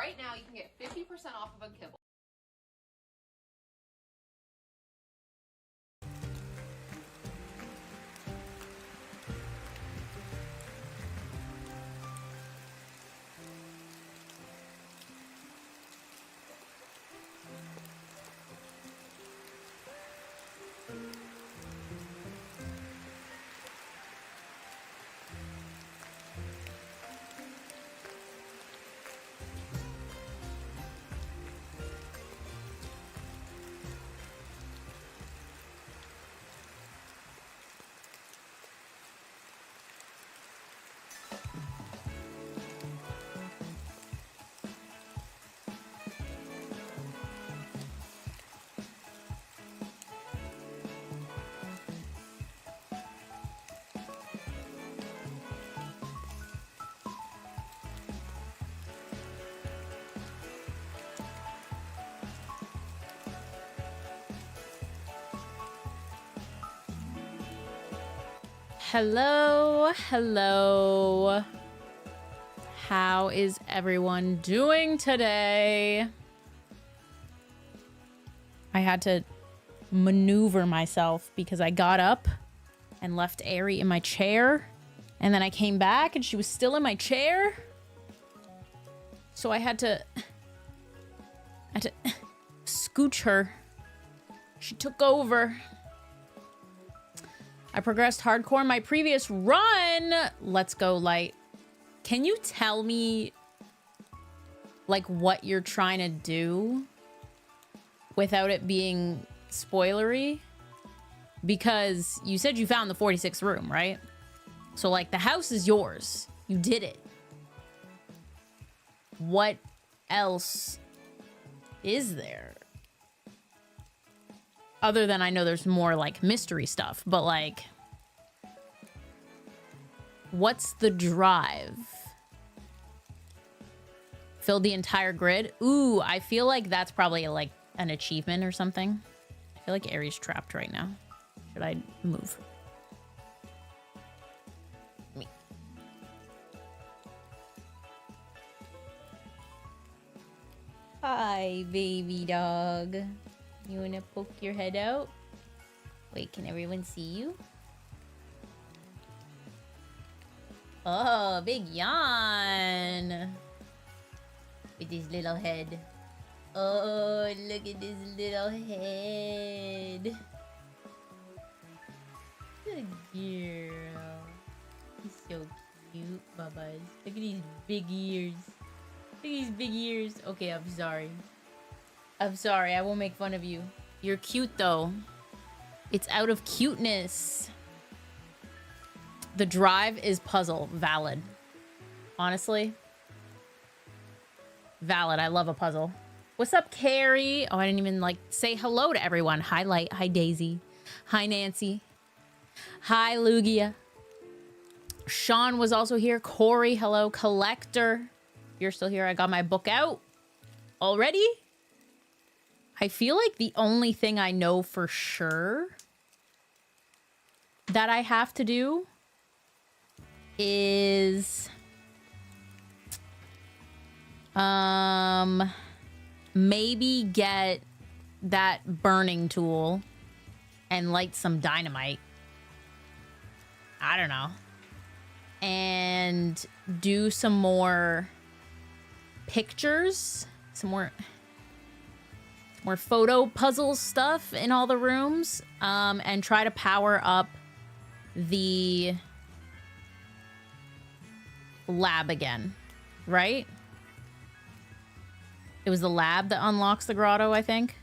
right now you can get 50% off of a kibble. Hello. How is everyone doing today? I had to maneuver myself because I got up and left Ari in my chair, and then I came back and she was still in my chair. So I had to scooch her. She took over. I progressed hardcore in my previous run. Let's go, Light. Can you tell me, like, what you're trying to do without it being spoilery? Because you said you found the 46th room, right? So, like, the house is yours. You did it. What else is there? Other than I know there's more, like, mystery stuff. But, like, what's the drive? Fill the entire grid? Ooh, I feel like that's probably, like, an achievement or something. I feel like Ari's trapped right now. Should I move? Me. Hi, baby dog. You wanna poke your head out? Wait, can everyone see you? Oh, big yawn. With his little head. Oh, look at this little head. Good girl. He's so cute, Bubba's. Look at these big ears. Look at these big ears. Okay, I'm sorry. I'm sorry, I won't make fun of you. You're cute, though. It's out of cuteness. The drive is puzzle. Valid. Honestly. Valid. I love a puzzle. What's up, Carrie? Oh, I didn't even, like, say hello to everyone. Hi, Light. Hi, Daisy. Hi, Nancy. Hi, Lugia. Sean was also here. Corey, hello. Collector. You're still here. I got my book out. Already? I feel like the only thing I know for sure that I have to do is maybe get that burning tool and light some dynamite. I don't know. And do some more pictures, some more photo puzzle stuff in all the rooms, and try to power up the lab again, right? It was the lab that unlocks the grotto, I think,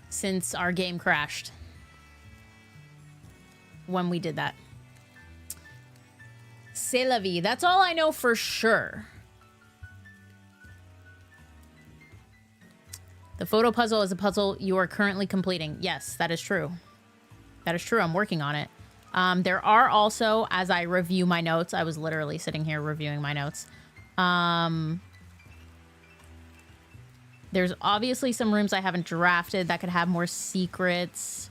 since our game crashed when we did that. C'est la vie. That's all I know for sure. The photo puzzle is a puzzle you are currently completing. Yes, that is true. That is true. I'm working on it. There are also, as I review my notes, I was literally sitting here reviewing my notes. There's obviously some rooms I haven't drafted that could have more secrets.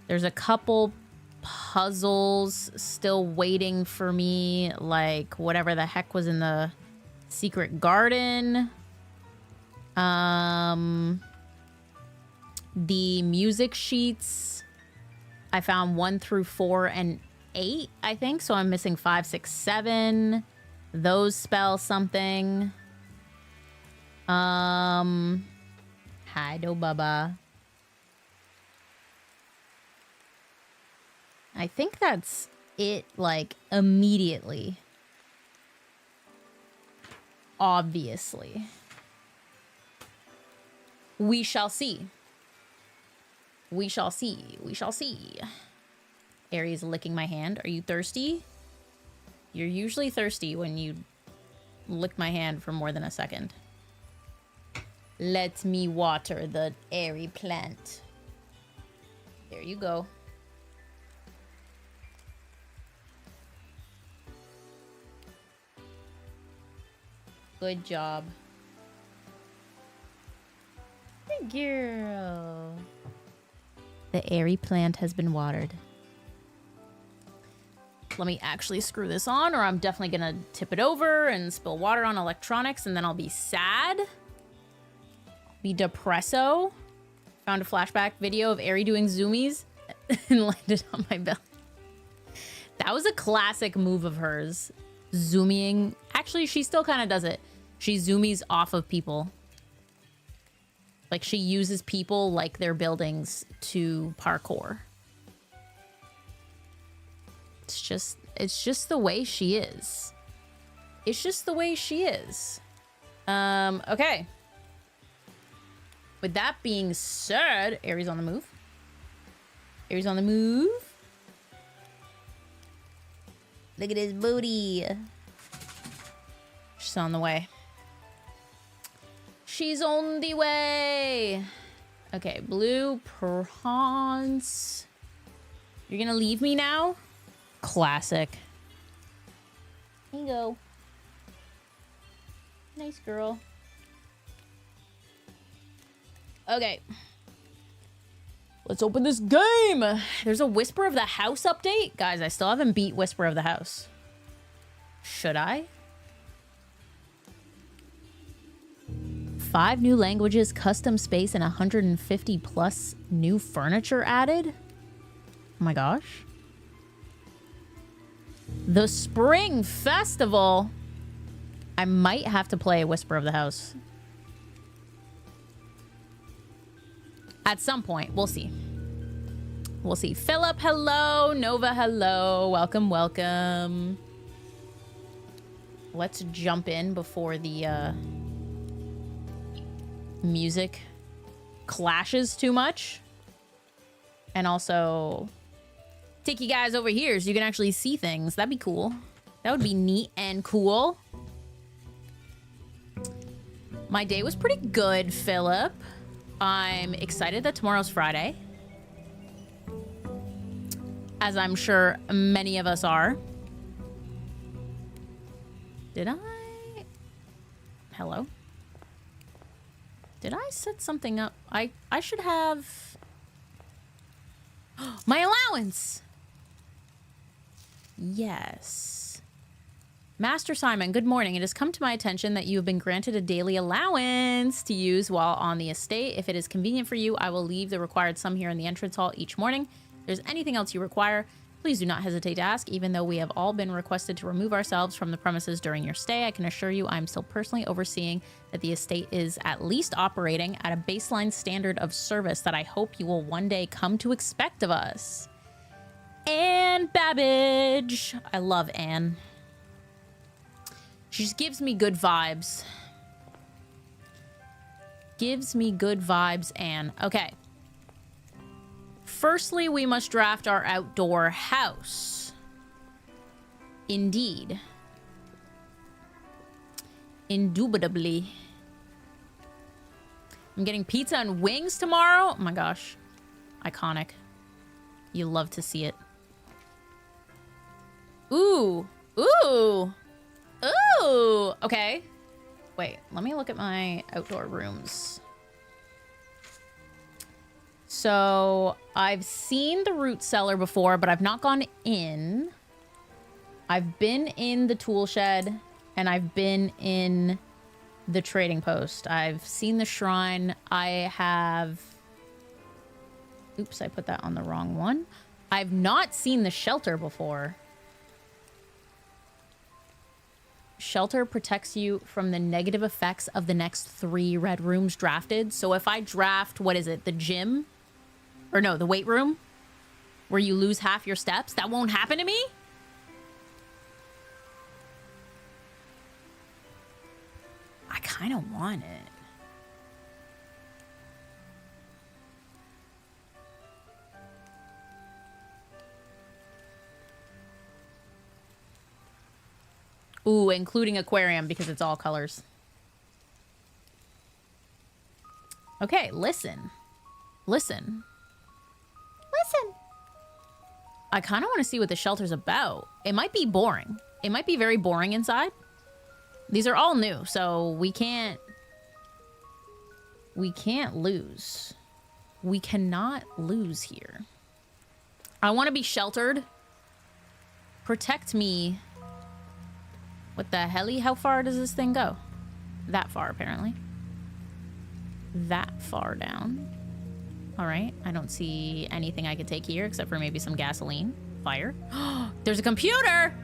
There's a couple puzzles still waiting for me, like whatever the heck was in the Secret garden. The music sheets. I found 1 through 4 and 8, I think. So I'm missing 5, 6, 7. Those spell something. Hi, do baba. I think that's it, like, immediately. Obviously. We shall see. We shall see. We shall see. Aries licking my hand. Are you thirsty? You're usually thirsty when you lick my hand for more than a second. Let me water the airy plant. There you go. Good job. Good girl. The airy plant has been watered. Let me actually screw this on, or I'm definitely gonna tip it over and spill water on electronics, and then I'll be sad. Be depresso. Found a flashback video of Aerie doing zoomies and landed on my belly. That was a classic move of hers. Zooming. Actually, she still kind of does it. She zoomies off of people. Like, she uses people like their buildings to parkour. It's just the way she is. It's just the way she is. Okay. With that being said, Aries on the move. Aries on the move. Look at his booty. She's on the way. She's on the way. Okay, blue prawns. You're gonna leave me now? Classic. Here you go. Nice girl. Okay. Let's open this game. There's a Whisper of the House update. Guys, I still haven't beat Whisper of the House. Should I? 5 new languages, custom space, and 150 plus new furniture added. Oh my gosh. The Spring Festival. I might have to play Whisper of the House. At some point. We'll see. We'll see. Philip, hello. Nova, hello. Welcome, welcome. Let's jump in before the music clashes too much. And also take you guys over here so you can actually see things. That'd be cool. That would be neat and cool. My day was pretty good, Philip. I'm excited that tomorrow's Friday. As I'm sure many of us are. Did I? Hello? Did I set something up? I should have... my allowance! Yes. Master Simon, good morning. It has come to my attention that you have been granted a daily allowance to use while on the estate. If it is convenient for you, I will leave the required sum here in the entrance hall each morning. If there's anything else you require, please do not hesitate to ask. Even though we have all been requested to remove ourselves from the premises during your stay, I can assure you I'm still personally overseeing that the estate is at least operating at a baseline standard of service that I hope you will one day come to expect of us. Anne Babbage. I love Anne. She just gives me good vibes. Gives me good vibes, Anne. Okay. Firstly, we must draft our outdoor house. Indeed. Indubitably. I'm getting pizza and wings tomorrow. Oh my gosh. Iconic. You love to see it. Ooh. Ooh. Ooh. Okay. Wait, let me look at my outdoor rooms. So I've seen the root cellar before, but I've not gone in. I've been in the tool shed. And I've been in the trading post. I've seen the shrine. I have... Oops, I put that on the wrong one. I've not seen the shelter before. Shelter protects you from the negative effects of the next 3 red rooms drafted. So if I draft, what is it, the gym? Or no, the weight room? Where you lose half your steps? That won't happen to me? I kind of want it. Ooh, including aquarium because it's all colors. Okay, listen. Listen. Listen. I kind of want to see what the shelter's about. It might be boring. It might be very boring inside. These are all new, so we can't lose. We cannot lose here. I want to be sheltered. Protect me. What the helly? How far does this thing go? That far, apparently. That far down. All right. I don't see anything I could take here except for maybe some gasoline. Fire. There's a computer!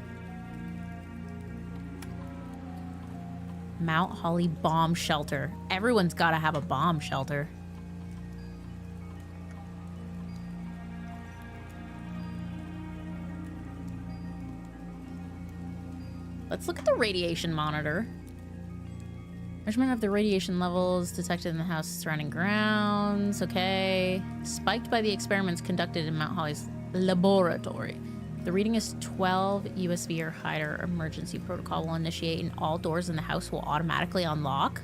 Mount Holly bomb shelter. Everyone's got to have a bomb shelter. Let's look at the radiation monitor. Measurement of the radiation levels detected in the house surrounding grounds. Okay. Spiked by the experiments conducted in Mount Holly's laboratory. The reading is 12 USB or higher. Emergency protocol will initiate and all doors in the house will automatically unlock.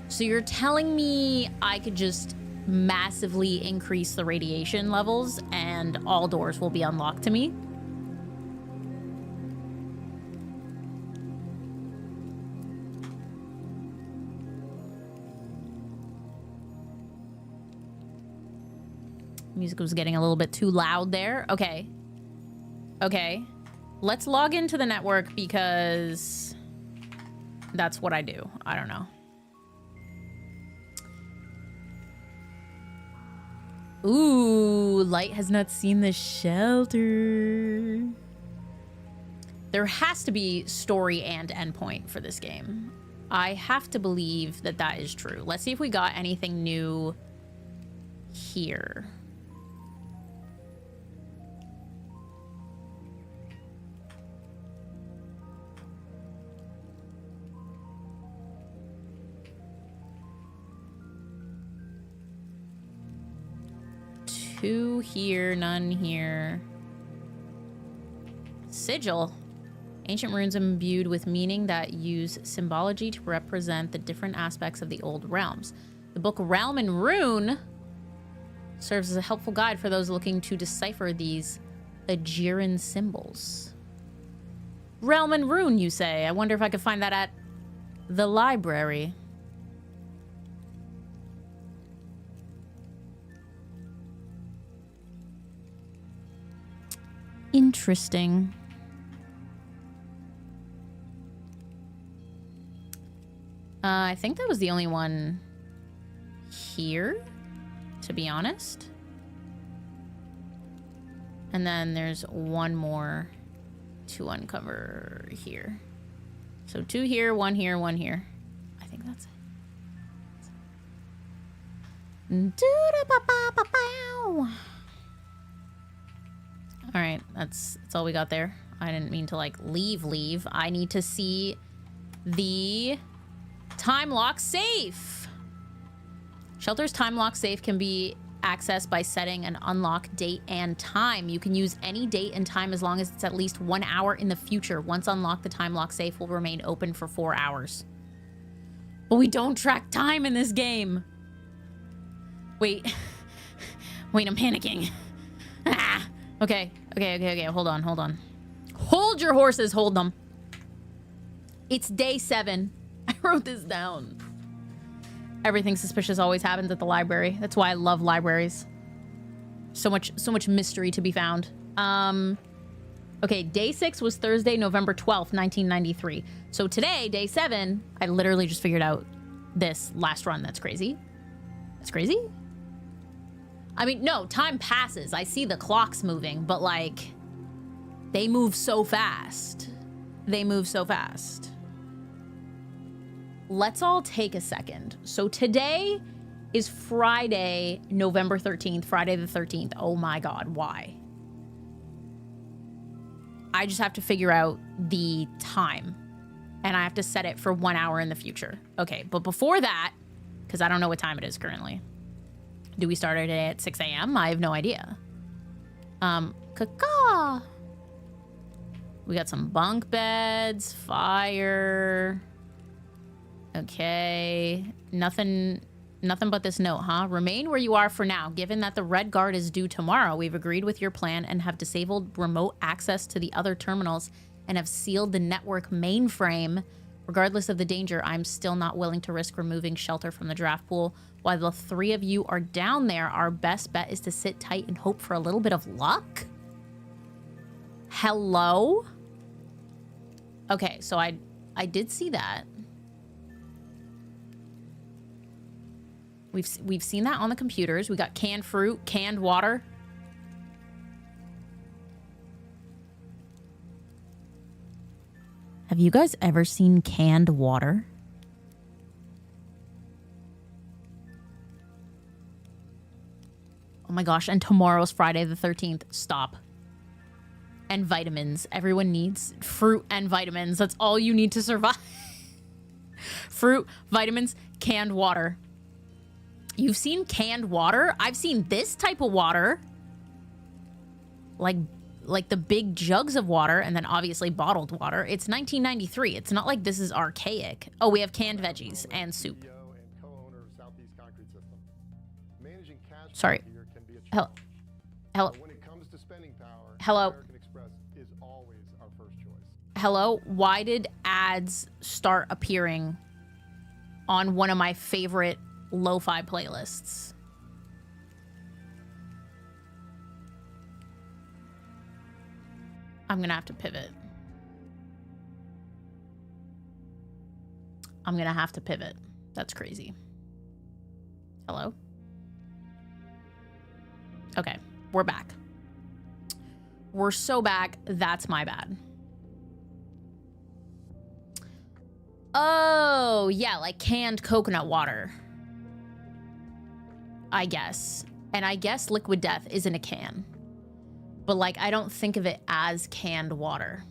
So you're telling me I could just massively increase the radiation levels and all doors will be unlocked to me? Music was getting a little bit too loud there. Okay. Okay. Let's log into the network because that's what I do. I don't know. Ooh, Light has not seen the shelter. There has to be story and endpoint for this game. I have to believe that that is true. Let's see if we got anything new here. Two here, none here. Sigil. Ancient runes imbued with meaning that use symbology to represent the different aspects of the old realms. The book Realm and Rune serves as a helpful guide for those looking to decipher these Aegeran symbols. Realm and Rune, you say? I wonder if I could find that at the library. Interesting. I think that was the only one here, to be honest. And then there's one more to uncover here. So 2 here, 1 here, 1 here. I think that's it. All right, that's all we got there. I didn't mean to like leave. I need to see the time lock safe. Shelter's time lock safe can be accessed by setting an unlock date and time. You can use any date and time as long as it's at least 1 hour in the future. Once unlocked, the time lock safe will remain open for 4 hours. But we don't track time in this game. Wait. Wait, I'm panicking. Ah. Okay. Hold on. Hold your horses. Hold them. It's day 7. I wrote this down. Everything suspicious always happens at the library. That's why I love libraries. So much mystery to be found. Okay, day 6 was Thursday, November 12th, 1993. So today, day 7, I literally just figured out this last run. That's crazy. That's crazy? I mean, no, time passes. I see the clocks moving, but like, they move so fast. They move so fast. Let's all take a second. So today is Friday, November 13th, Friday the 13th. Oh my God, why? I just have to figure out the time and I have to set it for 1 hour in the future. Okay, but before that, because I don't know what time it is currently. Do we start our day at 6 a.m.? I have no idea. Caca. We got some bunk beds, fire. Okay, nothing but this note, huh? Remain where you are for now. Given that the Red Guard is due tomorrow, we've agreed with your plan and have disabled remote access to the other terminals and have sealed the network mainframe. Regardless of the danger, I'm still not willing to risk removing shelter from the draft pool. While the 3 of you are down there, our best bet is to sit tight and hope for a little bit of luck. Hello? Okay, so I did see that. We've seen that on the computers. We got canned fruit, canned water. Have you guys ever seen canned water? Oh my gosh, and tomorrow's Friday the 13th. Stop. And vitamins. Everyone needs fruit and vitamins. That's all you need to survive. Fruit, vitamins, canned water. You've seen canned water? I've seen this type of water. Like the big jugs of water, and then obviously bottled water. It's 1993. It's not like this is archaic. Oh, we have canned veggies and soup. Sorry. Hello. Hello. Hello. Hello. Why did ads start appearing on one of my favorite lo-fi playlists? I'm gonna have to pivot. I'm gonna have to pivot. That's crazy. Hello? Okay, we're back. We're so back, that's my bad. Oh, yeah, like canned coconut water. I guess. And I guess liquid death is in a can. But like, I don't think of it as canned water.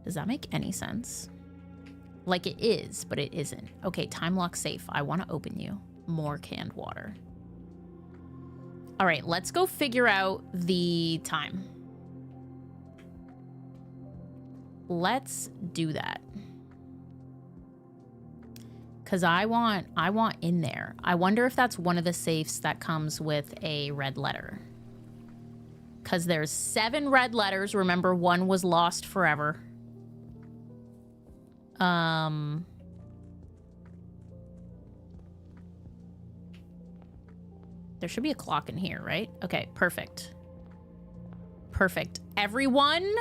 Does that make any sense? Like it is, but it isn't. Okay, time lock safe. I want to open you. More canned water. All right, let's go figure out the time. Let's do that. Because I want in there. I wonder if that's one of the safes that comes with a red letter. Because there's 7 red letters. Remember, 1 was lost forever. There should be a clock in here, right? Okay, perfect. Perfect. Everyone,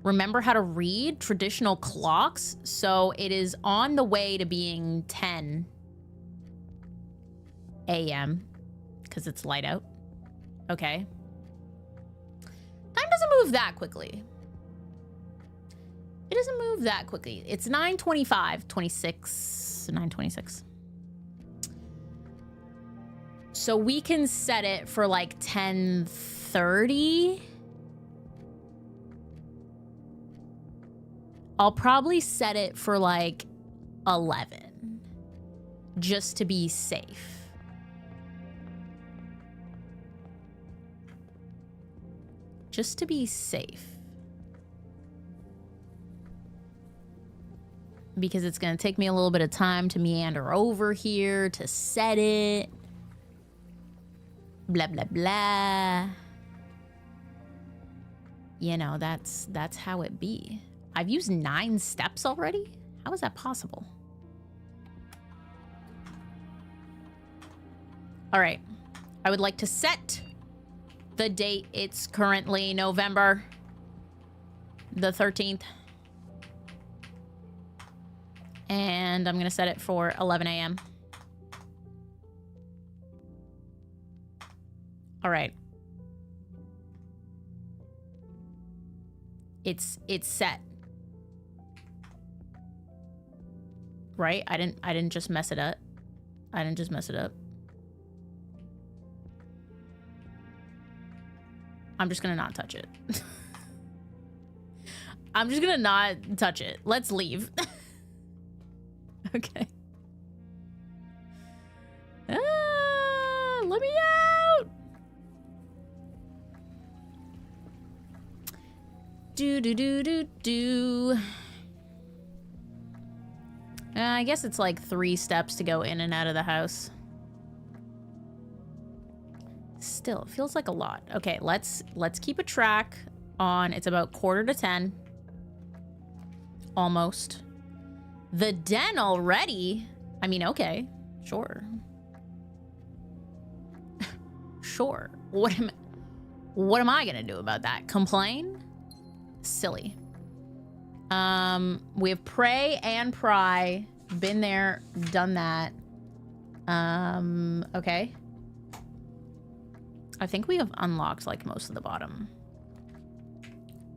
remember how to read traditional clocks. So it is on the way to being 10 a.m. because it's light out. Okay. Time doesn't move that quickly. It doesn't move that quickly. It's 9:25, 26, 9:26. So we can set it for like 10:30. I'll probably set it for like 11, just to be safe. Just to be safe. Because it's going to take me a little bit of time to meander over here, to set it. Blah, blah, blah. You know, that's how it be. I've used 9 steps already? How is that possible? All right. I would like to set the date. It's currently November the 13th. And I'm going to set it for 11 a.m. All right. It's set. Right? I didn't just mess it up. I didn't just mess it up. I'm just gonna not touch it. I'm just gonna not touch it. Let's leave. Okay. Let me out. Do. I guess it's like 3 steps to go in and out of the house. Still, it feels like a lot. Okay, let's keep a track on. It's about 9:45. Almost. The den already? I mean, okay. Sure. Sure. What am I gonna do about that? Complain? Silly. We have pray and pry. Been there, done that. Okay. I think we have unlocked like most of the bottom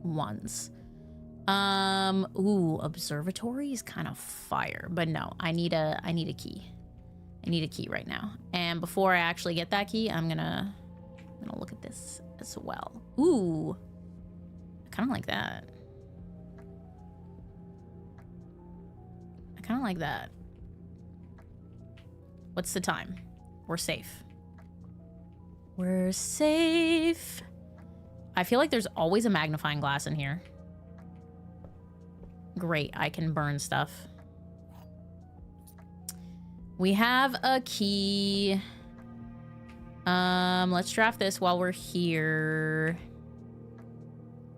ones. Ooh, observatory is kind of fire, but no, I need a key. I need a key right now. And before I actually get that key, I'm gonna look at this as well. Ooh, I kind of like that. I kind of like that. What's the time? We're safe. We're safe. I feel like there's always a magnifying glass in here. Great, I can burn stuff. We have a key. Let's draft this while we're here.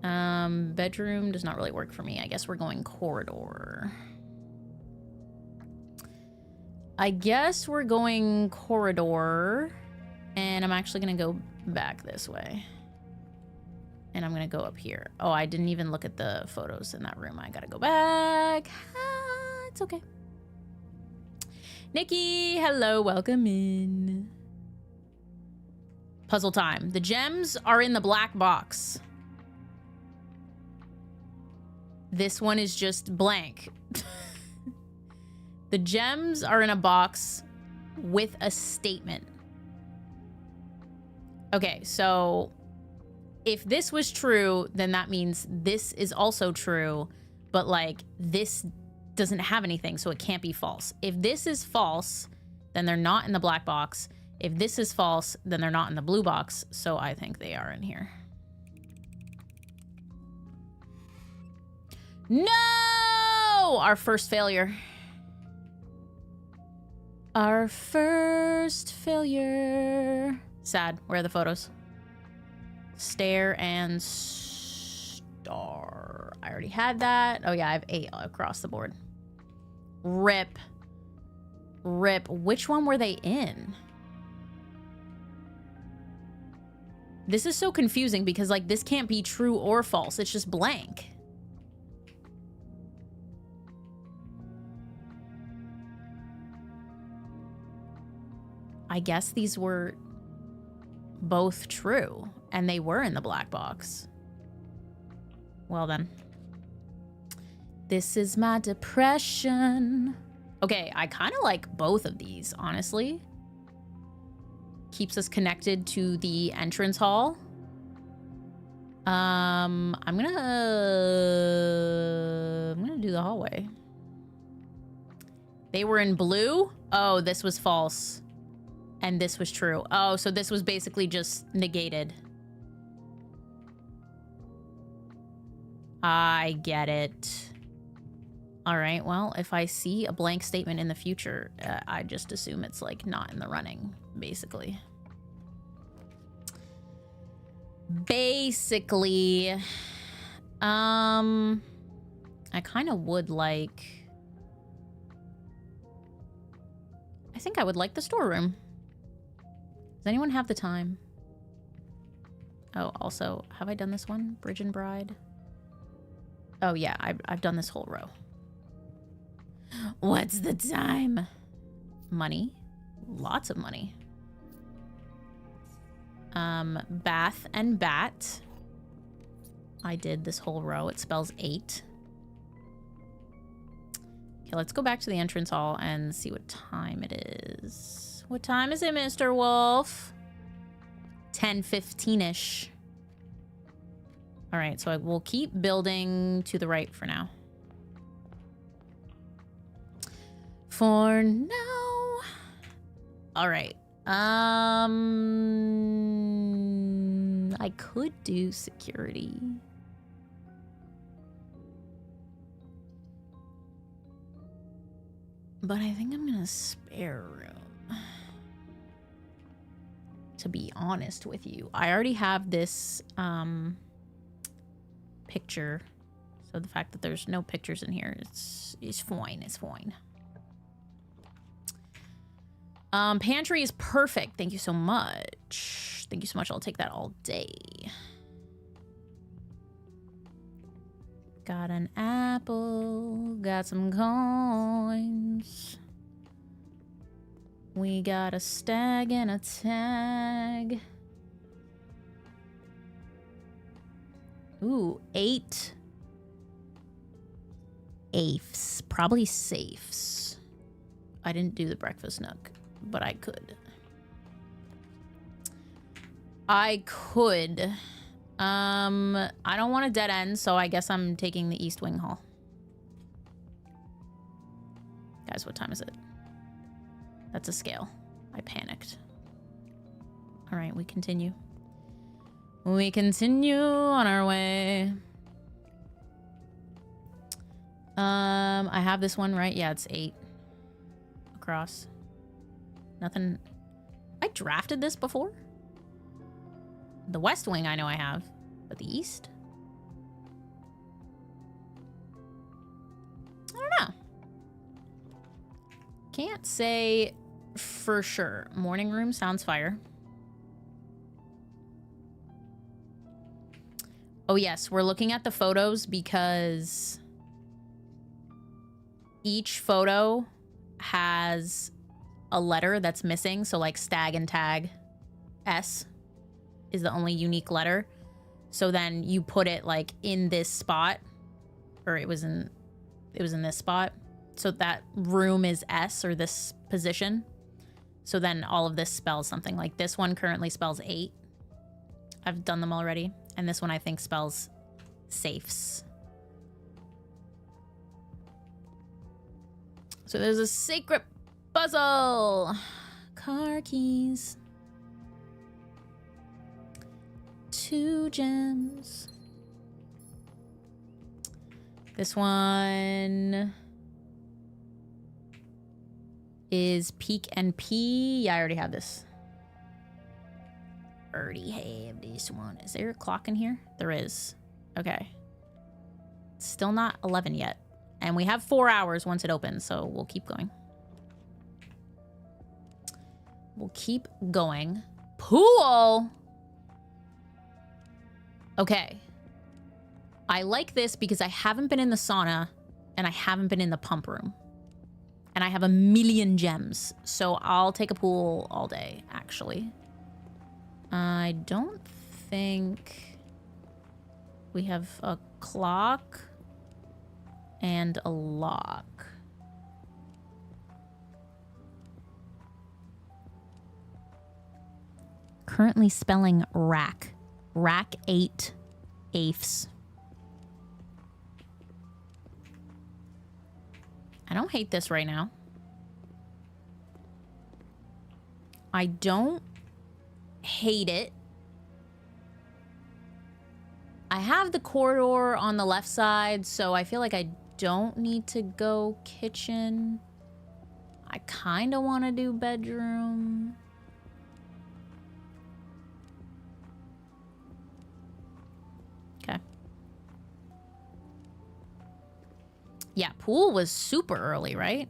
Bedroom does not really work for me. I guess we're going corridor. I guess we're going corridor. And I'm actually gonna go back this way. And I'm gonna go up here. Oh, I didn't even look at the photos in that room. I gotta go back. It's okay. Nikki, hello, welcome in. Puzzle time. The gems are in the black box. This one is just blank. The gems are in a box with a statement. Okay, so if this was true, then that means this is also true, but like this doesn't have anything, so it can't be false. If this is false, then they're not in the black box. If this is false, then they're not in the blue box, so I think they are in here. No! Our first failure. Our first failure. Sad. Where are the photos? Stare and star. I already had that. Oh yeah, I have 8 across the board. Rip. Rip. Which one were they in? This is so confusing because like this can't be true or false. It's just blank. I guess these were both true, and they were in the black box. Well then. This is my depression. Okay, I kind of like both of these, honestly. Keeps us connected to the entrance hall. I'm gonna do the hallway. They were in blue? Oh, this was false. And this was true. Oh, so this was basically just negated. I get it. All right, well, if I see a blank statement in the future, I just assume it's like not in the running, basically. Basically, I kind of would like... I think I would like the storeroom. Does anyone have the time? Oh, also, have I done this one? Bridge and Bride? Oh, yeah, I've done this whole row. What's the time? Money. Lots of money. Bath and Bat. I did this whole row. It spells 8. Okay, let's go back to the entrance hall and see what time it is. What time is it, Mr. Wolf? 10:15-ish. All right, so we'll keep building to the right for now. For now. All right. I could do security. But I think I'm gonna spare room. To be honest with you, I already have this picture, so the fact that there's no pictures in here is fine. It's fine. Pantry is perfect. Thank you so much. Thank you so much. I'll take that all day. Got an apple. Got some coins. We got a stag and a tag. Ooh, 8 eighths. Probably safes. I didn't do the breakfast nook, but I could. I don't want a dead end, so I guess I'm taking the East Wing Hall. Guys, what time is it? That's a scale. I panicked. All right, we continue. We continue on our way. I have this one, right? Yeah, it's 8 across. Nothing. I drafted this before? The West Wing I know I have, but the East? I don't know. Can't say for sure. Morning room sounds fire. Oh yes, we're looking at the photos because each photo has a letter that's missing. So like stag and tag, S is the only unique letter. So then you put it like in this spot, or it was in this spot. So that room is S, or this position. So then all of this spells something. Like this one currently spells 8. I've done them already. And this one I think spells safes. So there's a secret puzzle. Car keys. 2 gems. This one is Peek and P. Yeah, I already have this. Already have this one. Is there a clock in here? There is. Okay. Still not 11 yet. And we have 4 hours once it opens, so we'll keep going. We'll keep going. Pool! Okay. I like this because I haven't been in the sauna and I haven't been in the pump room. And I have a million gems. So I'll take a pool all day, actually. I don't think we have a clock and a lock. Currently spelling rack. Rack 8 eighths. I don't hate this right now. I don't hate it. I have the corridor on the left side, so I feel like I don't need to go kitchen. I kind of want to do bedroom. Okay. Yeah, pool was super early, right?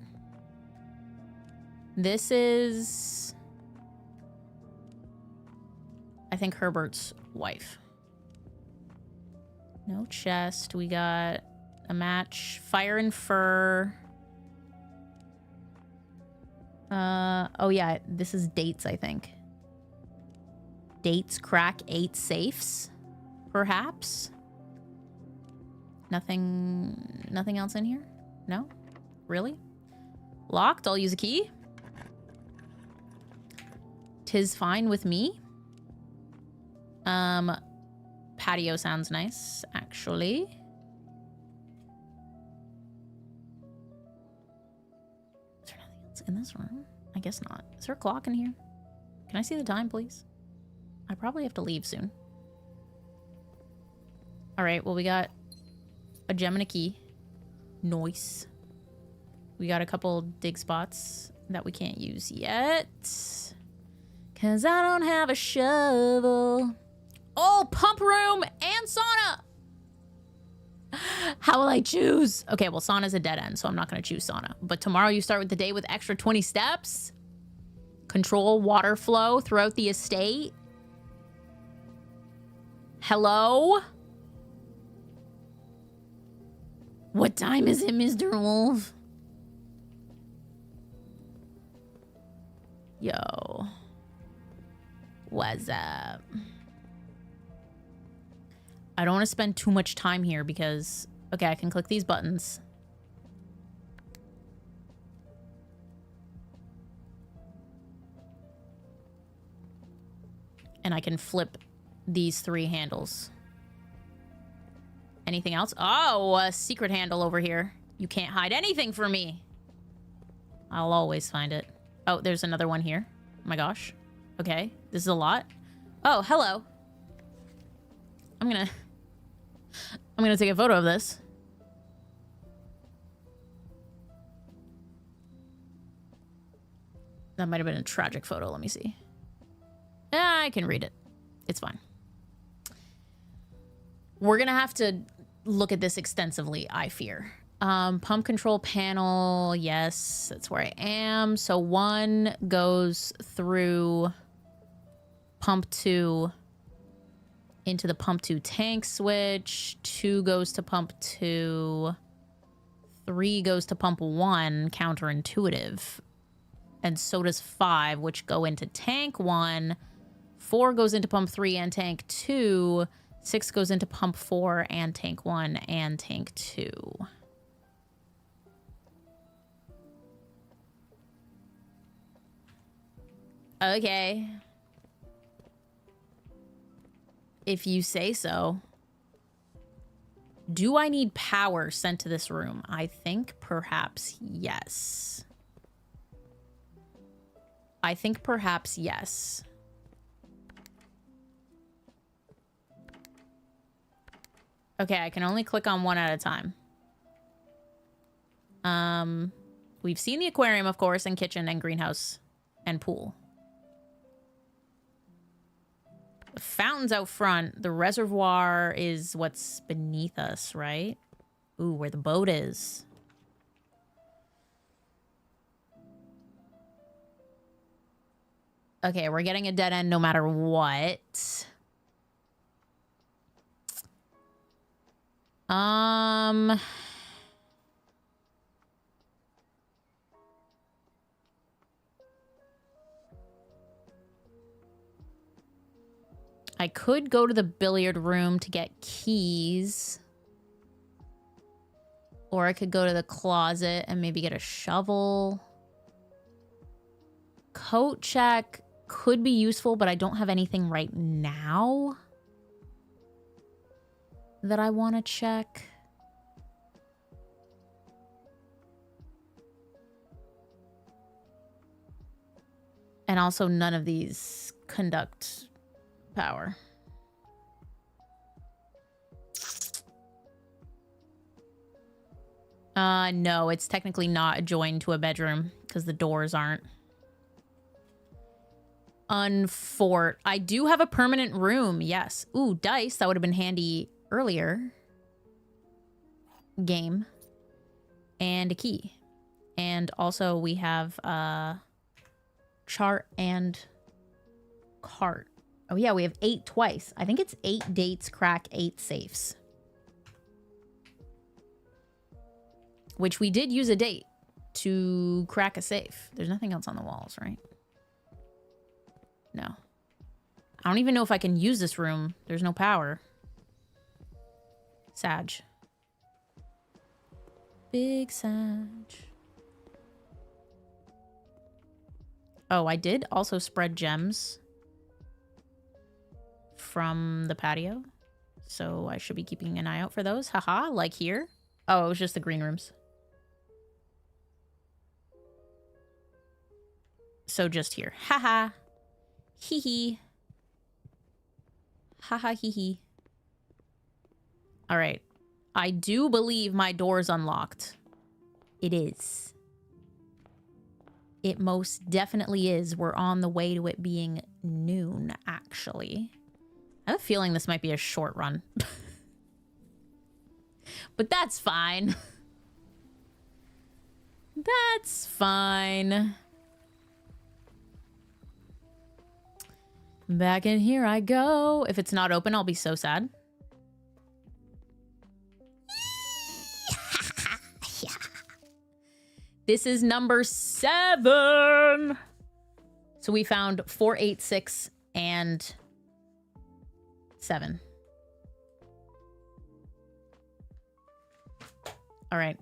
This is... I think Herbert's wife. No chest. We got a match. Fire and fur. Oh yeah, this is dates, I think. Dates crack 8 safes, perhaps. Nothing else in here? No? Really? Locked? I'll use a key. 'Tis fine with me. Patio sounds nice, actually. Is there nothing else in this room? I guess not. Is there a clock in here? Can I see the time, please? I probably have to leave soon. All right, well, we got a gem and a key. Nice. We got a couple dig spots that we can't use yet. Because I don't have a shovel. Oh, pump room and sauna. How will I choose? Okay, well, sauna's a dead end, so I'm not going to choose sauna. But tomorrow you start with the day with extra 20 steps. Control water flow throughout the estate. Hello? What time is it, Mr. Wolf? Yo. What's up? I don't want to spend too much time here because... Okay, I can click these buttons. And I can flip these 3 handles. Anything else? Oh, a secret handle over here. You can't hide anything from me. I'll always find it. Oh, there's another one here. Oh my gosh. Okay, this is a lot. Oh, hello. I'm gonna take a photo of this. That might have been a tragic photo. Let me see. I can read it. It's fine. We're gonna have to look at this extensively, I fear. Pump control panel. Yes, that's where I am. So 1 goes through pump 2 into the pump 2 tank switch. 2 goes to pump 2. 3 goes to pump 1, counterintuitive. And so does 5, which go into tank 1. 4 goes into pump 3 and tank 2. 6 goes into pump 4 and tank 1 and tank 2. Okay. If you say so. Do I need power sent to this room? I think perhaps yes. I think perhaps yes. Okay, I can only click on 1 at a time. We've seen the aquarium, of course, and kitchen and greenhouse and pool. The fountain's out front. The reservoir is what's beneath us, right? Ooh, where the boat is. Okay, we're getting a dead end no matter what. I could go to the billiard room to get keys. Or I could go to the closet and maybe get a shovel. Coat check could be useful, but I don't have anything right now that I want to check. And also none of these conduct power. No, it's technically not adjoined to a bedroom because the doors aren't. Unfort. I do have a permanent room, yes. Ooh, dice. That would have been handy earlier. Game. And a key. And also we have chart and cart. Oh yeah, we have 8 twice. I think it's 8 dates, crack 8 safes. Which we did use a date to crack a safe. There's nothing else on the walls, right? No. I don't even know if I can use this room. There's no power. Sag. Big Sag. Oh, I did also spread gems from the patio. So I should be keeping an eye out for those. Haha, like here. Oh, it was just the green rooms. So just here. Haha. Hee hee. Haha hee hee. All right. I do believe my door's unlocked. It is. It most definitely is. We're on the way to it being noon, actually. I have a feeling this might be a short run. But that's fine. That's fine. Back in here I go. If it's not open, I'll be so sad. This is number 7. So we found 4, 8, 6, and 7. All right.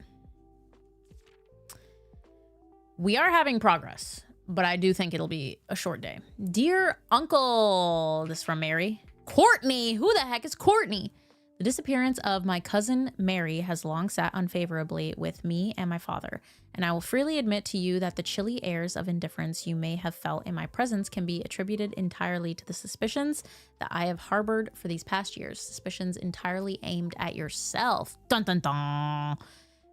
We are having progress, but I do think it'll be a short day. Dear Uncle, this is from Mary. Courtney, who the heck is Courtney? The disappearance of my cousin Mary has long sat unfavorably with me and my father, and I will freely admit to you that the chilly airs of indifference you may have felt in my presence can be attributed entirely to the suspicions that I have harbored for these past years, suspicions entirely aimed at yourself. Dun dun dun.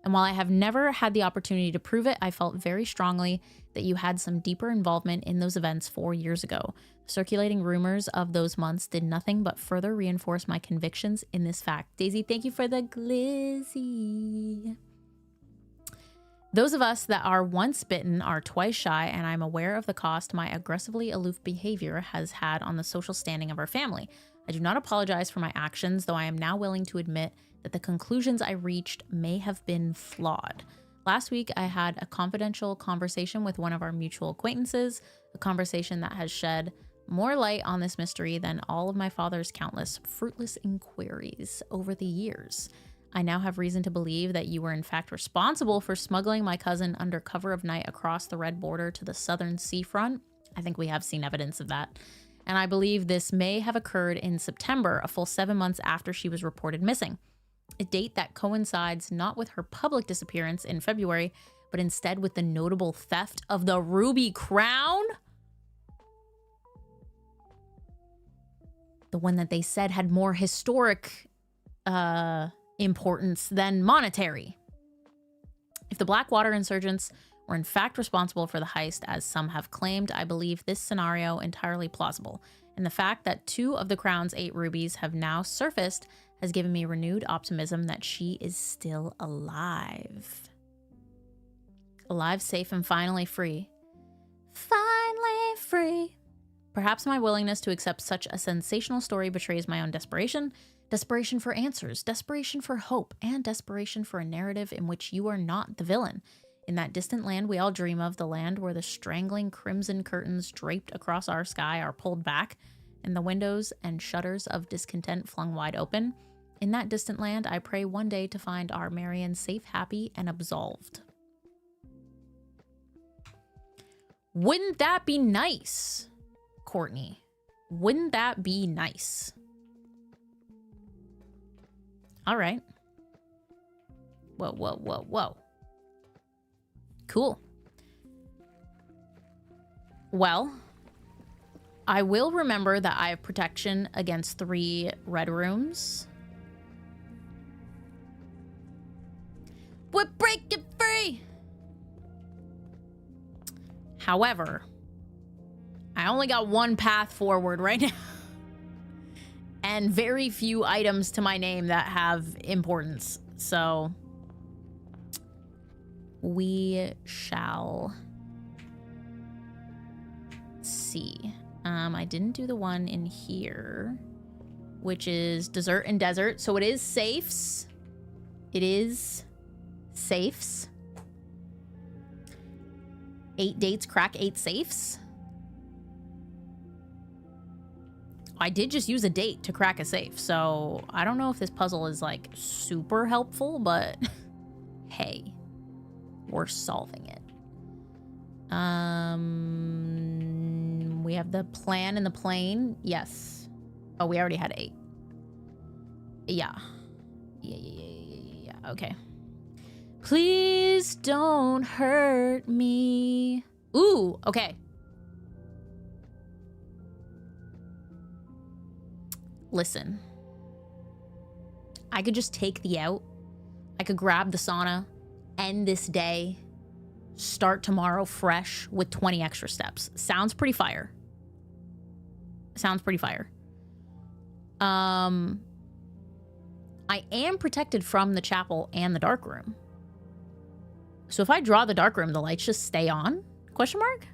And while I have never had the opportunity to prove it, I felt very strongly that you had some deeper involvement in those events 4 years ago. Circulating rumors of those months did nothing but further reinforce my convictions in this fact. Daisy, thank you for the glizzy. Those of us that are once bitten are twice shy, and I'm aware of the cost my aggressively aloof behavior has had on the social standing of our family. I do not apologize for my actions, though I am now willing to admit that the conclusions I reached may have been flawed. Last week, I had a confidential conversation with one of our mutual acquaintances, a conversation that has shed more light on this mystery than all of my father's countless fruitless inquiries over the years. I now have reason to believe that you were in fact responsible for smuggling my cousin under cover of night across the red border to the southern seafront. I think we have seen evidence of that. And I believe this may have occurred in September, a full 7 months after she was reported missing. A date that coincides not with her public disappearance in February, but instead with the notable theft of the ruby crown. The one that they said had more historic importance than monetary. If the Blackwater insurgents were in fact responsible for the heist, as some have claimed, I believe this scenario entirely plausible. And the fact that 2 of the crown's 8 rubies have now surfaced has given me renewed optimism that she is still alive. Alive, safe, and finally free. Finally free. Perhaps my willingness to accept such a sensational story betrays my own desperation. Desperation for answers, desperation for hope, and desperation for a narrative in which you are not the villain. In that distant land we all dream of, the land where the strangling crimson curtains draped across our sky are pulled back, and the windows and shutters of discontent flung wide open. In that distant land, I pray one day to find our Marion safe, happy, and absolved. Wouldn't that be nice, Courtney? Wouldn't that be nice? All right. Whoa, whoa, whoa, whoa. Cool. Well, I will remember that I have protection against 3 red rooms. We're breaking free! However, I only got 1 path forward right now. And very few items to my name that have importance. So we shall see. I didn't do the one in here, which is dessert and desert. So it is safes. It is safes. 8 dates, crack 8 safes. I did just use a date to crack a safe, so I don't know if this puzzle is like super helpful, but hey, we're solving it. We have the plan and the plane. Yes. Oh, we already had 8. Yeah. Yeah. Okay. Please don't hurt me. Ooh, okay. Listen. I could just take the out. I could grab the sauna, end this day, start tomorrow fresh with 20 extra steps. Sounds pretty fire. Sounds pretty fire. I am protected from the chapel and the dark room. So if I draw the dark room, the lights just stay on? Question mark?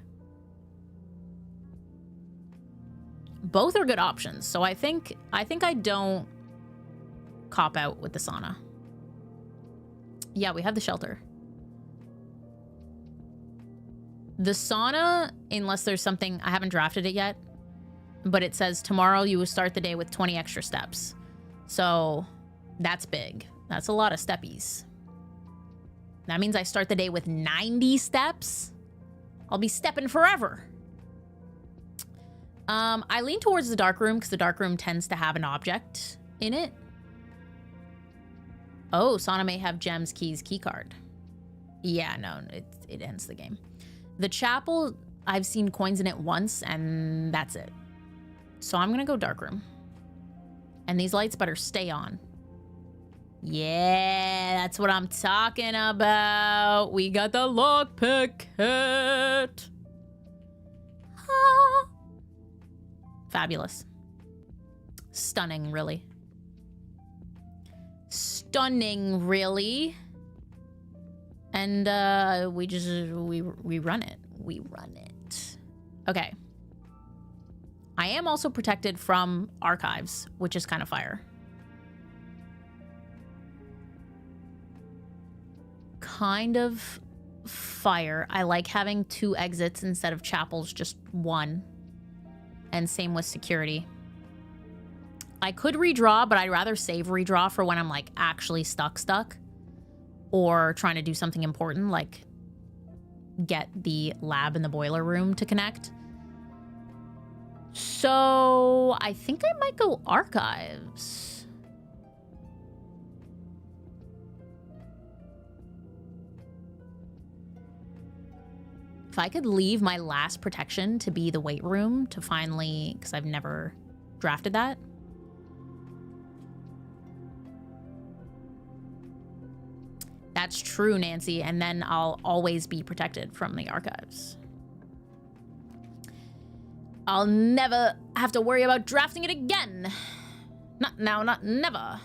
Both are good options. So I think I don't cop out with the sauna. Yeah, we have the shelter. The sauna, unless there's something, I haven't drafted it yet, but it says tomorrow you will start the day with 20 extra steps. So that's big. That's a lot of steppies. That means I start the day with 90 steps. I'll be stepping forever. I lean towards the dark room because the dark room tends to have an object in it. Oh, sauna may have gems, keys, key card. Yeah, no, it ends the game. The chapel, I've seen coins in it once, and that's it. So I'm gonna go dark room. And these lights better stay on. Yeah, that's what I'm talking about. We got the lockpick kit. Ah. Fabulous. Stunning, really. Stunning, really. And we run it. We run it. Okay. I am also protected from archives, which is kind of fire. Kind of fire. I like having 2 exits instead of chapels, just 1. And same with security. I could redraw, but I'd rather save redraw for when I'm like actually stuck. Or trying to do something important, like get the lab and the boiler room to connect. So I think I might go archives. If I could leave my last protection to be the weight room to finally, because I've never drafted that. That's true, Nancy, and then I'll always be protected from the archives. I'll never have to worry about drafting it again. Not now, not never.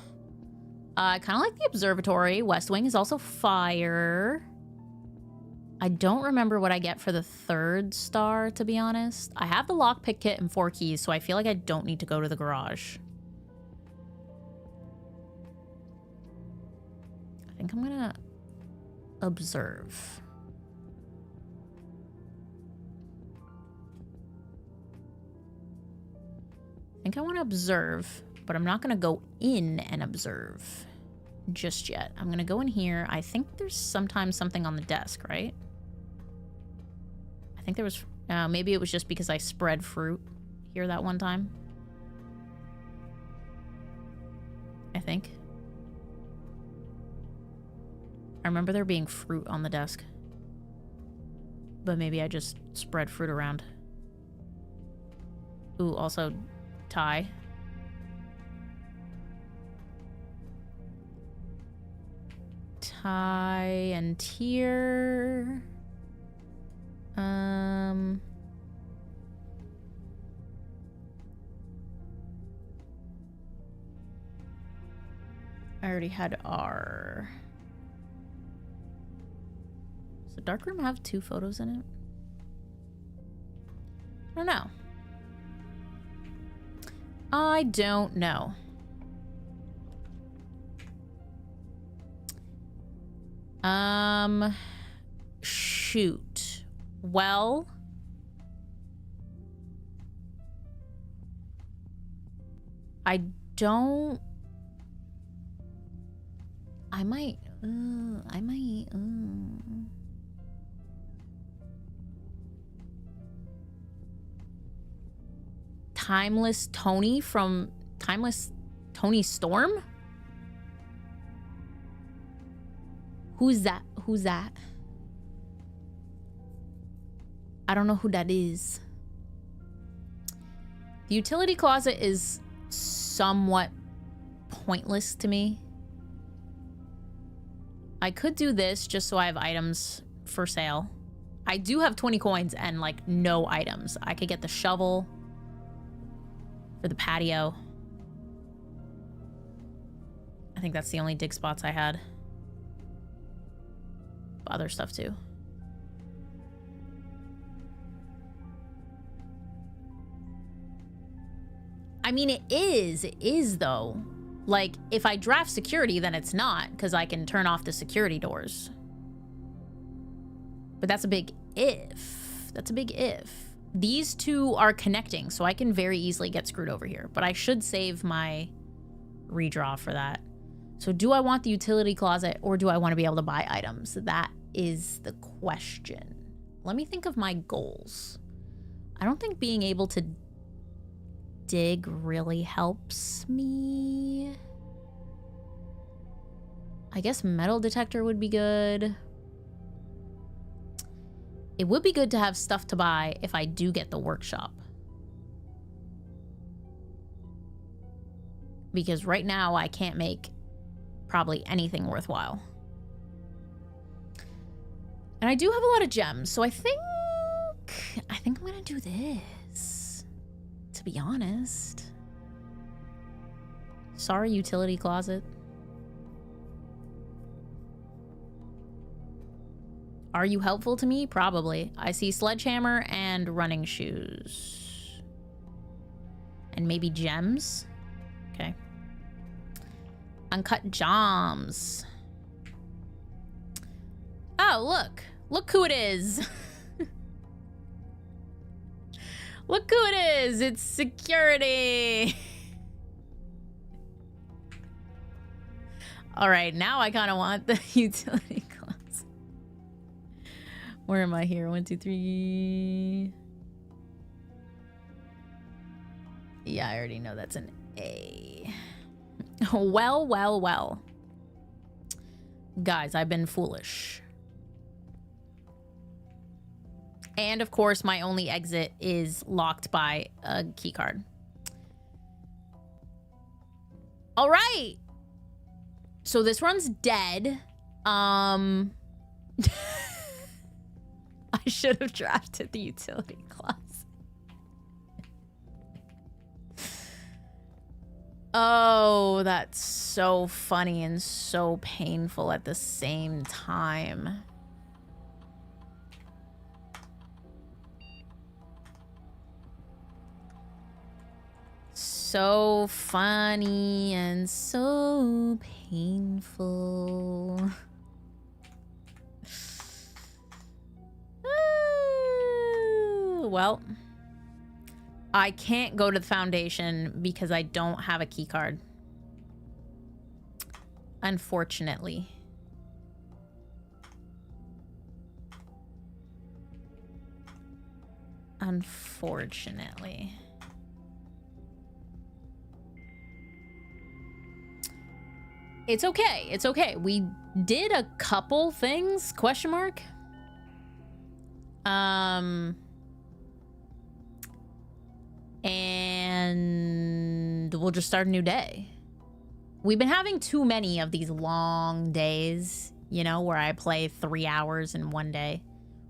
I kind of like the observatory. West Wing is also fire. I don't remember what I get for the 3rd star, to be honest. I have the lockpick kit and 4 keys, so I feel like I don't need to go to the garage. I think I'm gonna observe. I think I want to observe, but I'm not gonna go in and observe just yet. I'm gonna go in here. I think there's sometimes something on the desk, right? I think there was, maybe it was just because I spread fruit here that one time. I think. I remember there being fruit on the desk. But maybe I just spread fruit around. Ooh, also tie. Tie and tier. I already had R. Does the dark room have 2 photos in it? I don't know. I don't know. Shoot. Well, I don't. I might. Timeless Tony from Timeless Tony Storm? Who's that? Who's that? I don't know who that is. The utility closet is somewhat pointless to me. I could do this just so I have items for sale. I do have 20 coins and like no items. I could get the shovel for the patio. I think that's the only dig spots I had. Other stuff too. I mean, it is though. Like, if I draft security, then it's not, because I can turn off the security doors. But that's a big if. That's a big if. These two are connecting, so I can very easily get screwed over here. But I should save my redraw for that. So do I want the utility closet, or do I want to be able to buy items? That is the question. Let me think of my goals. I don't think being able to dig really helps me. I guess metal detector would be good. It would be good to have stuff to buy if I do get the workshop. Because right now I can't make probably anything worthwhile. And I do have a lot of gems, so I think I'm gonna do this, to be honest. Sorry, utility closet. Are you helpful to me? Probably. I see sledgehammer and running shoes. And maybe gems? Okay. Uncut jams. Oh, look. Look who it is. Look who it is. It's security. All right, now I kind of want the utility closet. Where am I here? 1, 2, 3. Yeah, I already know that's an A. Well, well, well. Guys, I've been foolish. And of course, my only exit is locked by a key card. All right. So this run's dead. I should have drafted the utility clause. Oh, that's so funny and so painful at the same time. So funny and so painful. Well, I can't go to the foundation because I don't have a key card. Unfortunately. Unfortunately. It's okay. It's okay. We did a couple things, question mark. And we'll just start a new day. We've been having too many of these long days, you know, where I play 3 hours in one day.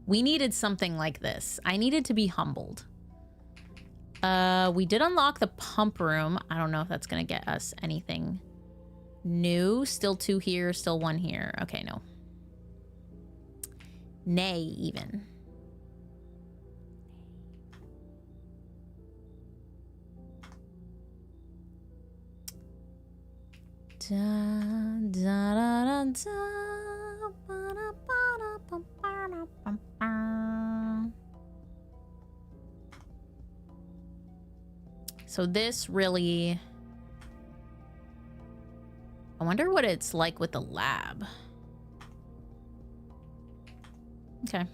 We needed something like this. I needed to be humbled. We did unlock the pump room. I don't know if that's going to get us anything new. Still 2 here, still 1 here. Okay, no. Nay, even. Da, da, da, da, da, ba, da, ba, da, ba, ba, da, ba, ba. So this really... I wonder what it's like with the lab. Okay.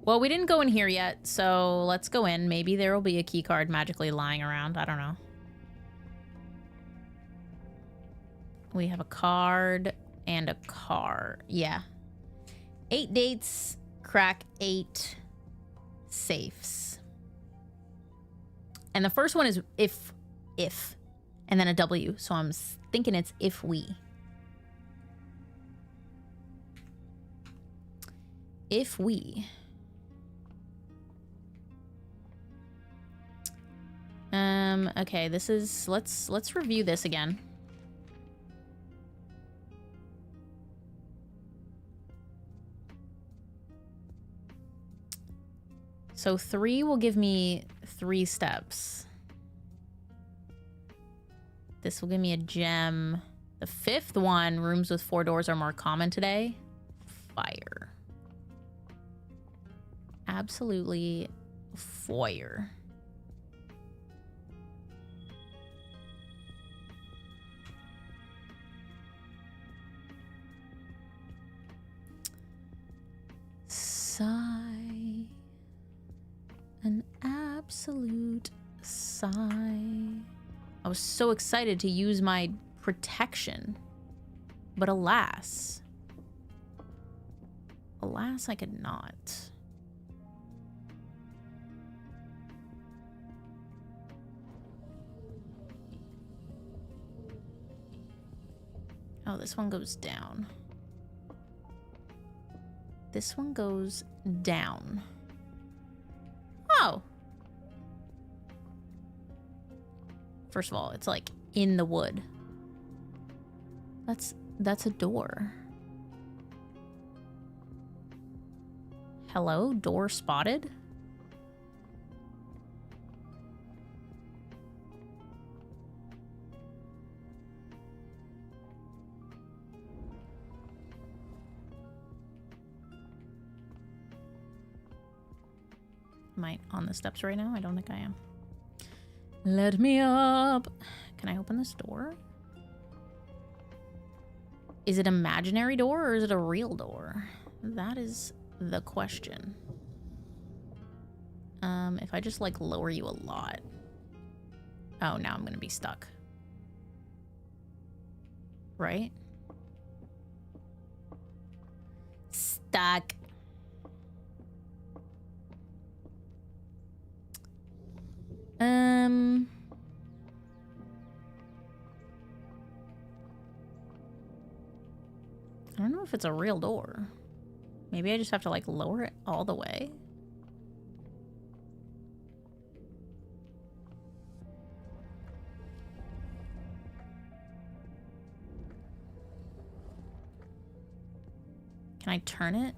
Well, we didn't go in here yet, so let's go in. Maybe there will be a key card magically lying around. I don't know. We have a card and a car. Yeah. 8 dates, crack 8 safes. And the first one is if, and then a W. So I'm thinking it's if we. If we. Okay, this is, let's review this again. So 3 will give me 3 steps. This will give me a gem. The 5th one, rooms with 4 doors are more common today. Fire. Absolutely fire. Sigh. An absolute sigh. I was so excited to use my protection, but alas, I could not. Oh, this one goes down. This one goes down. Oh. First of all, it's like in the wood. That's a door. Hello? Door spotted? Am I on the steps right now? I don't think I am. Let me up. Can I open this door? Is it an imaginary door or is it a real door? That is the question. If I just like lower you a lot. Oh, now I'm gonna be stuck. Right? Stuck. I don't know if it's a real door. Maybe I just have to like lower it all the way. Can I turn it?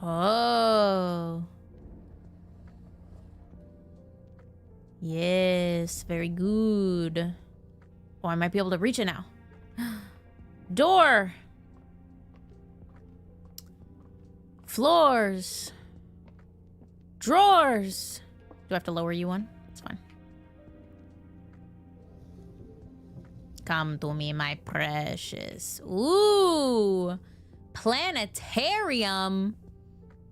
Oh. Yes, very good. Oh, I might be able to reach it now. Door. Floors. Drawers. Do I have to lower you one? It's fine. Come to me, my precious. Ooh. Planetarium.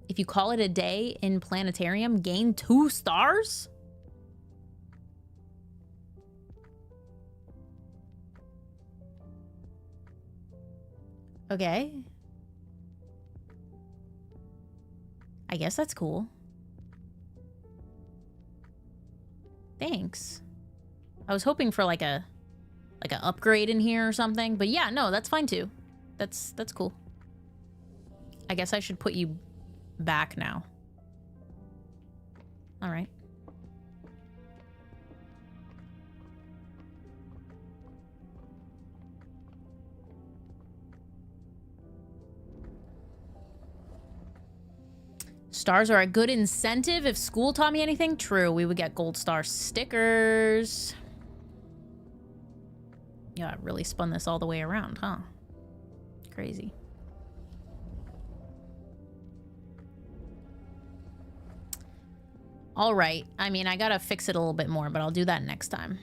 If you call it a day in planetarium, gain 2 stars? Okay. I guess that's cool. Thanks. I was hoping for like an upgrade in here or something, but yeah, no, that's fine too. That's cool. I guess I should put you back now. All right. Stars are a good incentive. If school taught me anything, true, we would get gold star stickers. Yeah, it really spun this all the way around, huh? Crazy. All right. I mean, I gotta fix it a little bit more, but I'll do that next time.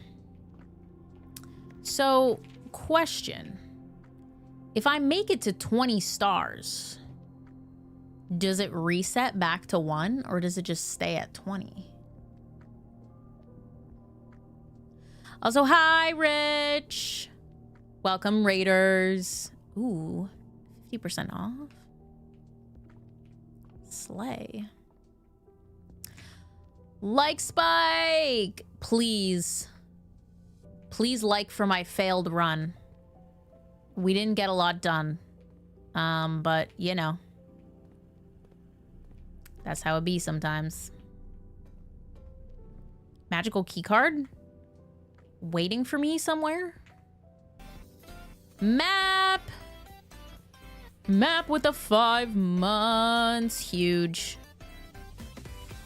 So, question. If I make it to 20 stars, does it reset back to 1 or does it just stay at 20? Also, hi, Rich. Welcome, Raiders. Ooh, 50% off. Slay. Like Spike, please. Please like for my failed run. We didn't get a lot done. But, you know. That's how it be sometimes. Magical keycard? Waiting for me somewhere? Map! Map with the 5 months. Huge.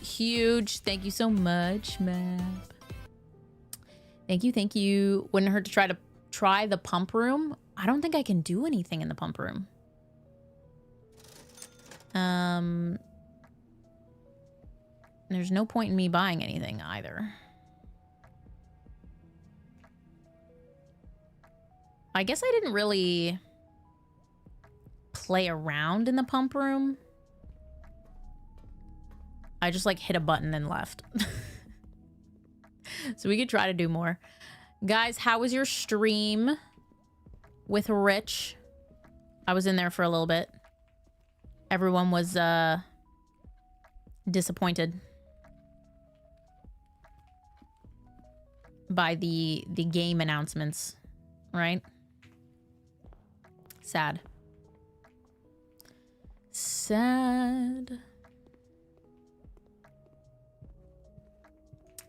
Huge. Thank you so much, Map. Thank you, thank you. Wouldn't hurt to try the pump room. I don't think I can do anything in the pump room. There's no point in me buying anything either. I guess I didn't really play around in the pump room. I just like hit a button and left. So we could try to do more. Guys, how was your stream with Rich? I was in there for a little bit. Everyone was disappointed by the game announcements, right? Sad. Sad.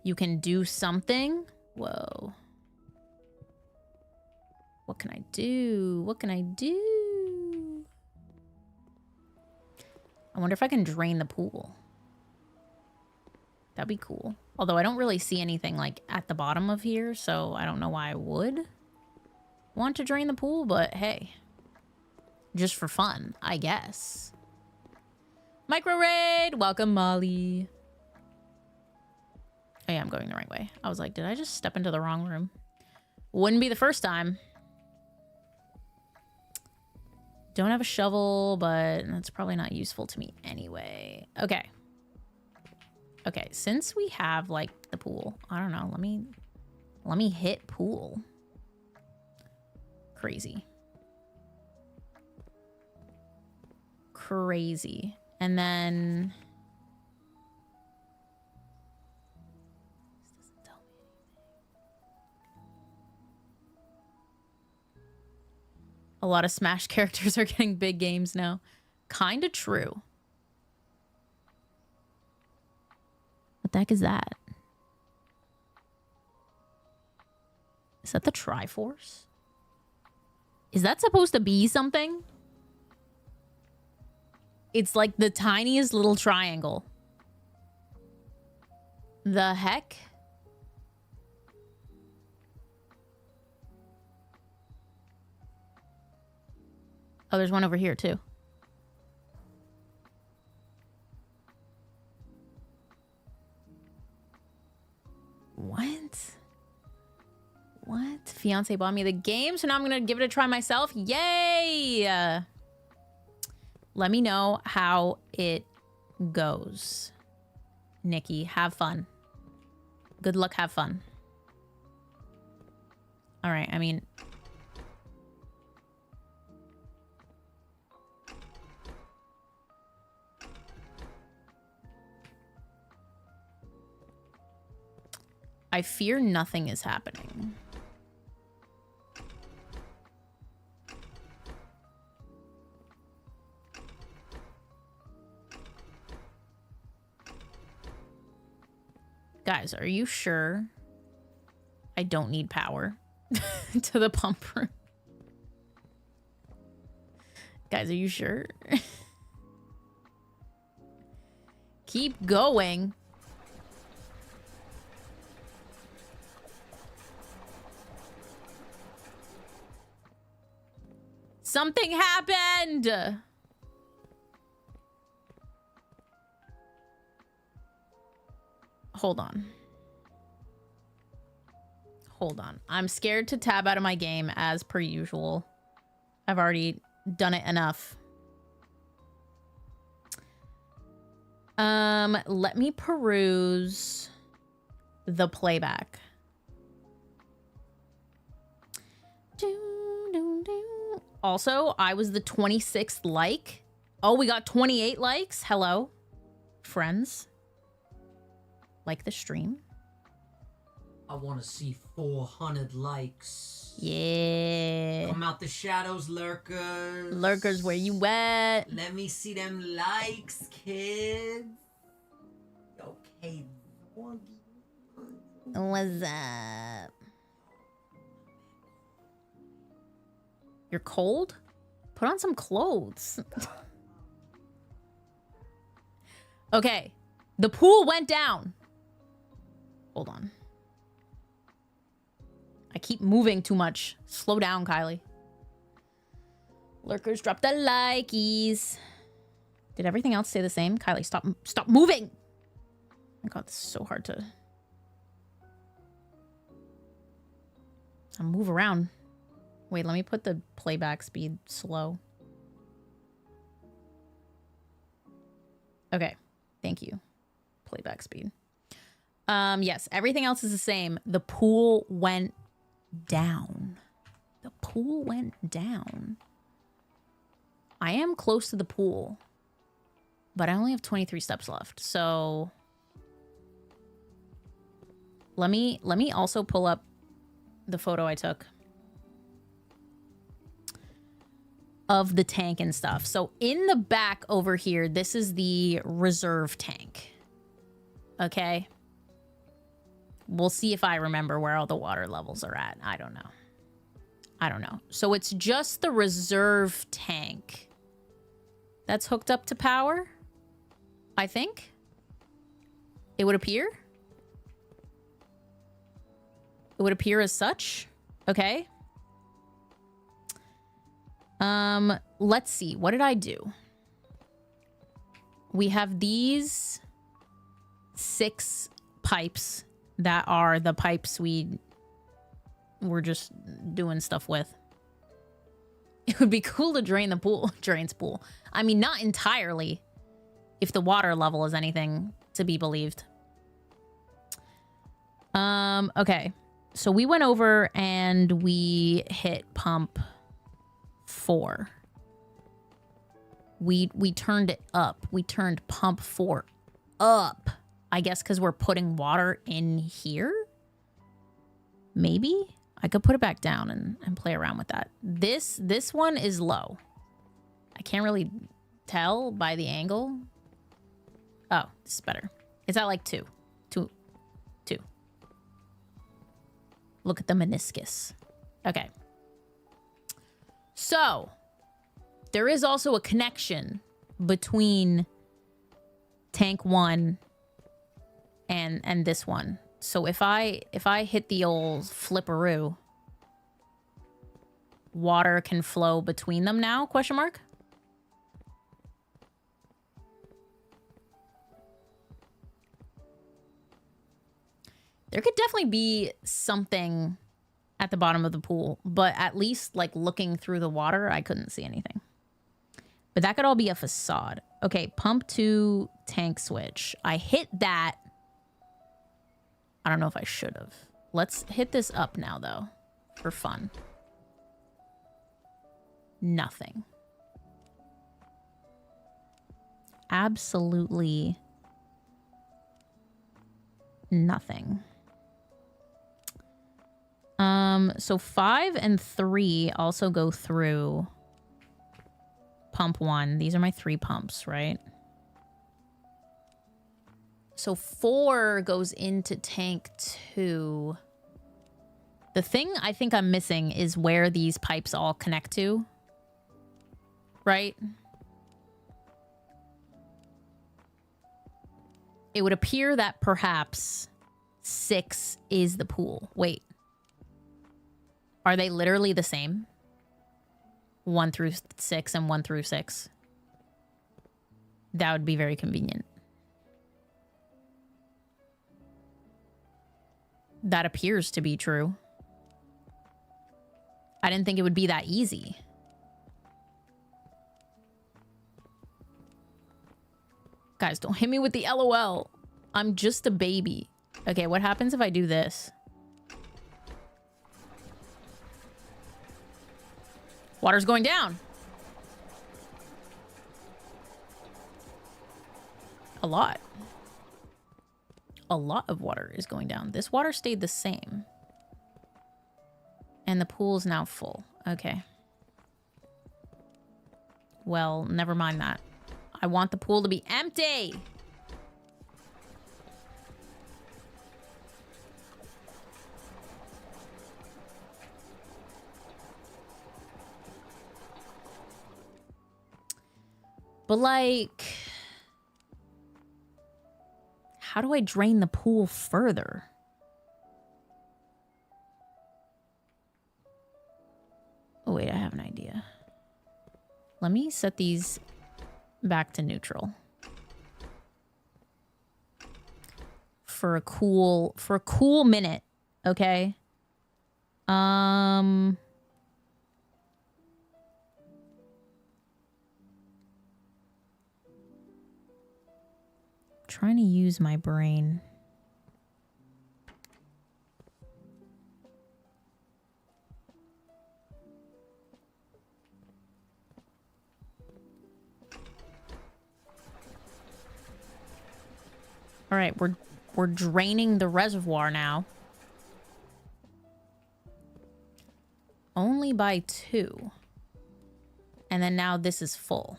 You can do something? Whoa. What can I do? What can I do? I wonder if I can drain the pool. That'd be cool. Although I don't really see anything like at the bottom of here, so I don't know why I would want to drain the pool, but hey. Just for fun, I guess. Micro raid! Welcome, Molly. Oh yeah, I'm going the right way. I was like, did I just step into the wrong room? Wouldn't be the first time. Don't have a shovel, but that's probably not useful to me anyway. Okay. Okay, since we have like the pool, I don't know, let me hit pool. Crazy. Crazy. And then this doesn't tell me anything. A lot of Smash characters are getting big games now. Kinda true. What the heck is that? Is that the Triforce? Is that supposed to be something? It's like the tiniest little triangle. The heck? Oh, there's one over here too. What? What? Fiance bought me the game, so now I'm gonna give it a try myself. Yay! Let me know how it goes. Nikki, have fun. Good luck, have fun. All right, I mean... I fear nothing is happening. Guys, are you sure I don't need power to the pump room? Guys, are you sure? Keep going. Something happened! Hold on. Hold on. I'm scared to tab out of my game as per usual. I've already done it enough. Let me peruse the playback. Also, I was the 26th like. Oh, we got 28 likes. Hello, friends. Like the stream. I want to see 400 likes. Yeah. Come out the shadows, lurkers. Lurkers, where you at? Let me see them likes, kids. Okay. What's up? You're cold? Put on some clothes. Okay. The pool went down. Hold on. I keep moving too much. Slow down, Kylie. Lurkers, drop the likeys. Did everything else stay the same? Kylie, stop moving. Oh my God, this is so hard to... move around. Wait, let me put the playback speed slow. Okay, thank you. Playback speed. Yes, everything else is the same. The pool went down. The pool went down. I am close to the pool, but I only have 23 steps left. So let me also pull up the photo I took of the tank and stuff. So in the back over here, this is the reserve tank. Okay. We'll see if I remember where all the water levels are at. I don't know. So it's just the reserve tank that's hooked up to power, I think. It would appear. It would appear as such. Okay. Let's see. What did I do? We have these 6 pipes that are the pipes we were just doing stuff with. It would be cool to drain the pool. Drains pool. I mean, not entirely, if the water level is anything to be believed. Okay. So we went over and we hit pump 4. We turned it up. We turned pump 4 up. I guess because we're putting water in here? Maybe? I could put it back down and play around with that. This one is low. I can't really tell by the angle. Oh, this is better. It's at like 2. 2. Look at the meniscus. Okay. So, there is also a connection between tank 1 and this one. So if I hit the old flipperoo, water can flow between them now? Question mark. There could definitely be something at the bottom of the pool, but at least like looking through the water, I couldn't see anything. But that could all be a facade. Okay, pump 2 tank switch. I hit that. I don't know if I should have. Let's hit this up now, though, for fun. Nothing. Absolutely nothing. So 5 and 3 also go through pump 1. These are my 3 pumps, right? So 4 goes into tank 2. The thing I think I'm missing is where these pipes all connect to. Right? It would appear that perhaps 6 is the pool. Wait. Are they literally the same? 1 through 6 and 1 through 6. That would be very convenient. That appears to be true. I didn't think it would be that easy. Guys, don't hit me with the LOL. I'm just a baby. Okay, what happens if I do this? Water's going down. A lot. A lot of water is going down. This water stayed the same. And the pool's now full. Okay. Well, never mind that. I want the pool to be empty. But like, how do I drain the pool further? Oh wait, I have an idea. Let me set these back to neutral. For a cool minute, okay? Trying to use my brain. All right, we're draining the reservoir now. Only by 2. And then now this is full.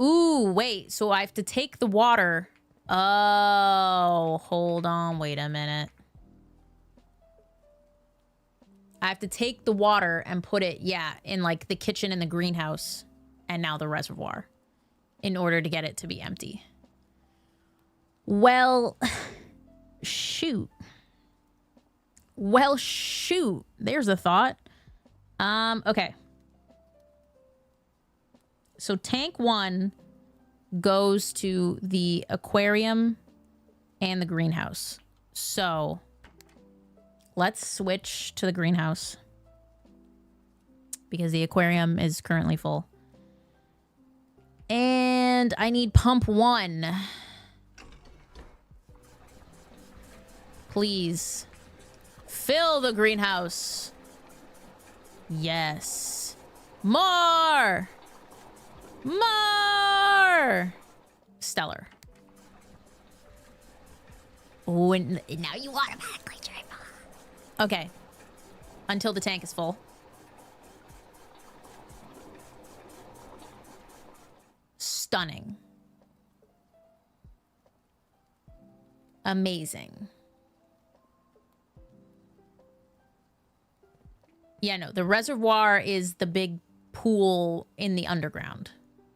Ooh, wait. So I have to take the water. Oh, hold on. Wait a minute. I have to take the water and put it, yeah, in like the kitchen and the greenhouse. And now the reservoir. In order to get it to be empty. Well, shoot. Well, shoot. There's a thought. Okay. So tank 1 goes to the aquarium and the greenhouse. So let's switch to the greenhouse because the aquarium is currently full. And I need pump 1. Please fill the greenhouse. Yes. More. More! Stellar. Oh, and now you automatically turn on. Okay. Until the tank is full. Stunning. Amazing. Yeah, no, the reservoir is the big pool in the underground.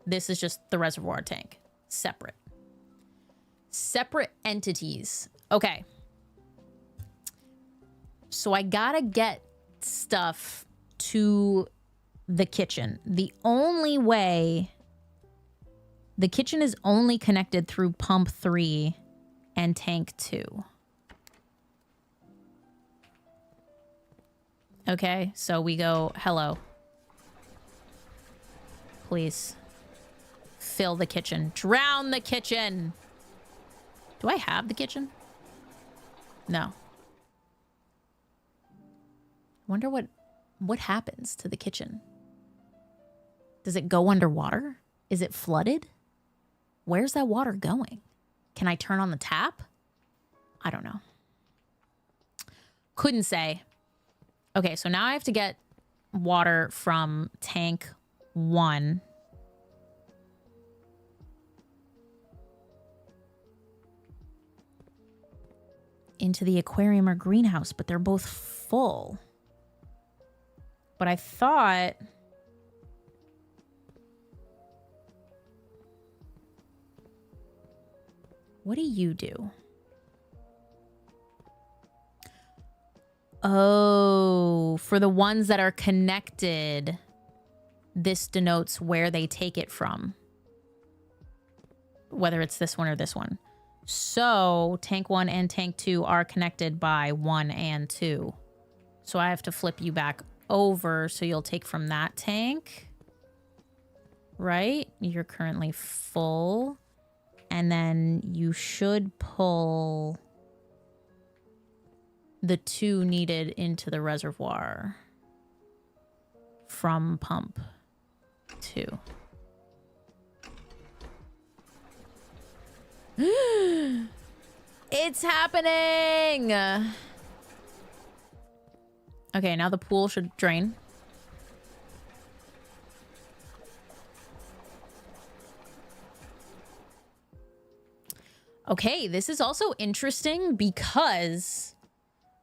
This is just the reservoir tank. Separate. Separate entities. Okay. So I gotta get stuff to the kitchen. The only way... The kitchen is only connected through pump 3 and tank 2. Okay, so we go, hello. Please. Fill the kitchen. Drown the kitchen. Do I have the kitchen? No. Wonder what happens to the kitchen. Does it go underwater? Is it flooded? Where's that water going? Can I turn on the tap? I don't know. Couldn't say. Okay, so now I have to get water from tank 1. Into the aquarium or greenhouse, but they're both full. But I thought... What do you do? Oh, for the ones that are connected. this denotes where they take it from. Whether it's this one or this one. So tank 1 and tank 2 are connected by 1 and 2. So I have to flip you back over so you'll take from that tank. Right? You're currently full. And then you should pull the 2 needed into the reservoir from pump 2. It's happening! Okay, now the pool should drain. Okay, this is also interesting because,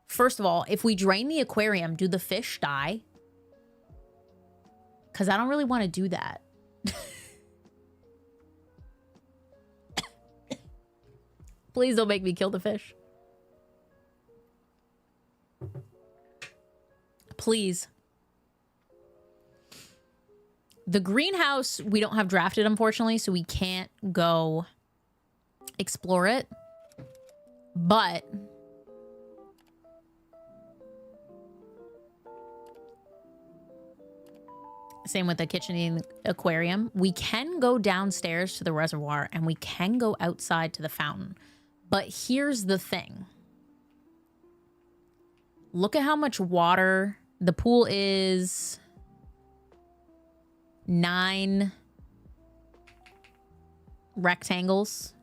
first of all, if we drain the aquarium, do the fish die? Because I don't really want to do that. Please don't make me kill the fish. Please. The greenhouse, we don't have drafted, unfortunately, so we can't go explore it. But same with the kitchen and aquarium. We can go downstairs to the reservoir and we can go outside to the fountain. But here's the thing. Look at how much water the pool is. 9 rectangles,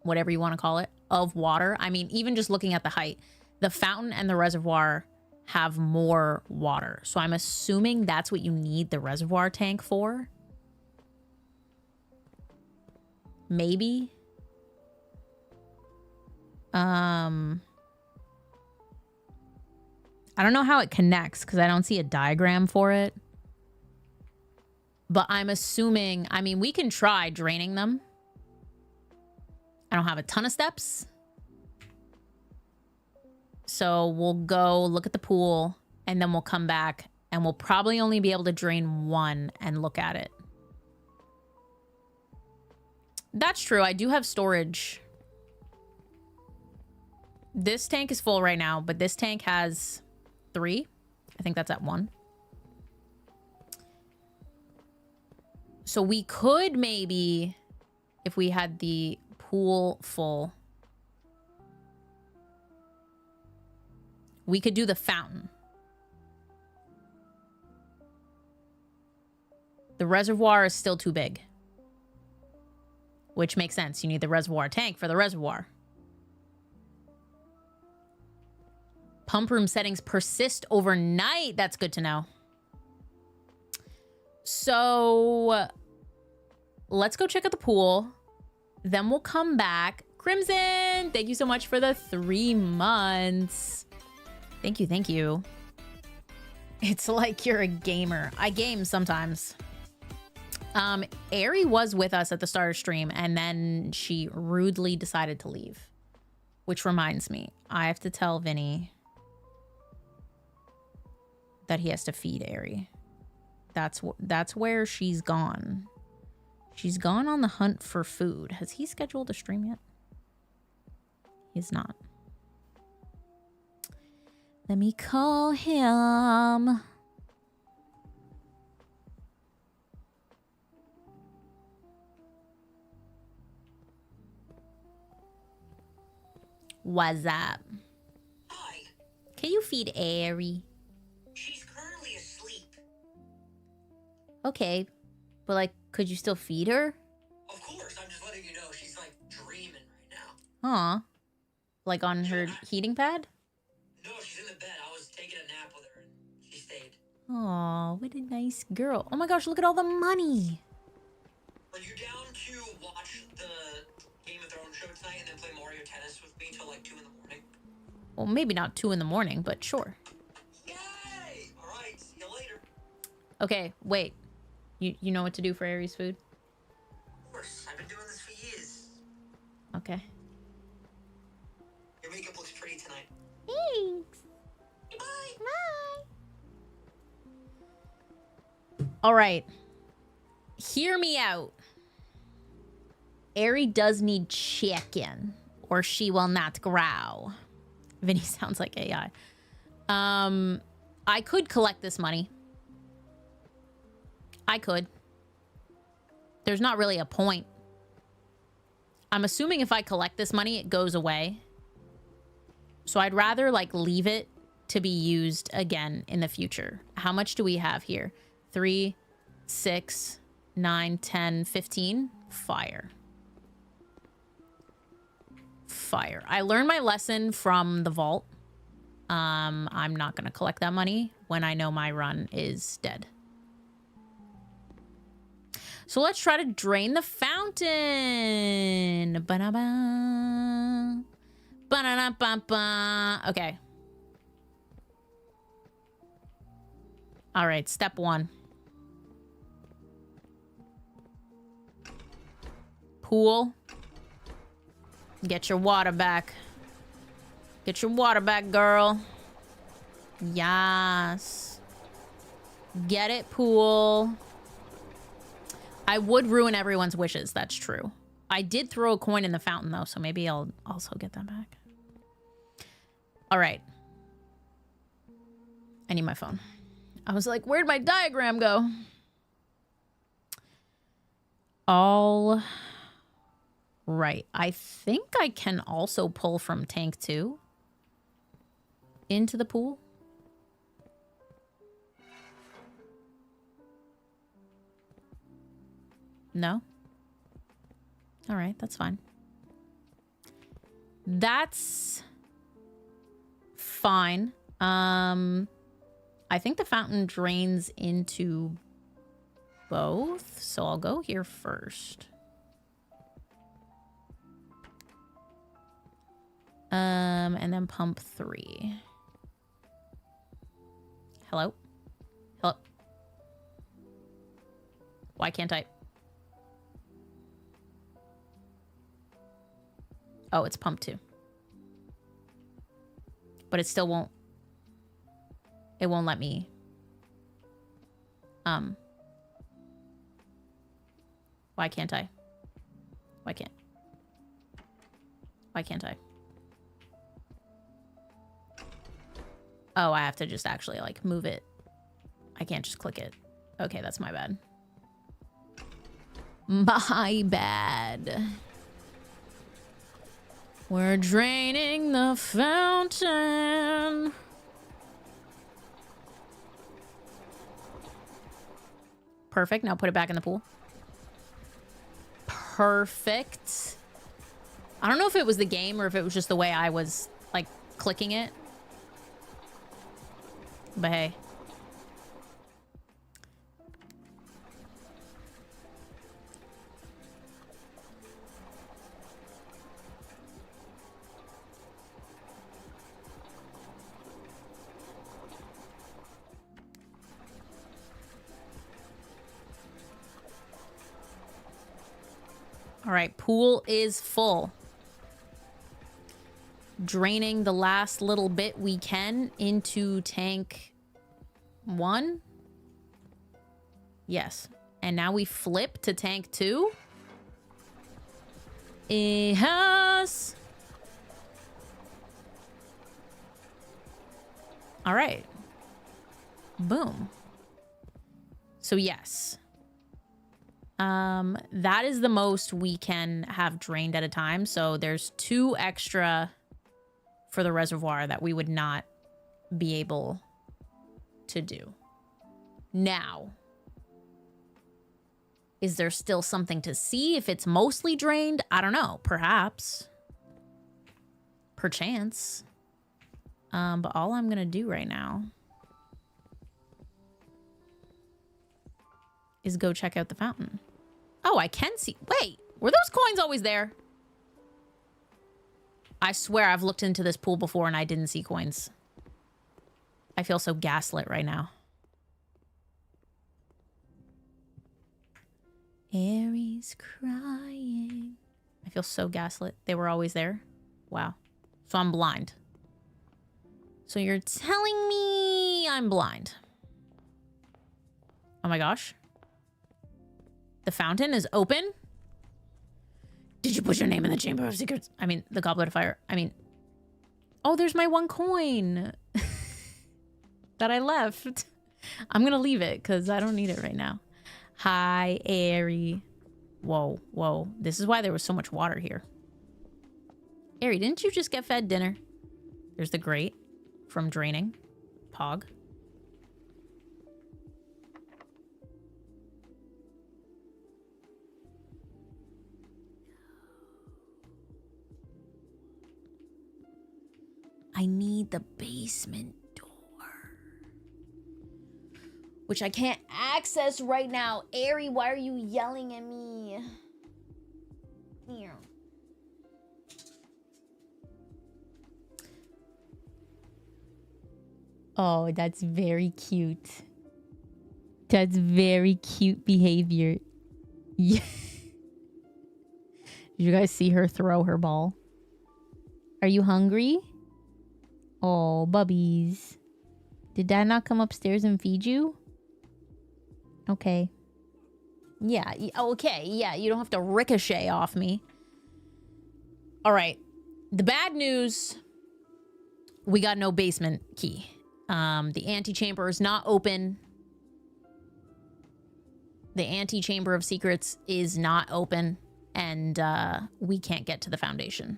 whatever you want to call it, of water. I mean, even just looking at the height, the fountain and the reservoir have more water. So I'm assuming that's what you need the reservoir tank for. Maybe. I don't know how it connects because I don't see a diagram for it. But I'm assuming, I mean, we can try draining them. I don't have a ton of steps. So we'll go look at the pool and then we'll come back and we'll probably only be able to drain 1 and look at it. That's true. I do have storage. This tank is full right now, but this tank has 3. I think that's at 1. So we could maybe, if we had the pool full, we could do the fountain. The reservoir is still too big. Which makes sense. You need the reservoir tank for the reservoir. Pump room settings persist overnight. That's good to know. So let's go check out the pool. Then we'll come back. Crimson, thank you so much for the 3 months. Thank you, thank you. It's like you're a gamer. I game sometimes. Ari was with us at the start of stream and then she rudely decided to leave. Which reminds me, I have to tell Vinny that he has to feed Ari. That's where she's gone. She's gone on the hunt for food. Has he scheduled a stream yet? He's not. Let me call him. What's up? Hi. Can you feed Ari? She's currently asleep. Okay. But, like, could you still feed her? Of course, I'm just letting you know she's, like, dreaming right now. Huh. Like on her heating pad? No, she's in the bed. I was taking a nap with her and she stayed. Aw, what a nice girl. Oh my gosh, look at all the money. Are you down to watch the Game of Thrones show tonight and then play Mario Tennis with me till, like, 2 in the morning? Well, maybe not 2 in the morning, but sure. Yay! Alright, see you later. Okay, wait. You know what to do for Aries food? Of course, I've been doing this for years. Okay. Your makeup looks pretty tonight. Thanks. Bye! Bye. All right. Hear me out. Aerie does need chicken, or she will not grow. Vinny sounds like AI. I could collect this money. I could. There's not really a point. I'm assuming if I collect this money, it goes away. So I'd rather, like, leave it to be used again in the future. How much do we have here? 3, 6, 9, 10, 15. Fire. Fire. I learned my lesson from the vault. I'm not going to collect that money when I know my run is dead. So let's try to drain the fountain. Ba-da-ba. Ba-da-da-ba-ba. Okay. All right, step 1. Pool. Get your water back. Get your water back, girl. Yes. Get it, pool. I would ruin everyone's wishes. That's true. I did throw a coin in the fountain, though, so maybe I'll also get that back. All right. I need my phone. I was like, where'd my diagram go? All right. I think I can also pull from tank 2 into the pool. No? All right, that's fine. That's fine. I think the fountain drains into both, so I'll go here first. And then pump 3. Hello? Hello? Why can't I? Oh, it's pump 2. But it still won't. It won't let me. Why can't I? Why can't I? Oh, I have to just actually, like, move it. I can't just click it. Okay, that's my bad. My bad. We're draining the fountain. Perfect. Now put it back in the pool. Perfect. I don't know if it was the game or if it was just the way I was, like, clicking it. But hey. All right, pool is full. Draining the last little bit we can into tank 1. Yes. And now we flip to tank 2. Yes. All right. Boom. So yes. That is the most we can have drained at a time. So there's 2 extra for the reservoir that we would not be able to do. Now, is there still something to see if it's mostly drained? I don't know. Perhaps. Perchance. But all I'm gonna do right now is go check out the fountain. Oh, I can see. Wait, were those coins always there? I swear I've looked into this pool before and I didn't see coins. I feel so gaslit right now. Aries crying. I feel so gaslit. They were always there? Wow. So I'm blind. So you're telling me I'm blind. Oh my gosh. The fountain is open? Did you put your name in the Chamber of Secrets? I mean, the Goblet of Fire. I mean... Oh, there's my 1 coin that I left. I'm gonna leave it because I don't need it right now. Hi, Airy. Whoa, whoa. This is why there was so much water here. Airy, didn't you just get fed dinner? There's the grate from draining. Pog. I need the basement door, which I can't access right now. Airy, why are you yelling at me? Here. Oh, that's very cute. That's very cute behavior. Yeah. Did you guys see her throw her ball? Are you hungry? Oh, bubbies. Did Dad not come upstairs and feed you? Okay. Yeah, okay. Yeah, you don't have to ricochet off me. All right. The bad news, we got no basement key. The antechamber is not open. The antechamber of secrets is not open. And we can't get to the foundation.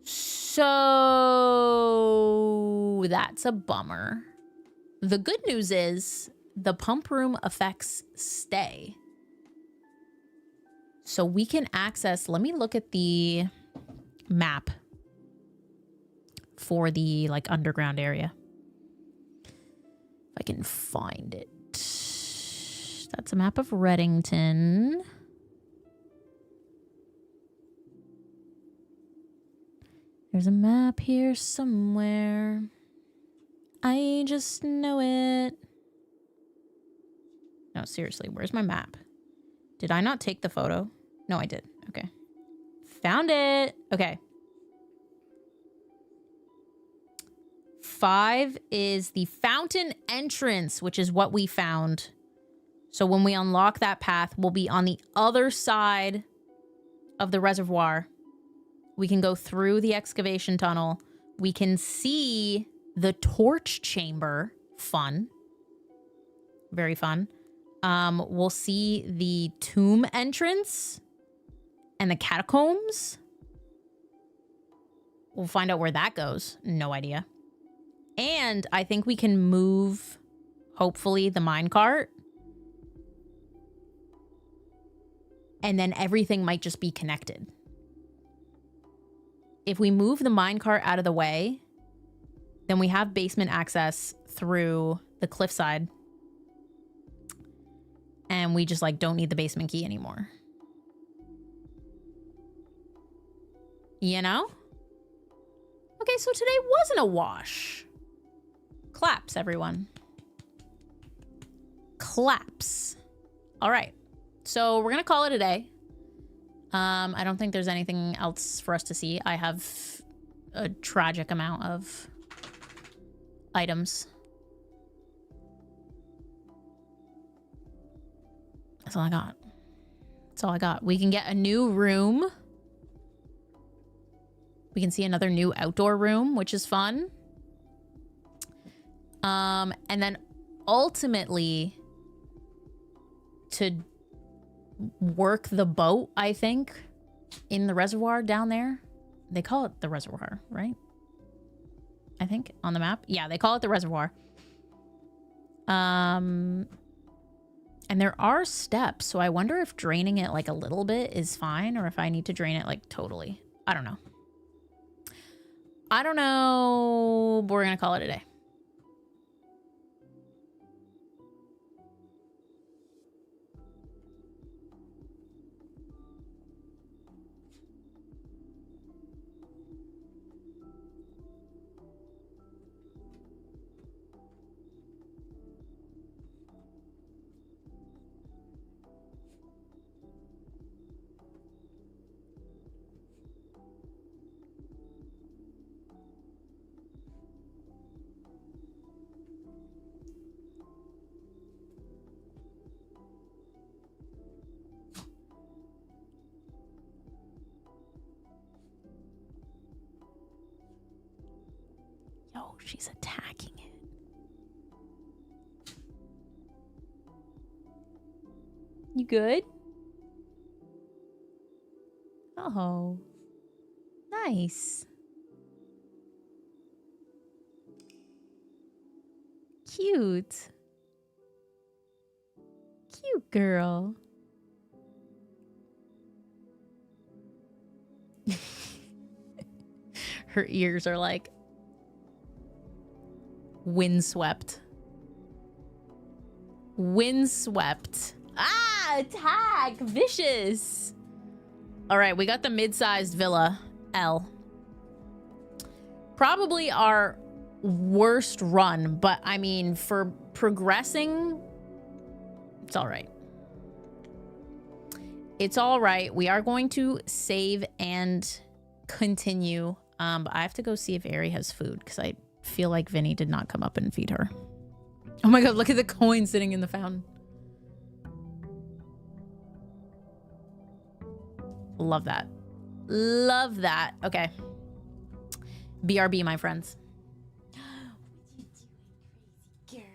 So that's a bummer. The good news is the pump room effects stay. So we can access, let me look at the map for the like underground area. If I can find it. That's a map of Reddington. There's a map here somewhere. I just know it. No, seriously, where's my map? Did I not take the photo? No, I did. Okay. Found it. Okay. 5 is the fountain entrance, which is what we found. So when we unlock that path, we'll be on the other side of the reservoir. We can go through the excavation tunnel. We can see the torch chamber. Fun. Very fun. We'll see the tomb entrance and the catacombs. We'll find out where that goes. No idea. And I think we can move, hopefully, the minecart. And then everything might just be connected. If we move the minecart out of the way, then we have basement access through the cliffside. And we just like don't need the basement key anymore. You know? Okay, so today wasn't a wash. Claps, everyone. Claps. All right. So we're going to call it a day. I don't think there's anything else for us to see. I have a tragic amount of items. That's all I got. That's all I got. We can get a new room. We can see another new outdoor room, which is fun. And then ultimately to work the boat, I think, in the reservoir down there. They call it the reservoir, right? I think on the map. Yeah, they call it the reservoir. And there are steps, so I wonder if draining it like a little bit is fine or if I need to drain it like totally. I don't know. I don't know, but we're gonna call it a day. she's attacking it. You good? Oh. Nice. Cute. Cute girl. Her ears are like windswept. Windswept. Ah, attack! Vicious. All right, we got the mid-sized villa, L. Probably our worst run, but I mean, for progressing, it's all right. It's all right. We are going to save and continue. But I have to go see if Ari has food because I feel like Vinny did not come up and feed her. Oh my god, look at the coin sitting in the fountain. Love that. Love that. Okay. BRB, my friends. What you doing, crazy girl?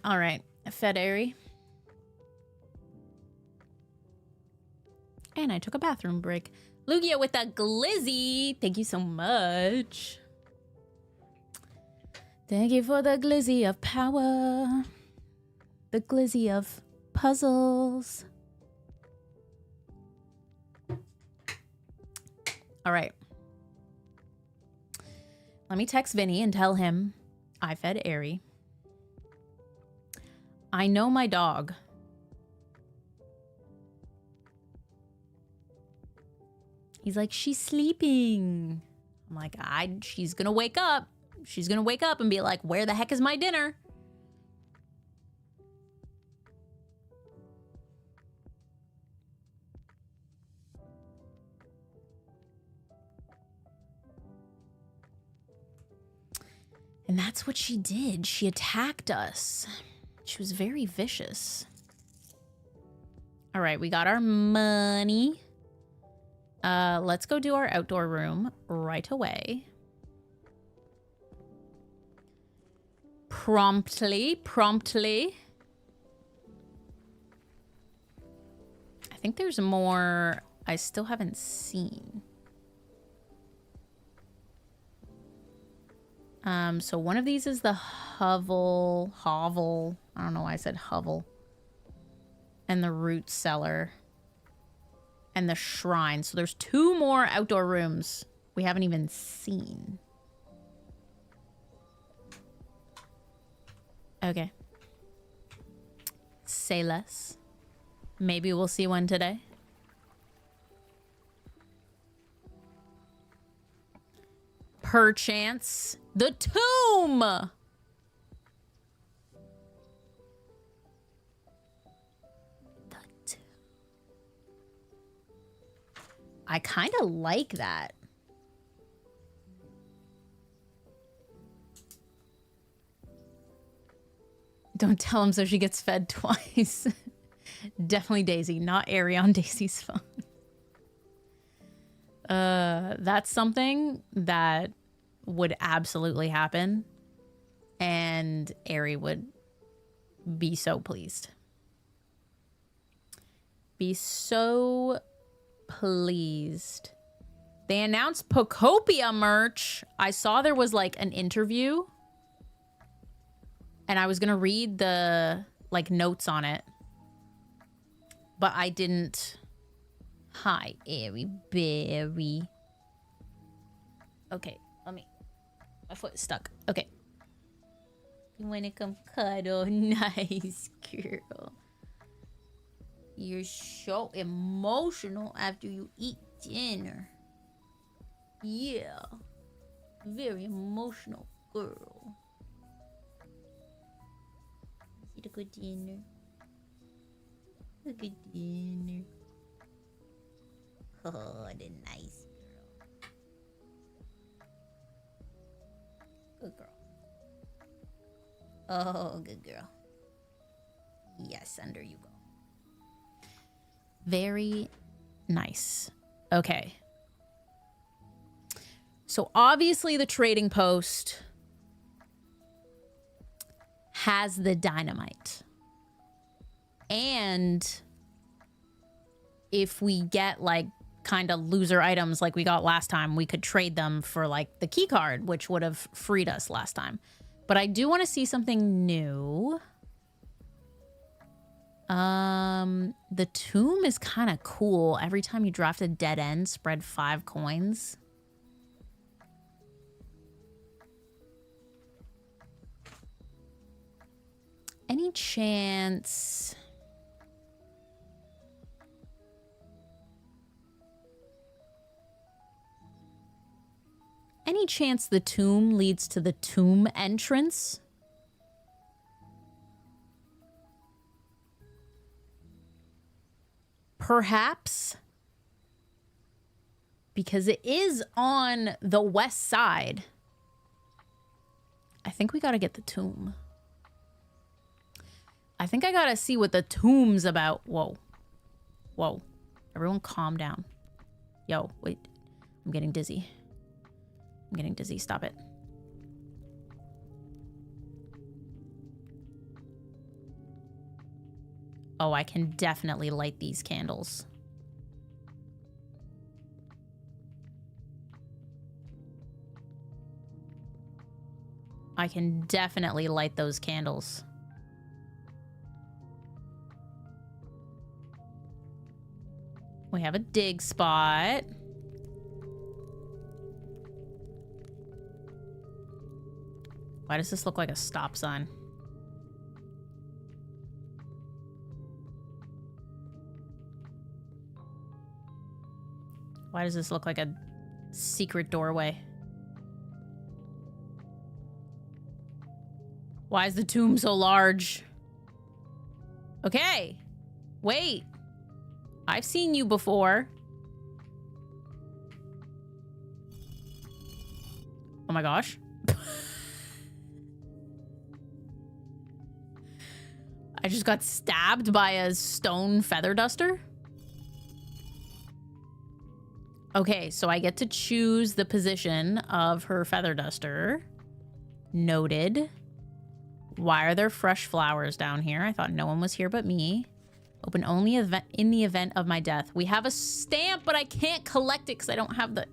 All right, fed Ari. And I took a bathroom break. Lugia with a glizzy. Thank you so much. Thank you for the glizzy of power. The glizzy of puzzles. All right. Let me text Vinny and tell him I fed Ari. I know my dog. He's like, she's sleeping. I'm like, she's gonna wake up. She's gonna wake up and be like, where the heck is my dinner? And that's what she did. She attacked us. She was very vicious. All right, we got our money. Let's go do our outdoor room right away. Promptly. I think there's more I still haven't seen. So one of these is the hovel. I don't know why I said hovel. And the root cellar. And the shrine. So there's 2 more outdoor rooms we haven't even seen. Okay. Say less. Maybe we'll see one today. Perchance. The tomb! I kind of like that. Don't tell him so she gets fed twice. Definitely Daisy, not Ari on Daisy's phone. That's something that would absolutely happen. And Ari would be so pleased. Be so pleased. They announced Pocopia merch. I saw there was like an interview. And I was going to read the like notes on it. But I didn't. Hi, Airy Berry. Okay, my foot is stuck. Okay. You wanna come cuddle? Nice girl. You're so emotional after you eat dinner. Yeah. Very emotional girl. Eat a good dinner. A good dinner. Oh, the nice girl. Good girl. Oh, good girl. Yes, under you go. Very nice. Okay. So obviously the trading post has the dynamite. And if we get like kind of loser items like we got last time, we could trade them for like the key card, which would have freed us last time. But I do want to see something new. The tomb is kind of cool. Every time you draft a dead end, spread 5 coins. Any chance... Any chance the tomb leads to the tomb entrance? Perhaps. Because it is on the west side. I think we gotta get the tomb. I think I gotta see what the tomb's about. Whoa. Whoa. Everyone calm down. Yo, wait. I'm getting dizzy. I'm getting dizzy. Stop it. Oh, I can definitely light these candles. I can definitely light those candles. We have a dig spot. Why does this look like a stop sign? Why does this look like a secret doorway? Why is the tomb so large? Okay. Wait. I've seen you before. Oh my gosh. I just got stabbed by a stone feather duster. Okay, so I get to choose the position of her feather duster. Noted. Why are there fresh flowers down here? I thought no one was here but me. Open only in the event of my death. We have a stamp, but I can't collect it because I don't have the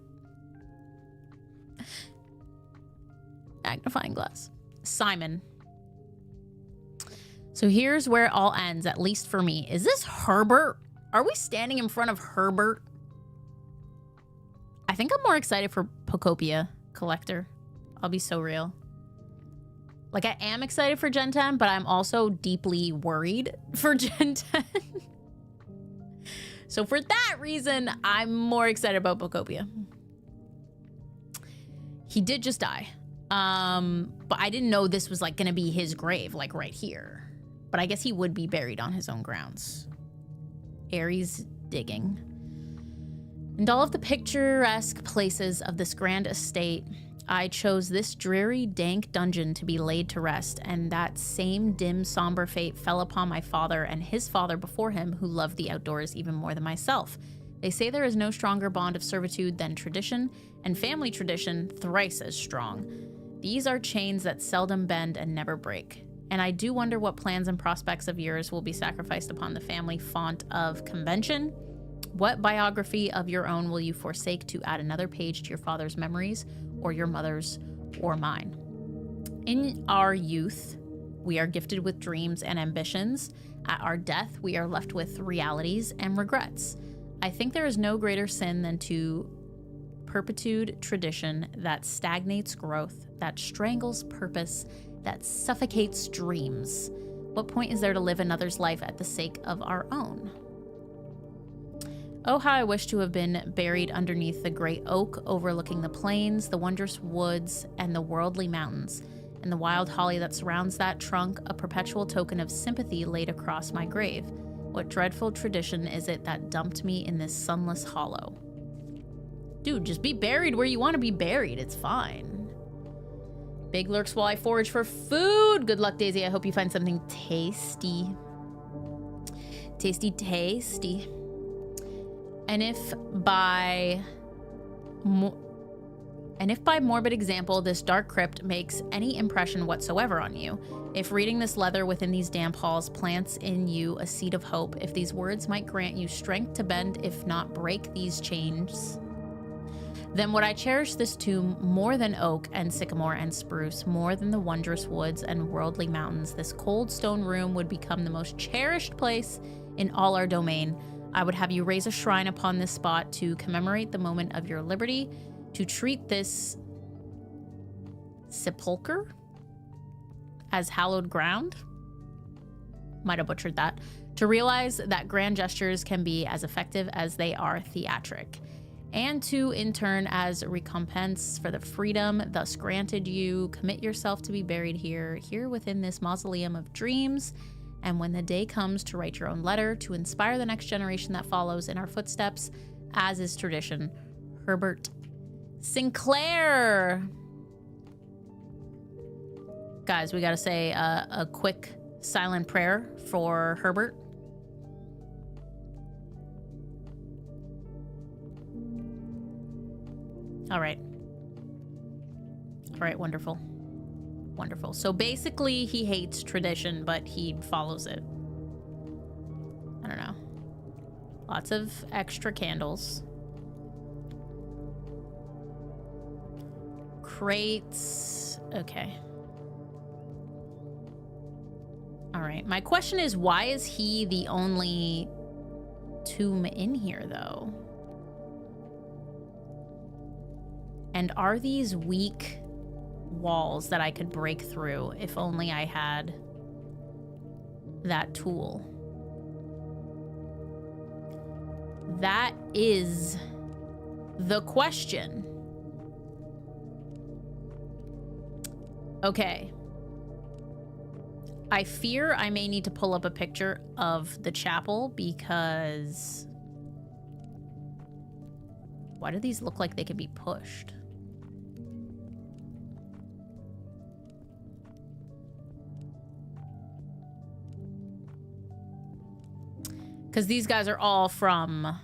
magnifying glass. Simon. So here's where it all ends, at least for me. Is this Herbert? Are we standing in front of Herbert? I think I'm more excited for Pocopia Collector. I'll be so real. Like, I am excited for Gen 10, but I'm also deeply worried for Gen 10. So for that reason, I'm more excited about Pocopia. He did just die. But I didn't know this was, like, gonna be his grave, like, right here. But I guess he would be buried on his own grounds. Aries digging. And all of the picturesque places of this grand estate, I chose this dreary, dank dungeon to be laid to rest, and that same dim, somber fate fell upon my father and his father before him, who loved the outdoors even more than myself. They say there is no stronger bond of servitude than tradition, and family tradition thrice as strong. These are chains that seldom bend and never break. And I do wonder what plans and prospects of yours will be sacrificed upon the family font of convention. What biography of your own will you forsake to add another page to your father's memories, or your mother's, or mine? In our youth, we are gifted with dreams and ambitions. At our death, we are left with realities and regrets. I think there is no greater sin than to perpetuate tradition that stagnates growth, that strangles purpose, that suffocates dreams. What point is there to live another's life at the sake of our own? Oh, how I wish to have been buried underneath the great oak overlooking the plains, the wondrous woods, and the worldly mountains, and the wild holly that surrounds that trunk, a perpetual token of sympathy laid across my grave. What dreadful tradition is it that dumped me in this sunless hollow? Dude, just be buried where you want to be buried. It's fine. Big lurks while I forage for food. Good luck, Daisy. I hope you find something tasty. Tasty, tasty. And if by morbid example, this dark crypt makes any impression whatsoever on you, if reading this leather within these damp halls plants in you a seed of hope, if these words might grant you strength to bend, if not break these chains, then would I cherish this tomb more than oak and sycamore and spruce, more than the wondrous woods and worldly mountains. This cold stone room would become the most cherished place in all our domain. I would have you raise a shrine upon this spot to commemorate the moment of your liberty, to treat this sepulcher as hallowed ground. Might have butchered that. To realize that grand gestures can be as effective as they are theatric, and to, in turn, as recompense for the freedom thus granted you, commit yourself to be buried here within this mausoleum of dreams. And when the day comes to write your own letter to inspire the next generation that follows in our footsteps, as is tradition, Herbert Sinclair. Guys, we gotta say a quick silent prayer for Herbert. All right. All right, wonderful. Wonderful. So basically, he hates tradition, but he follows it. I don't know. Lots of extra candles. Crates. Okay. All right. My question is, why is he the only tomb in here, though? And are these weak walls that I could break through if only I had that tool? That is the question. Okay. I fear I may need to pull up a picture of the chapel because why do these look like they could be pushed? Because these guys are all from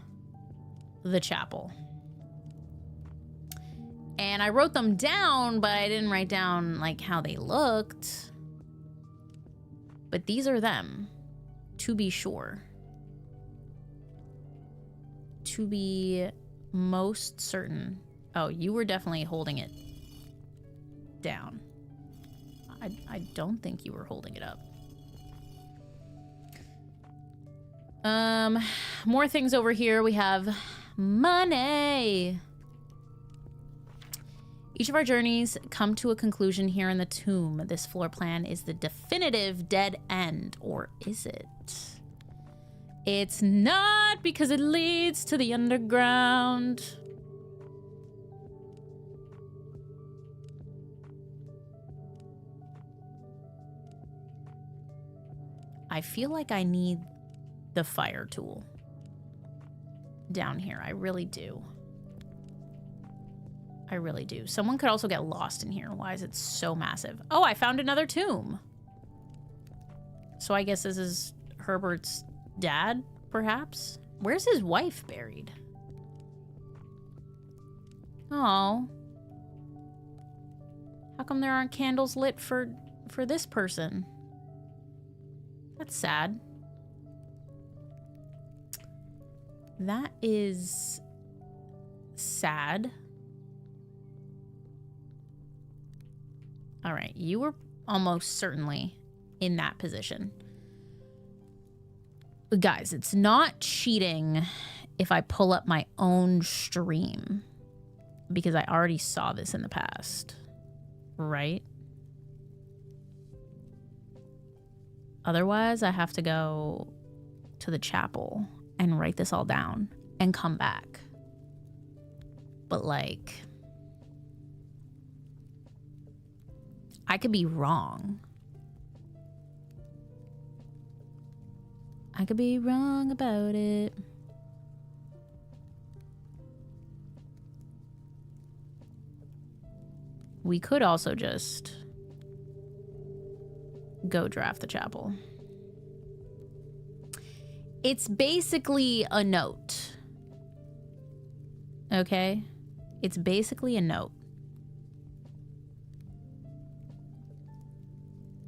the chapel. And I wrote them down, but I didn't write down, like, how they looked. But these are them, to be sure. To be most certain. Oh, you were definitely holding it down. I don't think you were holding it up. More things over here. We have money. Each of our journeys come to a conclusion here in the tomb. This floor plan is the definitive dead end, or is it? It's not, because it leads to the underground. I feel like I need the fire tool down here. I really do. I really do. Someone could also get lost in here. Why is it so massive? Oh, I found another tomb. So I guess this is Herbert's dad, perhaps? Where's his wife buried? Oh. How come there aren't candles lit for this person? That's sad. That is sad. All right, you were almost certainly in that position. Guys, it's not cheating if I pull up my own stream, because I already saw this in the past, right? Otherwise, I have to go to the chapel and write this all down and come back. But, like, I could be wrong. I could be wrong about it. We could also just go draft the chapel. It's basically a note. Okay? It's basically a note.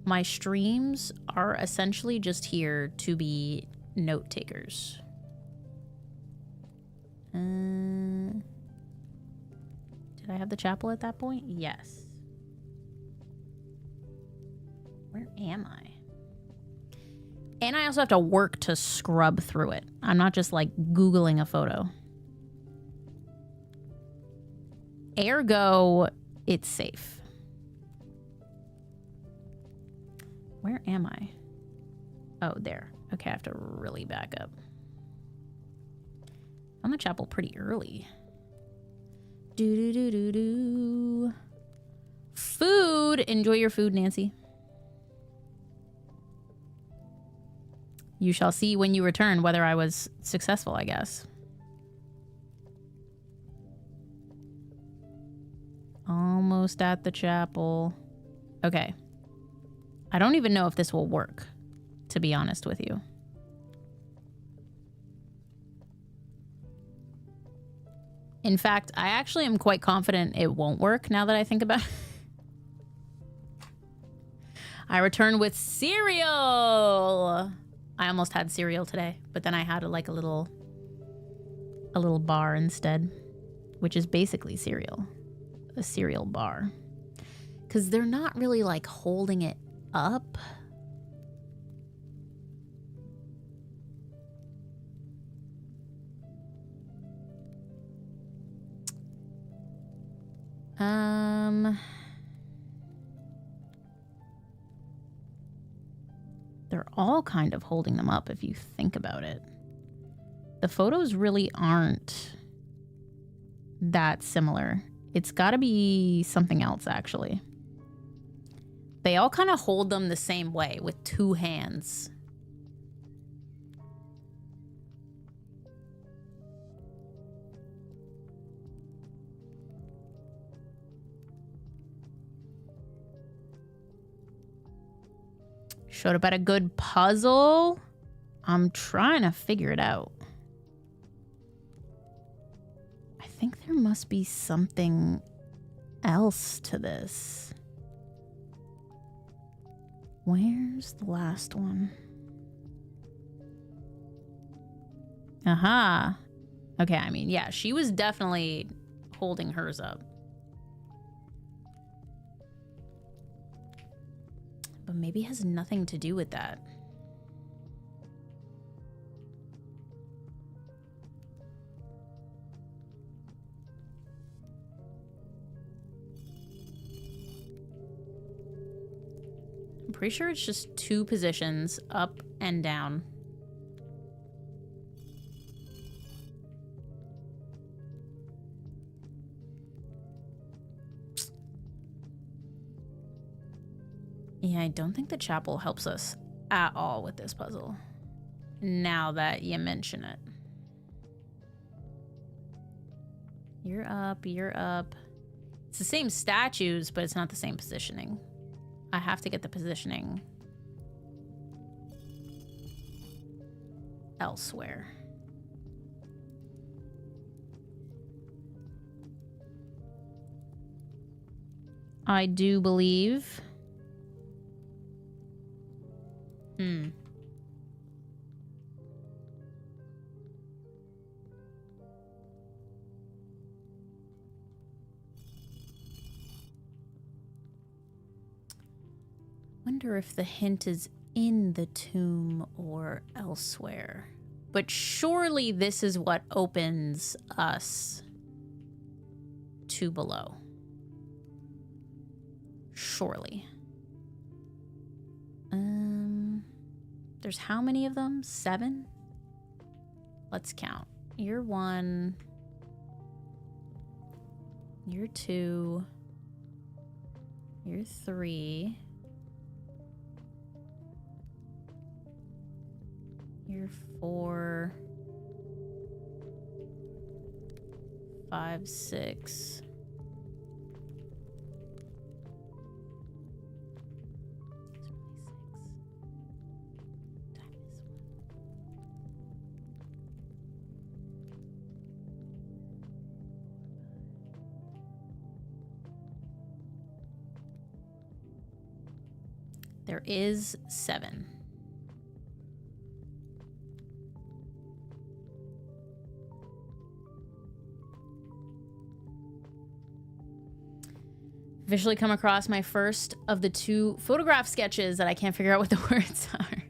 My streams are essentially just here to be note takers. Did I have the chapel at that point? Yes. Where am I? And I also have to work to scrub through it. I'm not just like Googling a photo. Ergo, it's safe. Where am I? Oh, there. Okay, I have to really back up. I'm the chapel pretty early. Do. Food. Enjoy your food, Nancy. You shall see when you return whether I was successful, I guess. Almost at the chapel. Okay. I don't even know if this will work, to be honest with you. In fact, I actually am quite confident it won't work now that I think about it. I return with cereal. I almost had cereal today, but then I had a little bar instead, which is basically cereal. A cereal bar. Because they're not really like holding it up. They're all kind of holding them up if you think about it. The photos really aren't that similar. It's got to be something else, actually. They all kind of hold them the same way with two hands. Showed up at a good puzzle. I'm trying to figure it out. I think there must be something else to this. Where's the last one? Aha. Okay, I mean, yeah, she was definitely holding hers up. But maybe it has nothing to do with that. I'm pretty sure it's just 2 positions, up and down. Yeah, I don't think the chapel helps us at all with this puzzle, now that you mention it. You're up, you're up. It's the same statues, but it's not the same positioning. I have to get the positioning elsewhere. I do believe. Wonder if the hint is in the tomb or elsewhere. But surely this is what opens us to below. Surely. There's how many of them? 7? Let's count. You're 1. You're 2. You're 3. You're 4. 5, 6. There is 7. Officially come across my first of the 2 photograph sketches that I can't figure out what the words are.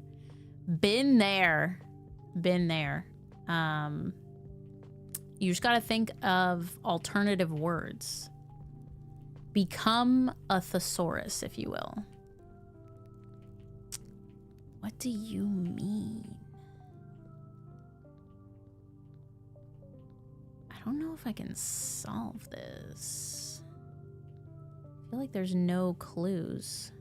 Been there. Been there. You just gotta think of alternative words. Become a thesaurus, if you will. What do you mean? I don't know if I can solve this. I feel like there's no clues.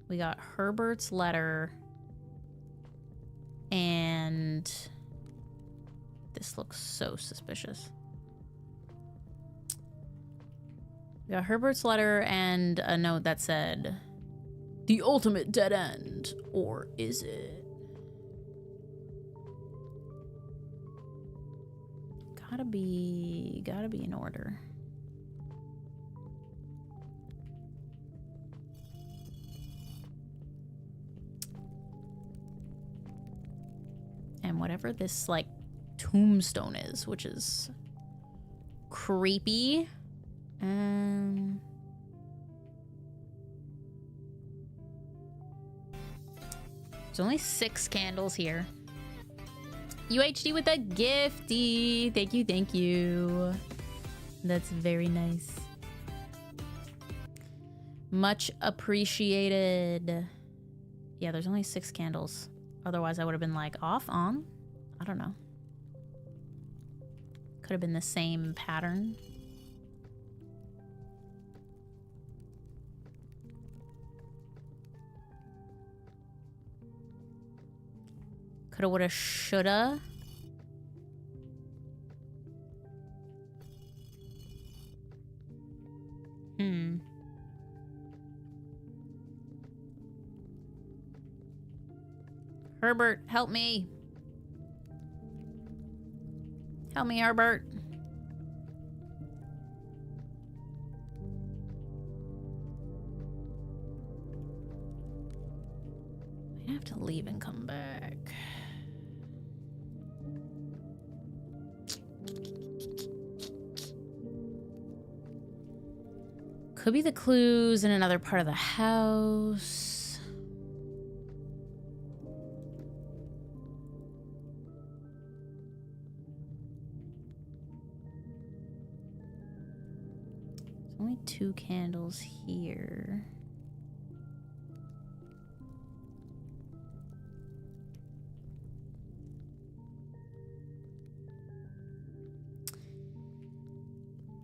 We got Herbert's letter and this looks so suspicious. We got Herbert's letter and a note that said, "The ultimate dead end, or is it?" Gotta be in order. And whatever this like tombstone is, which is creepy. There's only 6 candles here. UHD with a gifty. Thank you, thank you. That's very nice. Much appreciated. Yeah, there's only 6 candles. Otherwise, I would have been like off, on. I don't know. Could have been the same pattern. Coulda, woulda, shoulda. Herbert, help me. Help me, Herbert. I have to leave and come back. Could be the clues in another part of the house. There's only 2 candles here.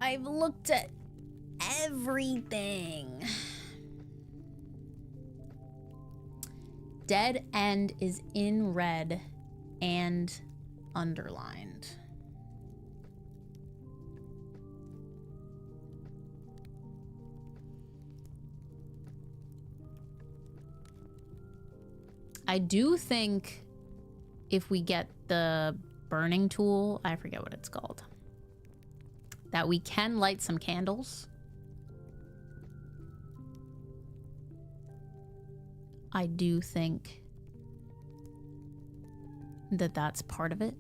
I've looked at everything. Dead end is in red and underlined. I do think if we get the burning tool, I forget what it's called, that we can light some candles. I do think that that's part of it.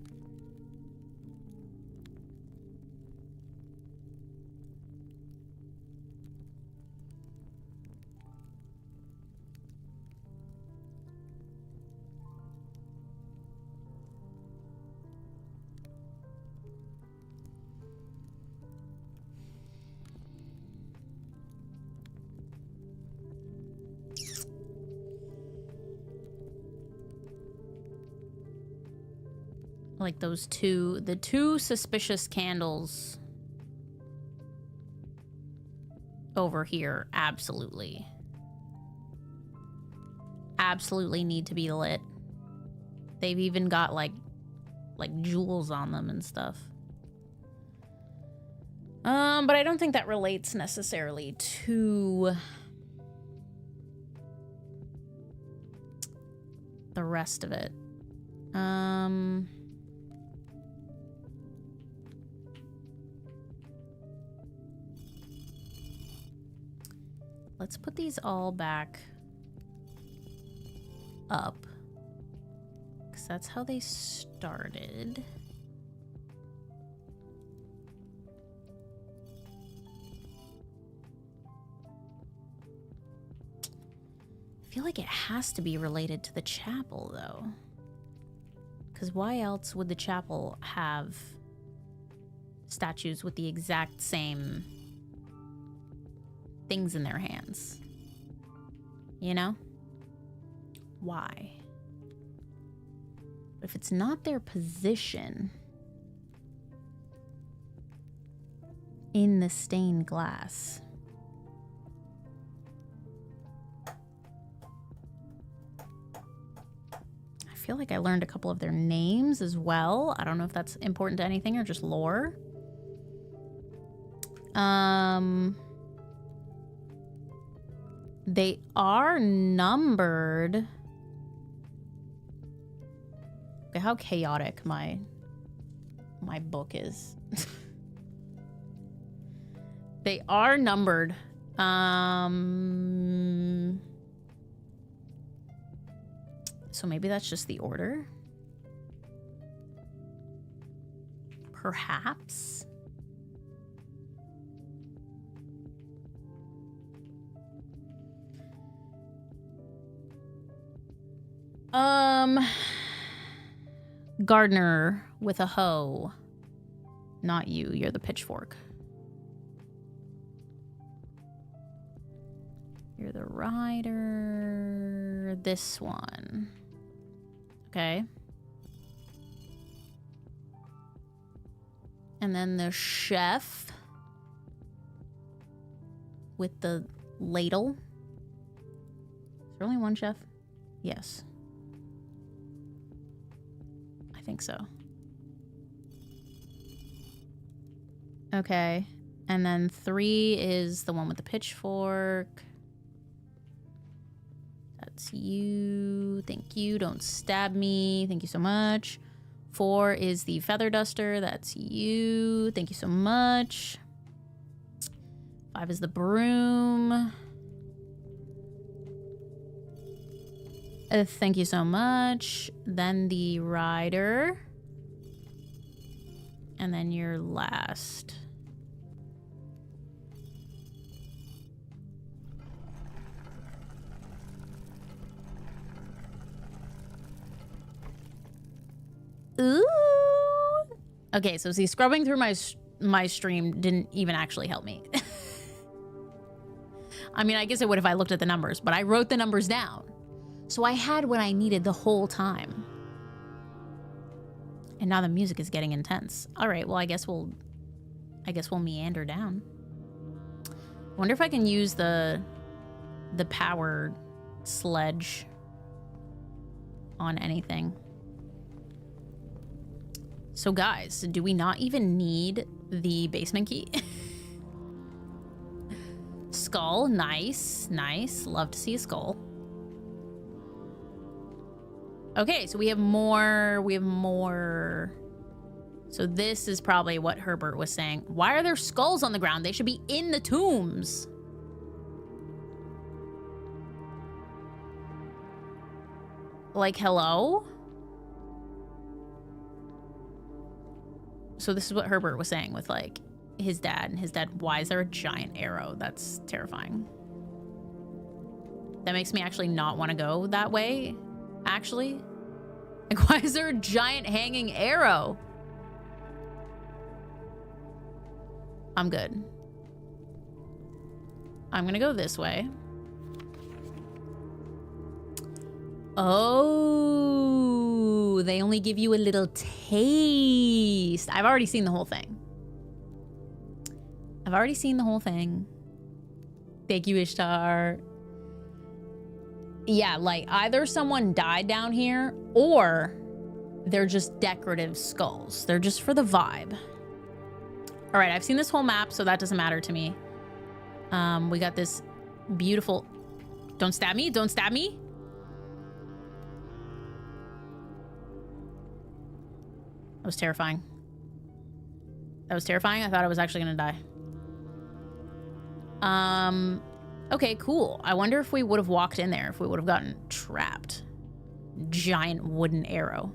Like those the two suspicious candles over here, absolutely need to be lit. They've even got like jewels on them and stuff. But I don't think that relates necessarily to the rest of it. Let's put these all back up, because that's how they started. I feel like it has to be related to the chapel, though. Because why else would the chapel have statues with the exact same things in their hands? You know? Why? But if it's not their position in the stained glass, I feel like I learned a couple of their names as well. I don't know if that's important to anything or just lore. They are numbered. Look at how chaotic my book is. They are numbered. So maybe that's just the order. Perhaps. Gardener with a hoe. Not you, you're the pitchfork. You're the rider. This one. Okay. And then the chef with the ladle. Is there only one chef? Yes. I think so. Okay. And then 3 is the one with the pitchfork. That's you. Thank you. Don't stab me. Thank you so much. 4 is the feather duster. That's you. Thank you so much. 5 is the broom. Thank you so much. Then the rider. And then your last. Ooh. Okay, so see, scrubbing through my stream didn't even actually help me. I mean, I guess it would if I looked at the numbers, but I wrote the numbers down. So I had what I needed the whole time. And now the music is getting intense. All right, well, I guess we'll meander down. Wonder if I can use the power sledge on anything. So guys, do we not even need the basement key? Skull, nice, nice. Love to see a skull. Okay, so we have more. So this is probably what Herbert was saying. Why are there skulls on the ground? They should be in the tombs. Like, hello? So this is what Herbert was saying with, like, his dad. And his dad, why is there a giant arrow? That's terrifying. That makes me actually not want to go that way, actually. Like, why is there a giant hanging arrow? I'm good. I'm gonna go this way. Oh, they only give you a little taste. I've already seen the whole thing. I've already seen the whole thing. Thank you, Ishtar. Yeah, like either someone died down here or they're just decorative skulls. They're just for the vibe. All right, I've seen this whole map, so that doesn't matter to me. We got this beautiful... Don't stab me, don't stab me. That was terrifying. That was terrifying. I thought I was actually gonna die. Okay, cool. I wonder if we would have walked in there, if we would have gotten trapped. Giant wooden arrow.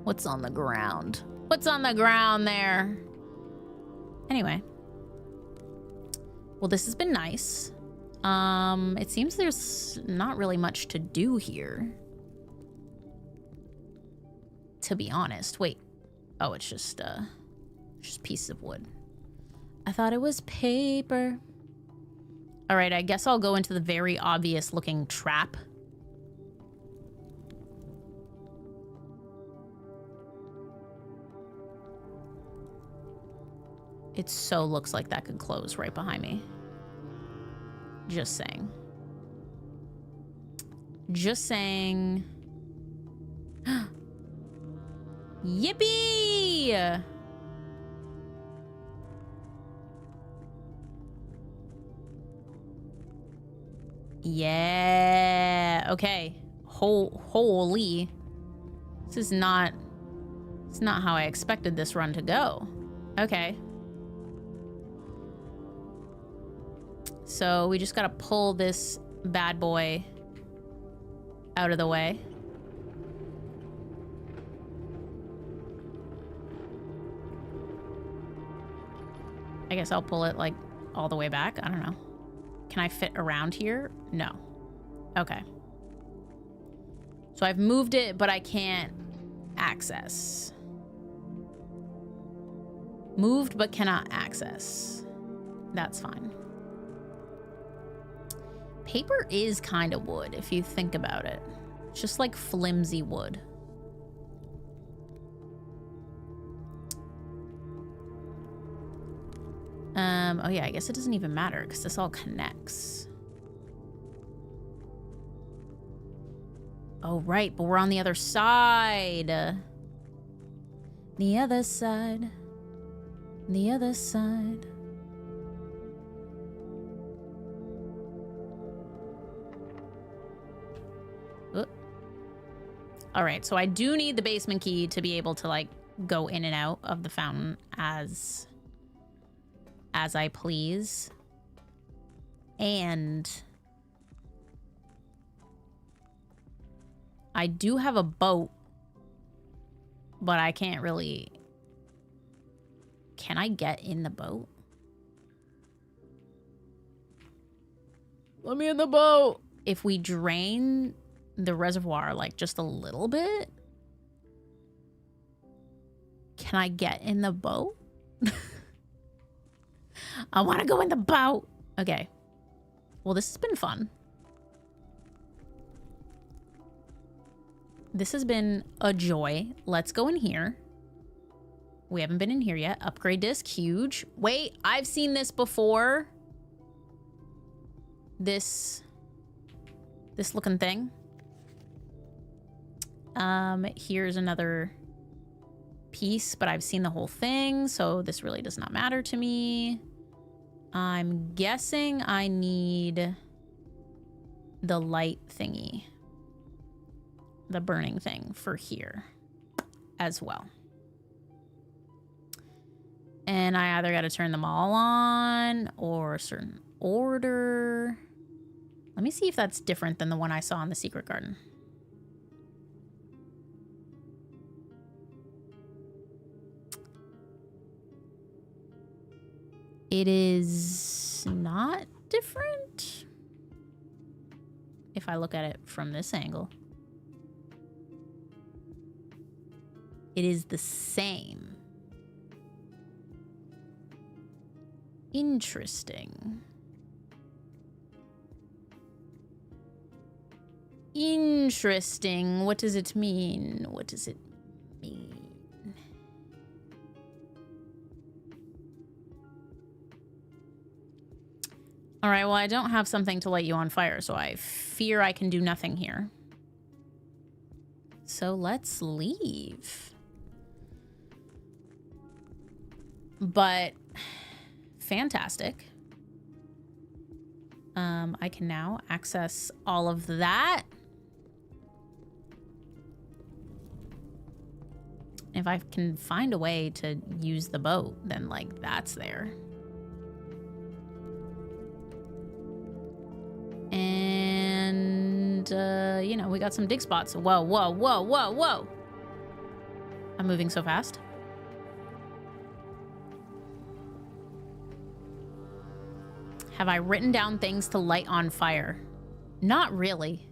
What's on the ground? What's on the ground there? Anyway. Well, this has been nice. It seems there's not really much to do here. To be honest. Wait. Oh, it's just pieces of wood. I thought it was paper. All right, I guess I'll go into the very obvious looking trap. It so looks like that could close right behind me. Just saying. Just saying. Yippee! Yeah. Okay. Holy. It's not how I expected this run to go. Okay. So we just gotta pull this bad boy out of the way. I guess I'll pull it like all the way back. I don't know. Can I fit around here? No. Okay. So I've moved it, but I can't access. Moved, but cannot access. That's fine. Paper is kind of wood, if you think about it. It's just like flimsy wood. Oh yeah, I guess it doesn't even matter because this all connects. Oh Oh, right, but we're on the other side. The other side. The other side. All right, so I do need the basement key to be able to, like, go in and out of the fountain as I please. And I do have a boat, but I can't really... Can I get in the boat? Let me in the boat. If we drain the reservoir, like, just a little bit, can I get in the boat? I want to go in the boat. Okay. Well, this has been fun. This has been a joy. Let's go in here. We haven't been in here yet. Upgrade disc, huge. Wait, I've seen this before. This looking thing. Here's another piece, but I've seen the whole thing, so this really does not matter to me. I'm guessing I need the light thingy. The burning thing for here as well. And I either got to turn them all on or a certain order. Let me see if that's different than the one I saw in the secret garden. It is not different if I look at it from this angle. It is the same. Interesting. Interesting. What does it mean? What does it mean? All right, well, I don't have something to light you on fire, so I fear I can do nothing here. So let's leave. But fantastic. I can now access all of that. If I can find a way to use the boat, then, like, that's there. And, you know, we got some dig spots. Whoa, whoa, whoa, whoa, whoa. I'm moving so fast. Have I written down things to light on fire? Not really.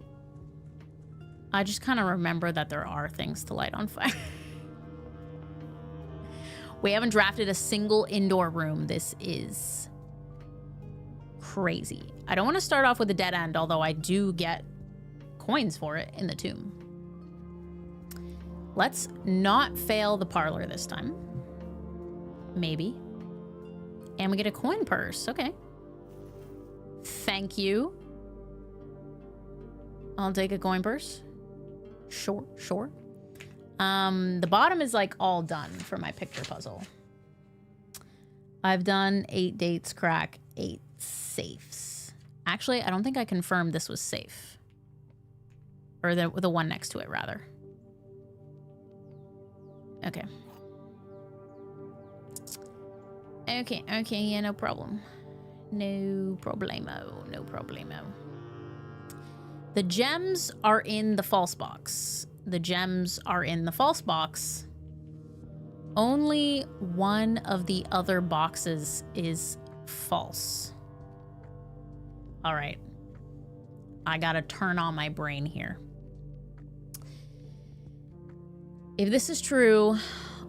I just kind of remember that there are things to light on fire. We haven't drafted a single indoor room. This is crazy. I don't want to start off with a dead end, although I do get coins for it in the tomb. Let's not fail the parlor this time. Maybe. And we get a coin purse. Okay. Thank you. I'll take a coin purse. Sure, sure. The bottom is, like, all done for my picture puzzle. I've done 8 dates, crack 8 safes. Actually, I don't think I confirmed this was safe. Or the one next to it, rather. Okay. Okay, yeah, no problem. No problemo, no problemo. The gems are in the false box. The gems are in the false box. Only one of the other boxes is false. All right. I gotta turn on my brain here. If this is true,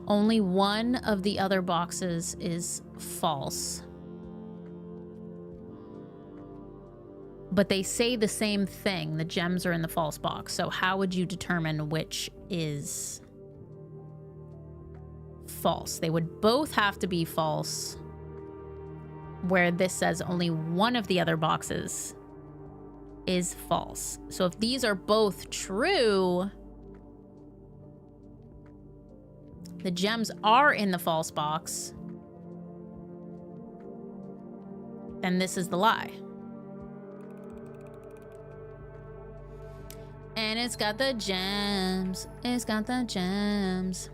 only one of the other boxes is false. But they say the same thing. The gems are in the false box. So how would you determine which is false? They would both have to be false, where this says only one of the other boxes is false. So if these are both true, the gems are in the false box, then this is the lie. And it's got the gems. It's got the gems.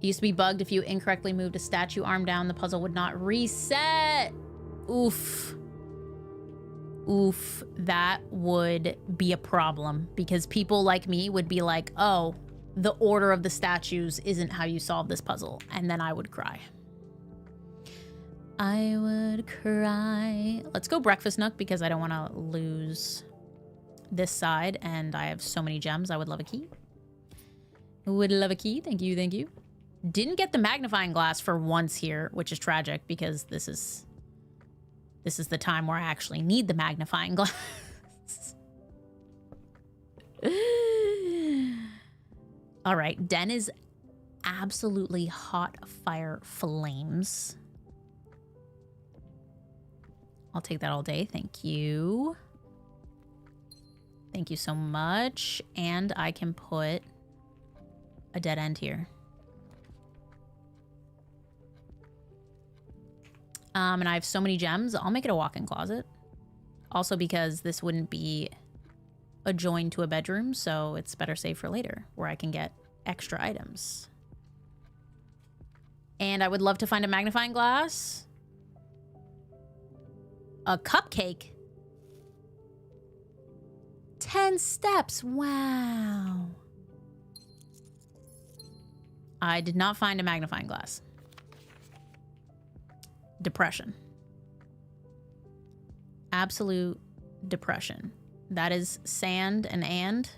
It used to be bugged if you incorrectly moved a statue arm down, the puzzle would not reset. Oof. Oof. That would be a problem because people like me would be like, oh, the order of the statues isn't how you solve this puzzle. And then I would cry. I would cry. Let's go breakfast nook because I don't want to lose this side. And I have so many gems. I would love a key. Would love a key. Thank you. Thank you. Didn't get the magnifying glass for once here, which is tragic because this is the time where I actually need the magnifying glass. All right, Den is absolutely hot fire flames. I'll take that all day. Thank you. Thank you so much. And I can put a dead end here. And I have so many gems. I'll make it a walk-in closet. Also because this wouldn't be adjoined to a bedroom, so it's better saved for later, where I can get extra items. And I would love to find a magnifying glass. A cupcake. 10 steps. Wow. I did not find a magnifying glass. Depression. Absolute depression. That is sand and.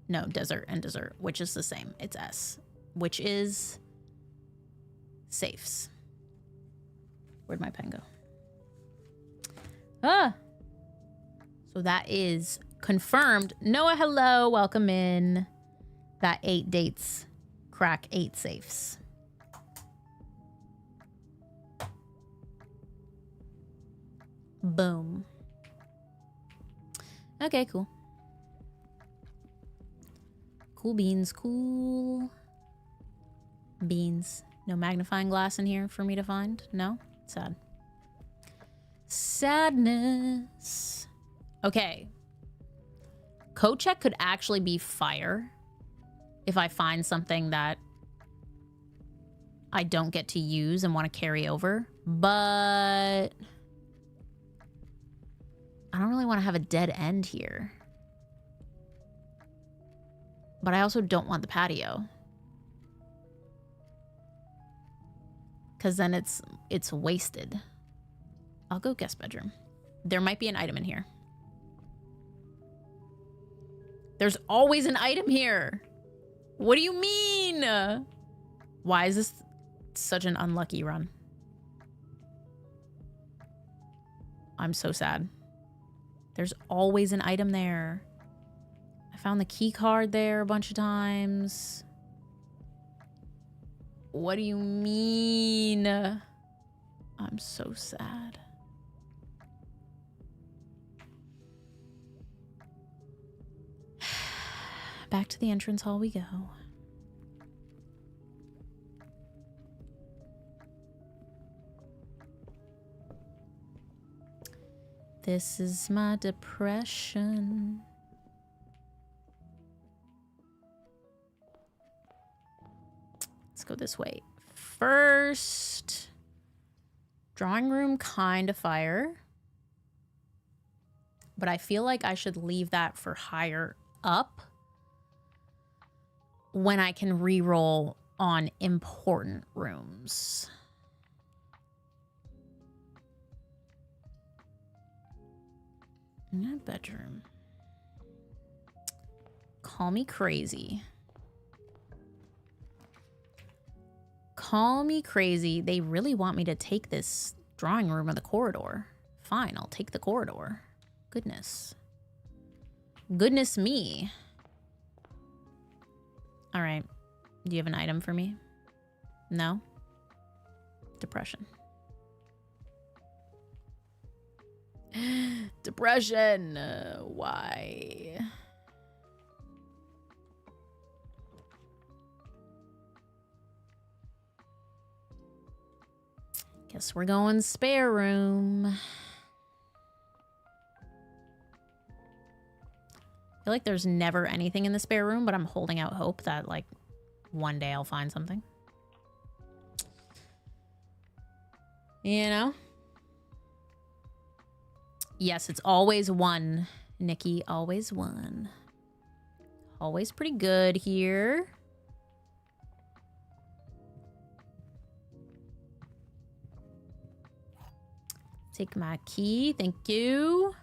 No, desert and dessert, which is the same. It's S, which is safes. Where'd my pen go? Ah. So that is confirmed. Noah, hello. Welcome in. That 8 dates. Crack 8 safes. Boom. Okay, cool. Cool beans, cool beans. No magnifying glass in here for me to find? No? Sad. Sadness. Okay. Code check could actually be fire if I find something that I don't get to use and want to carry over. But I don't really want to have a dead end here. But I also don't want the patio. Because then it's wasted. I'll go guest bedroom. There might be an item in here. There's always an item here. What do you mean? Why is this such an unlucky run? I'm so sad. There's always an item there. I found the key card there a bunch of times. What do you mean? I'm so sad. Back to the entrance hall we go. This is my depression. Let's go this way. First, drawing room, kind of fire. But I feel like I should leave that for higher up when I can re-roll on important rooms. Not bedroom. Call me crazy. Call me crazy. They really want me to take this drawing room or the corridor. Fine, I'll take the corridor. Goodness. Goodness me. All right. Do you have an item for me? No? Depression. Depression. Why? Guess we're going spare room. I feel like there's never anything in the spare room, but I'm holding out hope that, like, one day I'll find something. You know? Yes, it's always one, Nikki. Always one. Always pretty good here. Take my key. Thank you.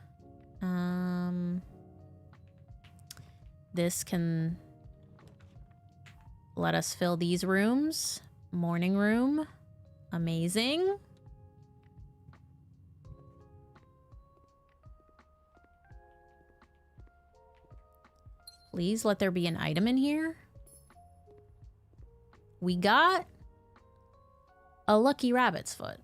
This can let us fill these rooms. Morning room. Amazing. Please let there be an item in here. We got a lucky rabbit's foot,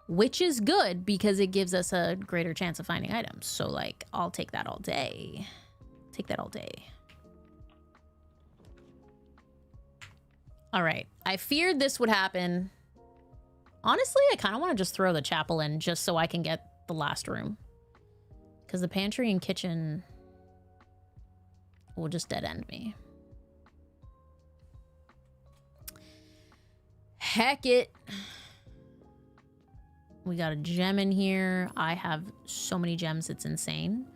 which is good because it gives us a greater chance of finding items. So, like, I'll take that all day. Take that all day. All right. I feared this would happen. Honestly, I kind of want to just throw the chapel in just so I can get the last room. Because the pantry and kitchen will just dead end me. Heck it. We got a gem in here. I have so many gems, it's insane.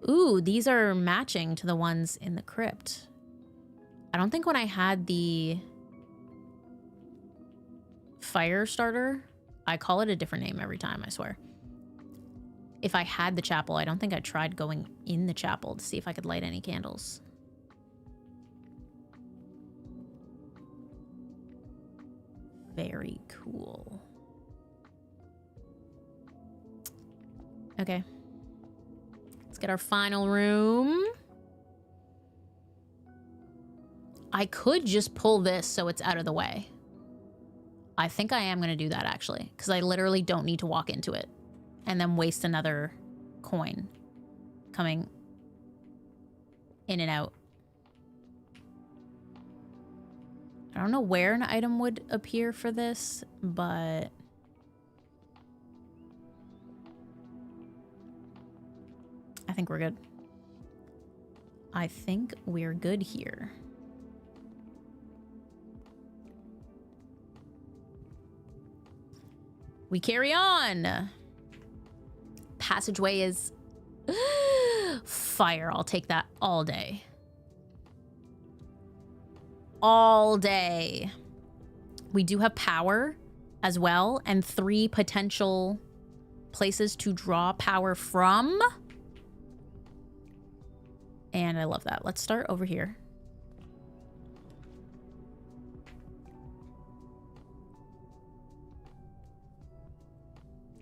Ooh, these are matching to the ones in the crypt. I don't think when I had the fire starter, I call it a different name every time, I swear. If I had the chapel, I don't think I tried going in the chapel to see if I could light any candles. Very cool. Okay. Let's get our final room. I could just pull this so it's out of the way. I think I am going to do that, actually, because I literally don't need to walk into it and then waste another coin coming in and out. I don't know where an item would appear for this, but I think we're good. I think we're good here. We carry on. Passageway is fire. I'll take that all day. All day. We do have power as well, and 3 potential places to draw power from. And I love that. Let's start over here.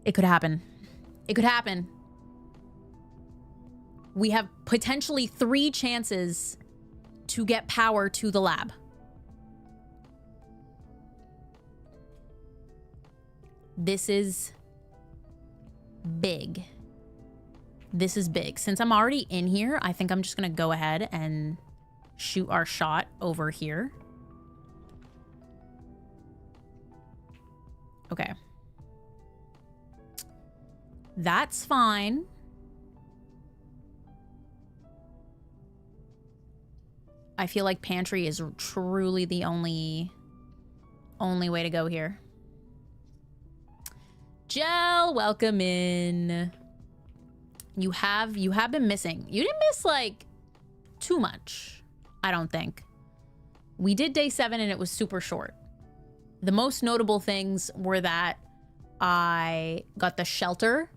It could happen. It could happen. We have potentially 3 chances to get power to the lab. This is big. This is big. Since I'm already in here, I think I'm just going to go ahead and shoot our shot over here. Okay. That's fine. I feel like pantry is truly the only way to go here. Gel, welcome in. You have been missing. You didn't miss, like, too much, I don't think. We did day 7 and it was super short. The most notable things were that I got the shelter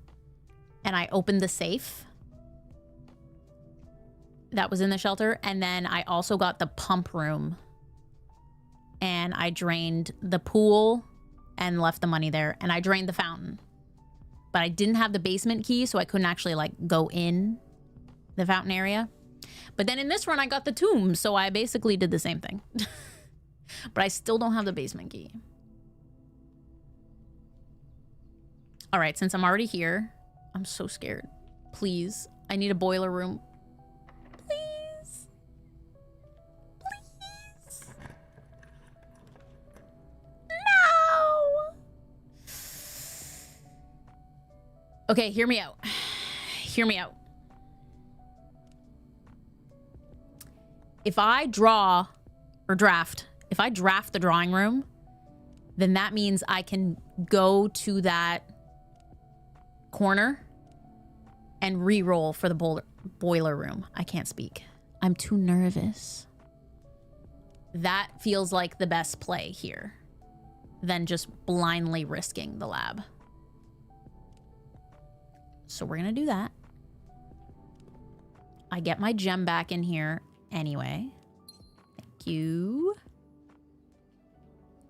and I opened the safe that was in the shelter. And then I also got the pump room and I drained the pool and left the money there. And I drained the fountain. But I didn't have the basement key, so I couldn't actually, like, go in the fountain area. But then in this run, I got the tomb, so I basically did the same thing. But I still don't have the basement key. All right, since I'm already here, I'm so scared. Please. I need a boiler room. Please. Please. No. Okay, hear me out. Hear me out. If I draw or draft, if I draft the drawing room, then that means I can go to that corner and re-roll for the boiler room. I can't speak. I'm too nervous. That feels like the best play here than just blindly risking the lab. So we're gonna do that. I get my gem back in here anyway. Thank you.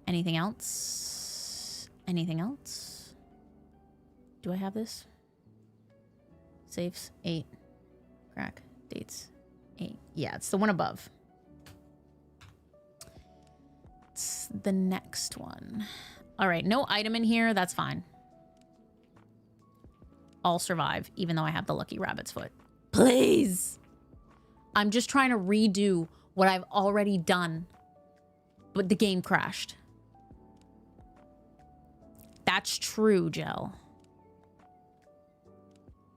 Anything else? Anything else? Do I have this? Safes, 8. Crack, dates, 8. Yeah, it's the one above. It's the next one. All right, no item in here. That's fine. I'll survive, even though I have the lucky rabbit's foot. Please. I'm just trying to redo what I've already done, but the game crashed. That's true, Gel.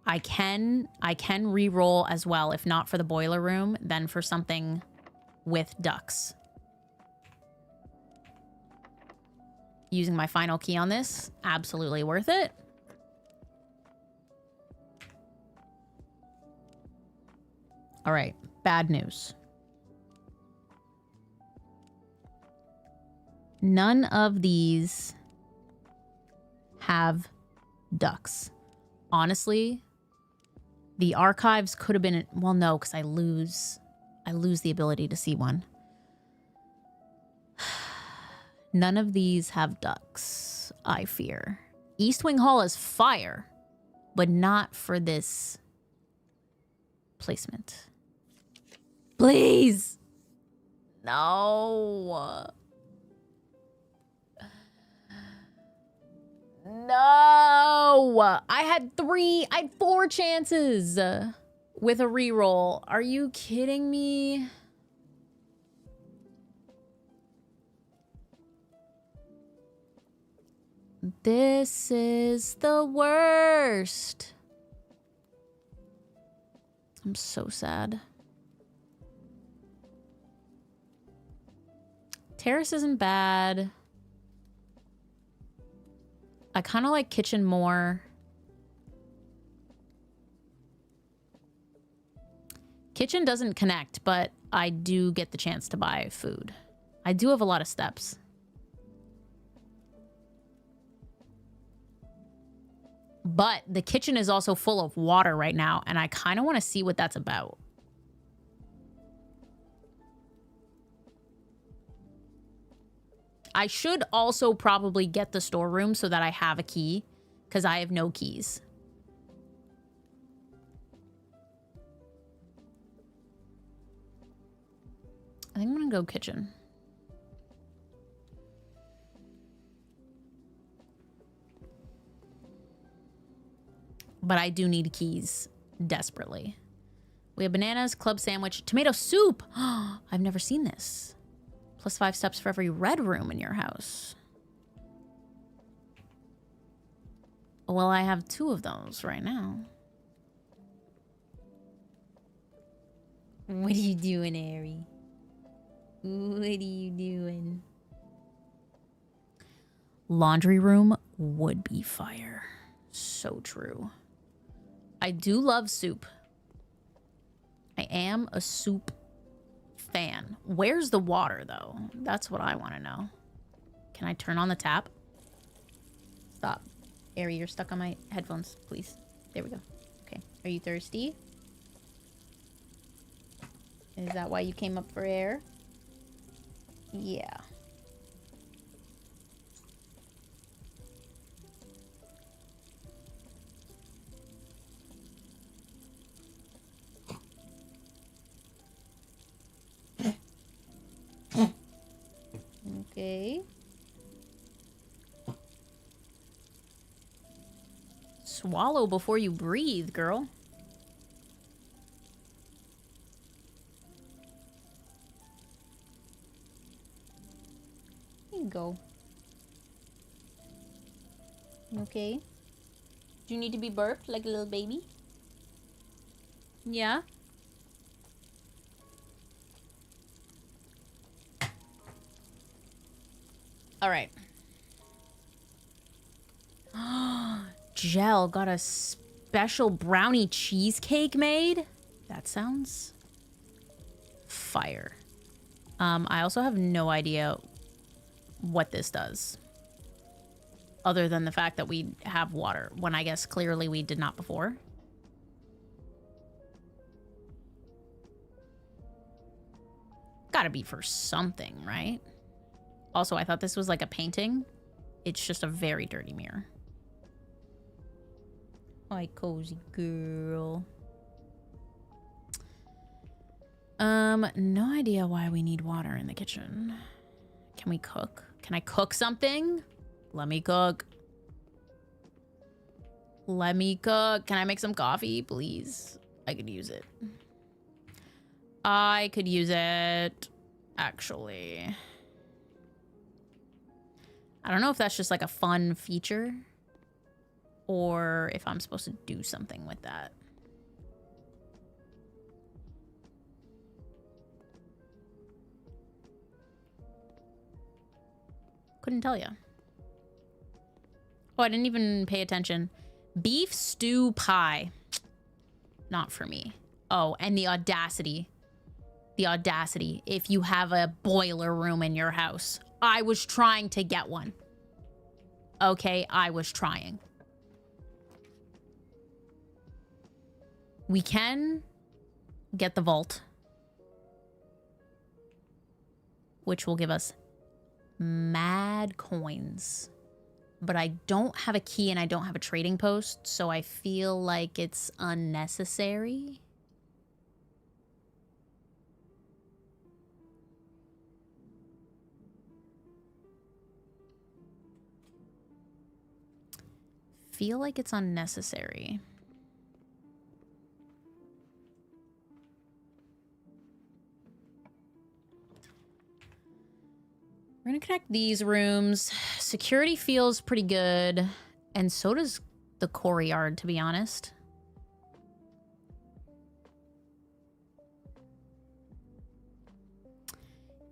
I can re-roll as well, if not for the boiler room, then for something with ducks. Using my final key on this, absolutely worth it. All right, bad news. None of these have ducks. Honestly, the archives could have been, well, no, because I lose the ability to see one. None of these have ducks, I fear. East Wing Hall is fire, but not for this placement. Please. No. No. I had 4 chances with a reroll. Are you kidding me? This is the worst. I'm so sad. Terrace isn't bad. I kind of like kitchen more. Kitchen doesn't connect, but I do get the chance to buy food. I do have a lot of steps. But the kitchen is also full of water right now, and I kind of want to see what that's about. I should also probably get the storeroom so that I have a key, because I have no keys. I think I'm gonna go kitchen. But I do need keys desperately. We have bananas, club sandwich, tomato soup. I've never seen this. Plus 5 steps for every red room in your house. Well, I have 2 of those right now. What are you doing, Ari? What are you doing? Laundry room would be fire. So true. I do love soup. I am a soup fan. Where's the water, though? That's what I want to know. Can I turn on the tap? Stop. Ari, you're stuck on my headphones, please. There we go. Okay. Are you thirsty? Is that why you came up for air? Yeah. Okay. Swallow before you breathe, girl. There you go. Okay. Do you need to be burped like a little baby? Yeah? All right. Gel got a special brownie cheesecake made? That sounds fire. I also have no idea what this does. Other than the fact that we have water, when I guess clearly we did not before. Gotta be for something, right? Also, I thought this was like a painting. It's just a very dirty mirror. Hi, cozy girl. No idea why we need water in the kitchen. Can we cook? Can I cook something? Let me cook. Let me cook. Can I make some coffee, please? I could use it. I could use it, actually. I don't know if that's just like a fun feature or if I'm supposed to do something with that. Couldn't tell you. Oh, I didn't even pay attention. Beef stew pie. Not for me. Oh, and the audacity. The audacity. If you have a boiler room in your house. I was trying to get one. Okay, I was trying. We can get the vault, which will give us mad coins. But I don't have a key and I don't have a trading post, so I feel like it's unnecessary. Feel like it's unnecessary. We're gonna connect these rooms. Security feels pretty good. And so does the courtyard, to be honest.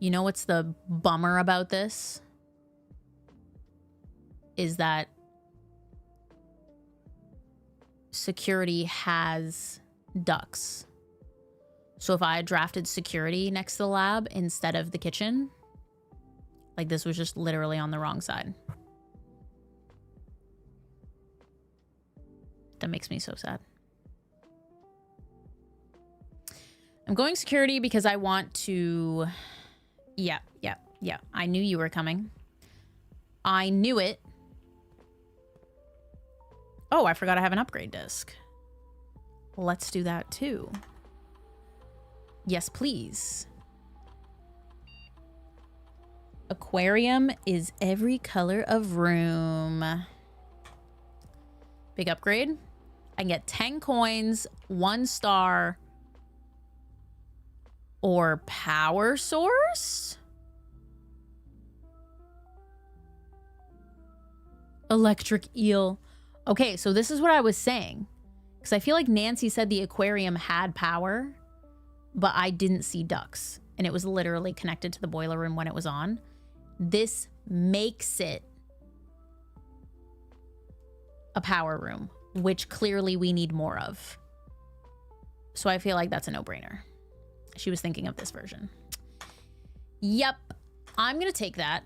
You know what's the bummer about this? Is that security has ducks. So if I had drafted security next to the lab instead of the kitchen, like this was just literally on the wrong side. That makes me so sad. I'm going security because I want to... Yeah. I knew you were coming. I knew it. Oh, I forgot I have an upgrade disc. Let's do that too. Yes, please. Aquarium is every color of room. Big upgrade. I can get 10 coins, 1 star, or power source? Electric eel. Okay, so this is what I was saying. Because I feel like Nancy said the aquarium had power, but I didn't see ducks. And it was literally connected to the boiler room when it was on. This makes it a power room, which clearly we need more of. So I feel like that's a no-brainer. She was thinking of this version. Yep, I'm gonna take that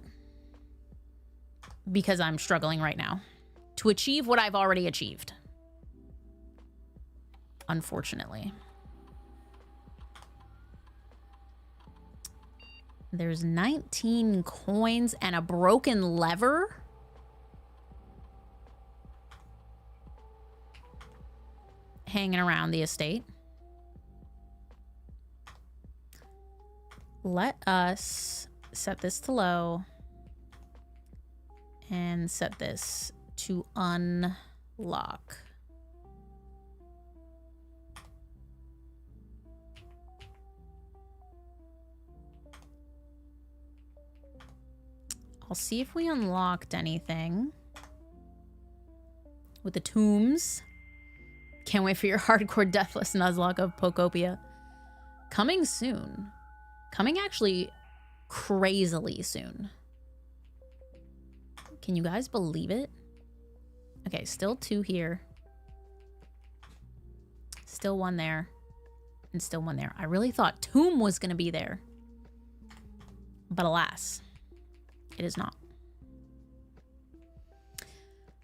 because I'm struggling right now to achieve what I've already achieved. Unfortunately. There's 19 coins and a broken lever. Hanging around the estate. Let us set this to low and set this to unlock. I'll see if we unlocked anything with the tombs. Can't wait for your hardcore deathless Nuzlocke of Pokopia. Coming soon. Coming actually crazily soon. Can you guys believe it? Okay, still 2 here. Still 1 there. And still 1 there. I really thought Tomb was going to be there. But alas, it is not.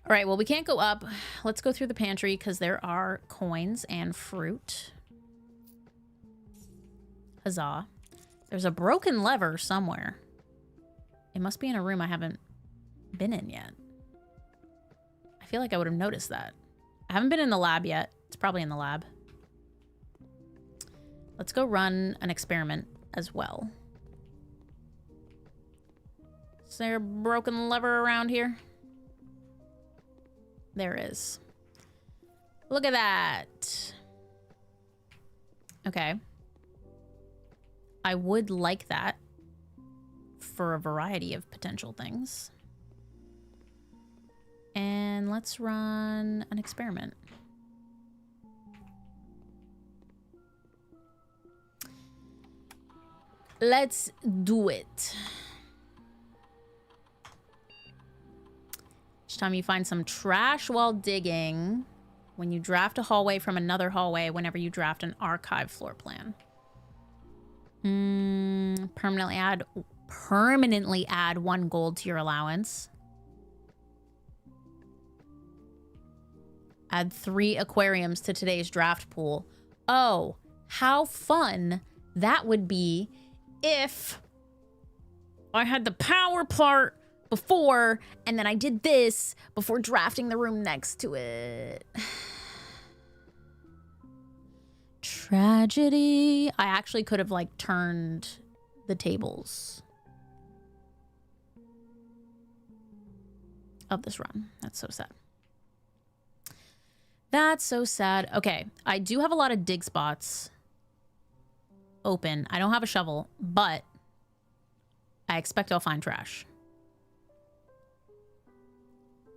All right, well, we can't go up. Let's go through the pantry because there are coins and fruit. Huzzah. There's a broken lever somewhere. It must be in a room I haven't been in yet. I feel like I would have noticed that. I haven't been in the lab yet. It's probably in the lab. Let's go run an experiment as well. Is there a broken lever around here? There is. Look at that. Okay. I would like that for a variety of potential things. And let's run an experiment. Let's do it. Each time you find some trash while digging, when you draft a hallway from another hallway, whenever you draft an archive floor plan. Permanently add 1 gold to your allowance. Add 3 aquariums to today's draft pool. Oh, how fun that would be if I had the power part before, and then I did this before drafting the room next to it. Tragedy. I actually could have, like, turned the tables of this run. That's so sad. That's so sad. Okay, I do have a lot of dig spots open. I don't have a shovel, but I expect I'll find trash.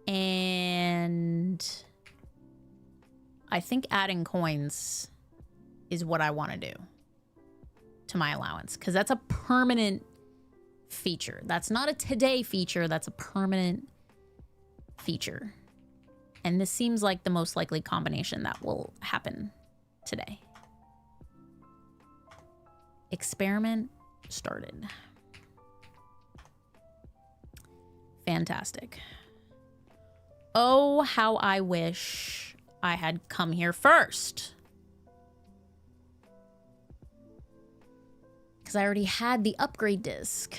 And I think adding coins is what I want to do to my allowance, because that's a permanent feature. That's not a today feature. That's a permanent feature. And this seems like the most likely combination that will happen today. Experiment started. Fantastic. Oh, how I wish I had come here first. Because I already had the upgrade disc.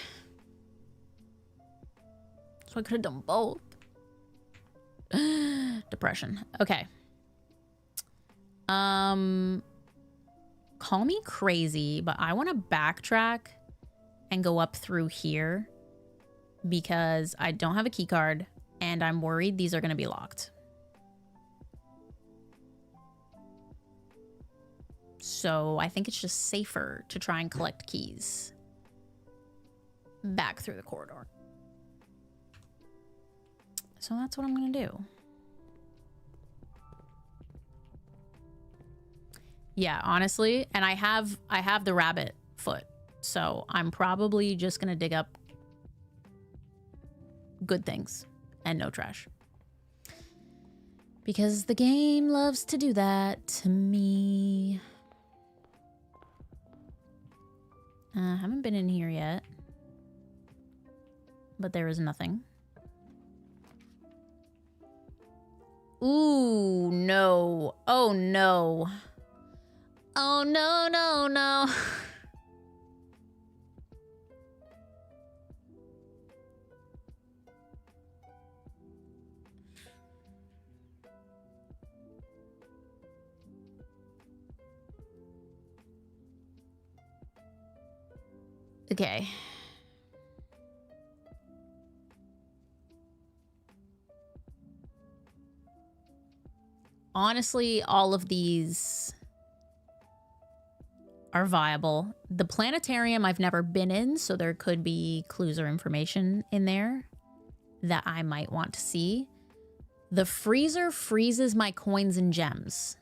So I could have done both. Depression. Okay. Call me crazy, but I want to backtrack and go up through here because I don't have a key card and I'm worried these are going to be locked. So I think it's just safer to try and collect keys back through the corridor. So that's what I'm going to do. Yeah, honestly, and I have the rabbit foot. So I'm probably just going to dig up good things and no trash. Because the game loves to do that to me. I haven't been in here yet. But there is nothing. Ooh, no. Oh, no. Oh, no, no, no. Okay. Honestly, all of these are viable. The planetarium I've never been in, so there could be clues or information in there that I might want to see. The freezer freezes my coins and gems.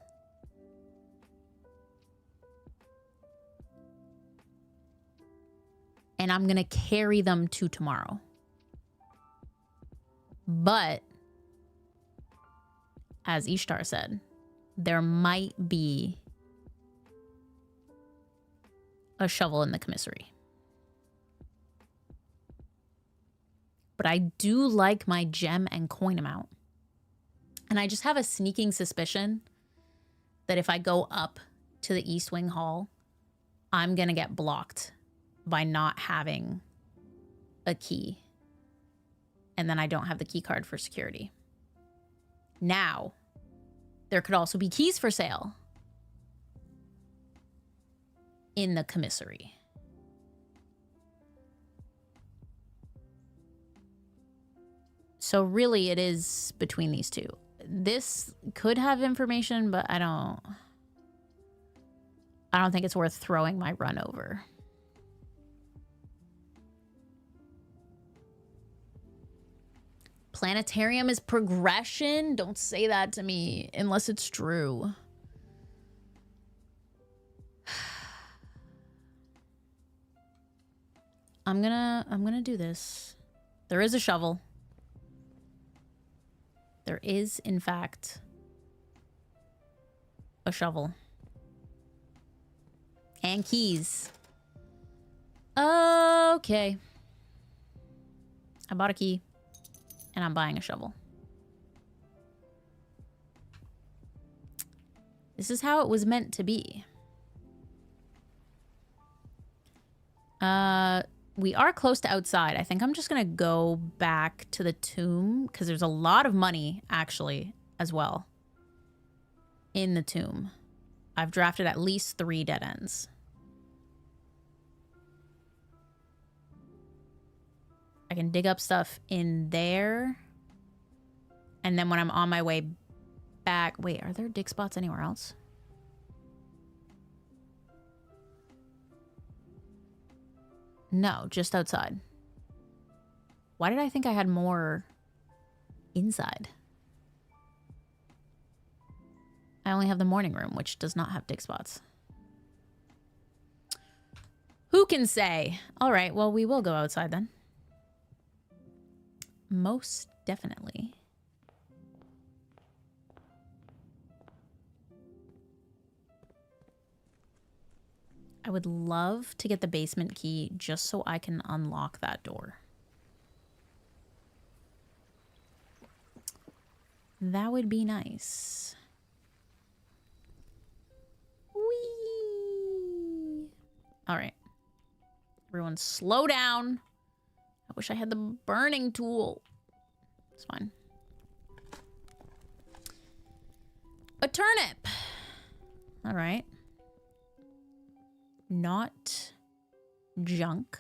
And I'm going to carry them to tomorrow. But, as Ishtar said, there might be a shovel in the commissary. But I do like my gem and coin amount. And I just have a sneaking suspicion that if I go up to the East Wing Hall, I'm going to get blocked by not having a key. And then I don't have the key card for security. Now, there could also be keys for sale in the commissary. So really it is between these two. This could have information, but I don't think it's worth throwing my run over. Planetarium is progression? Don't say that to me unless it's true. I'm gonna do this. There is a shovel. There is, in fact, a shovel. And keys. Okay. I bought a key. And I'm buying a shovel. This is how it was meant to be. We are close to outside. I think I'm just gonna go back to the tomb because there's a lot of money, actually, as well, in the tomb. I've drafted at least 3 dead ends. I can dig up stuff in there. And then when I'm on my way back... Wait, are there dig spots anywhere else? No, just outside. Why did I think I had more inside? I only have the morning room, which does not have dig spots. Who can say? All right, well, we will go outside then. Most definitely. I would love to get the basement key just so I can unlock that door. That would be nice. Whee! All right. Everyone slow down. I wish I had the burning tool. It's fine. A turnip. All right. Not junk.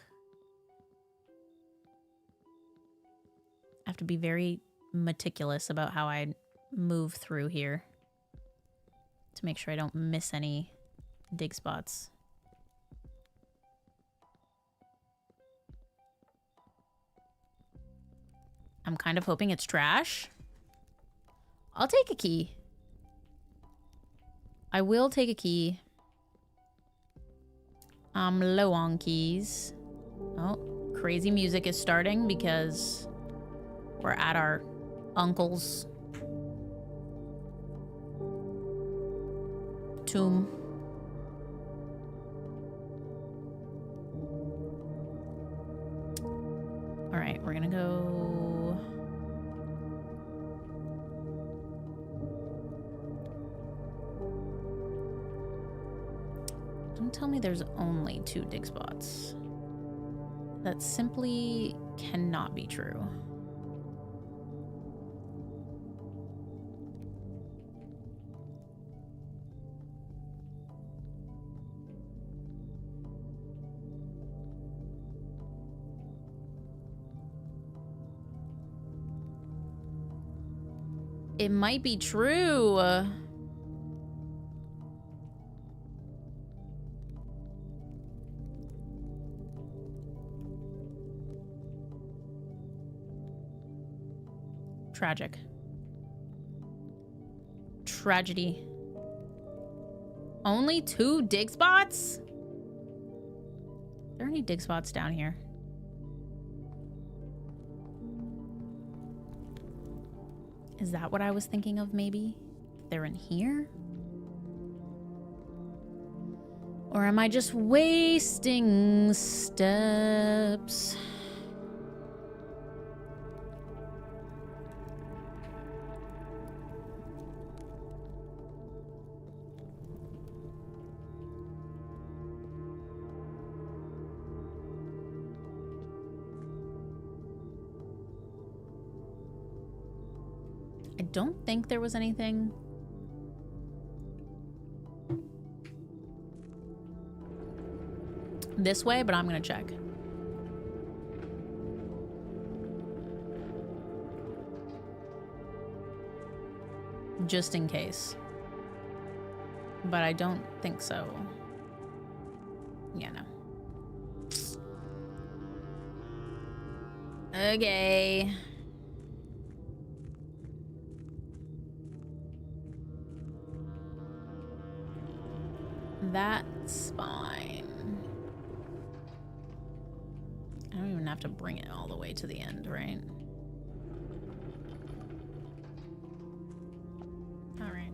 I have to be very meticulous about how I move through here to make sure I don't miss any dig spots. I'm kind of hoping it's trash. I'll take a key. I will take a key. I'm low on keys. Oh, crazy music is starting because we're at our uncle's tomb. All right, we're gonna go. Don't tell me there's only 2 dig spots. That simply cannot be true. It might be true. Tragic. Tragedy. Only 2 dig spots? Are there any dig spots down here? Is that what I was thinking of, maybe? They're in here? Or am I just wasting steps? I don't think there was anything. This way, but I'm gonna check. Just in case. But I don't think so. Yeah, no. Okay. That's fine. I don't even have to bring it all the way to the end, right? All right.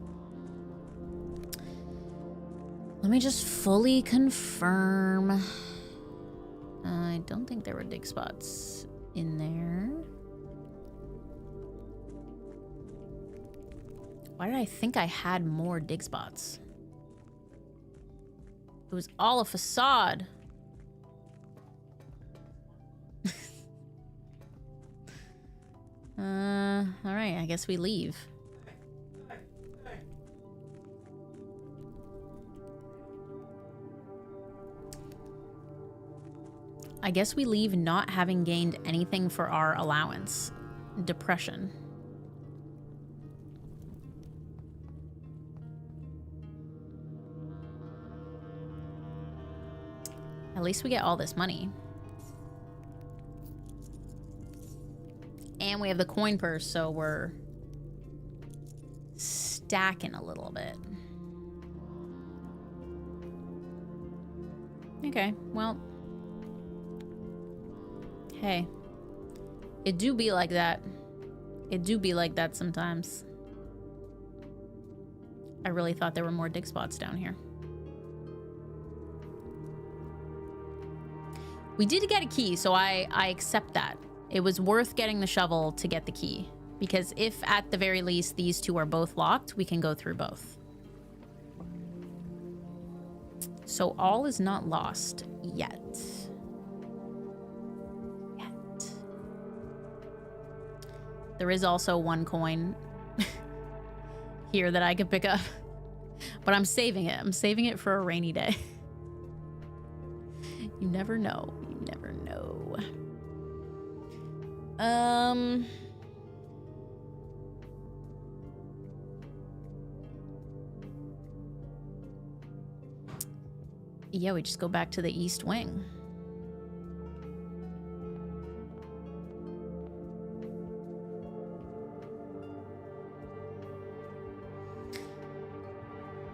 Let me just fully confirm. I don't think there were dig spots in there. Why did I think I had more dig spots? It was all a facade. All right, I guess we leave. I guess we leave not having gained anything for our allowance. Depression. At least we get all this money. And we have the coin purse, so we're stacking a little bit. Okay, well. Hey. It do be like that. It do be like that sometimes. I really thought there were more dig spots down here. We did get a key, so I accept that. It was worth getting the shovel to get the key. Because if, at the very least, these two are both locked, we can go through both. So all is not lost yet. There is also 1 coin here that I could pick up. But I'm saving it. I'm saving it for a rainy day. You never know. You never know. Yeah, we just go back to the East Wing.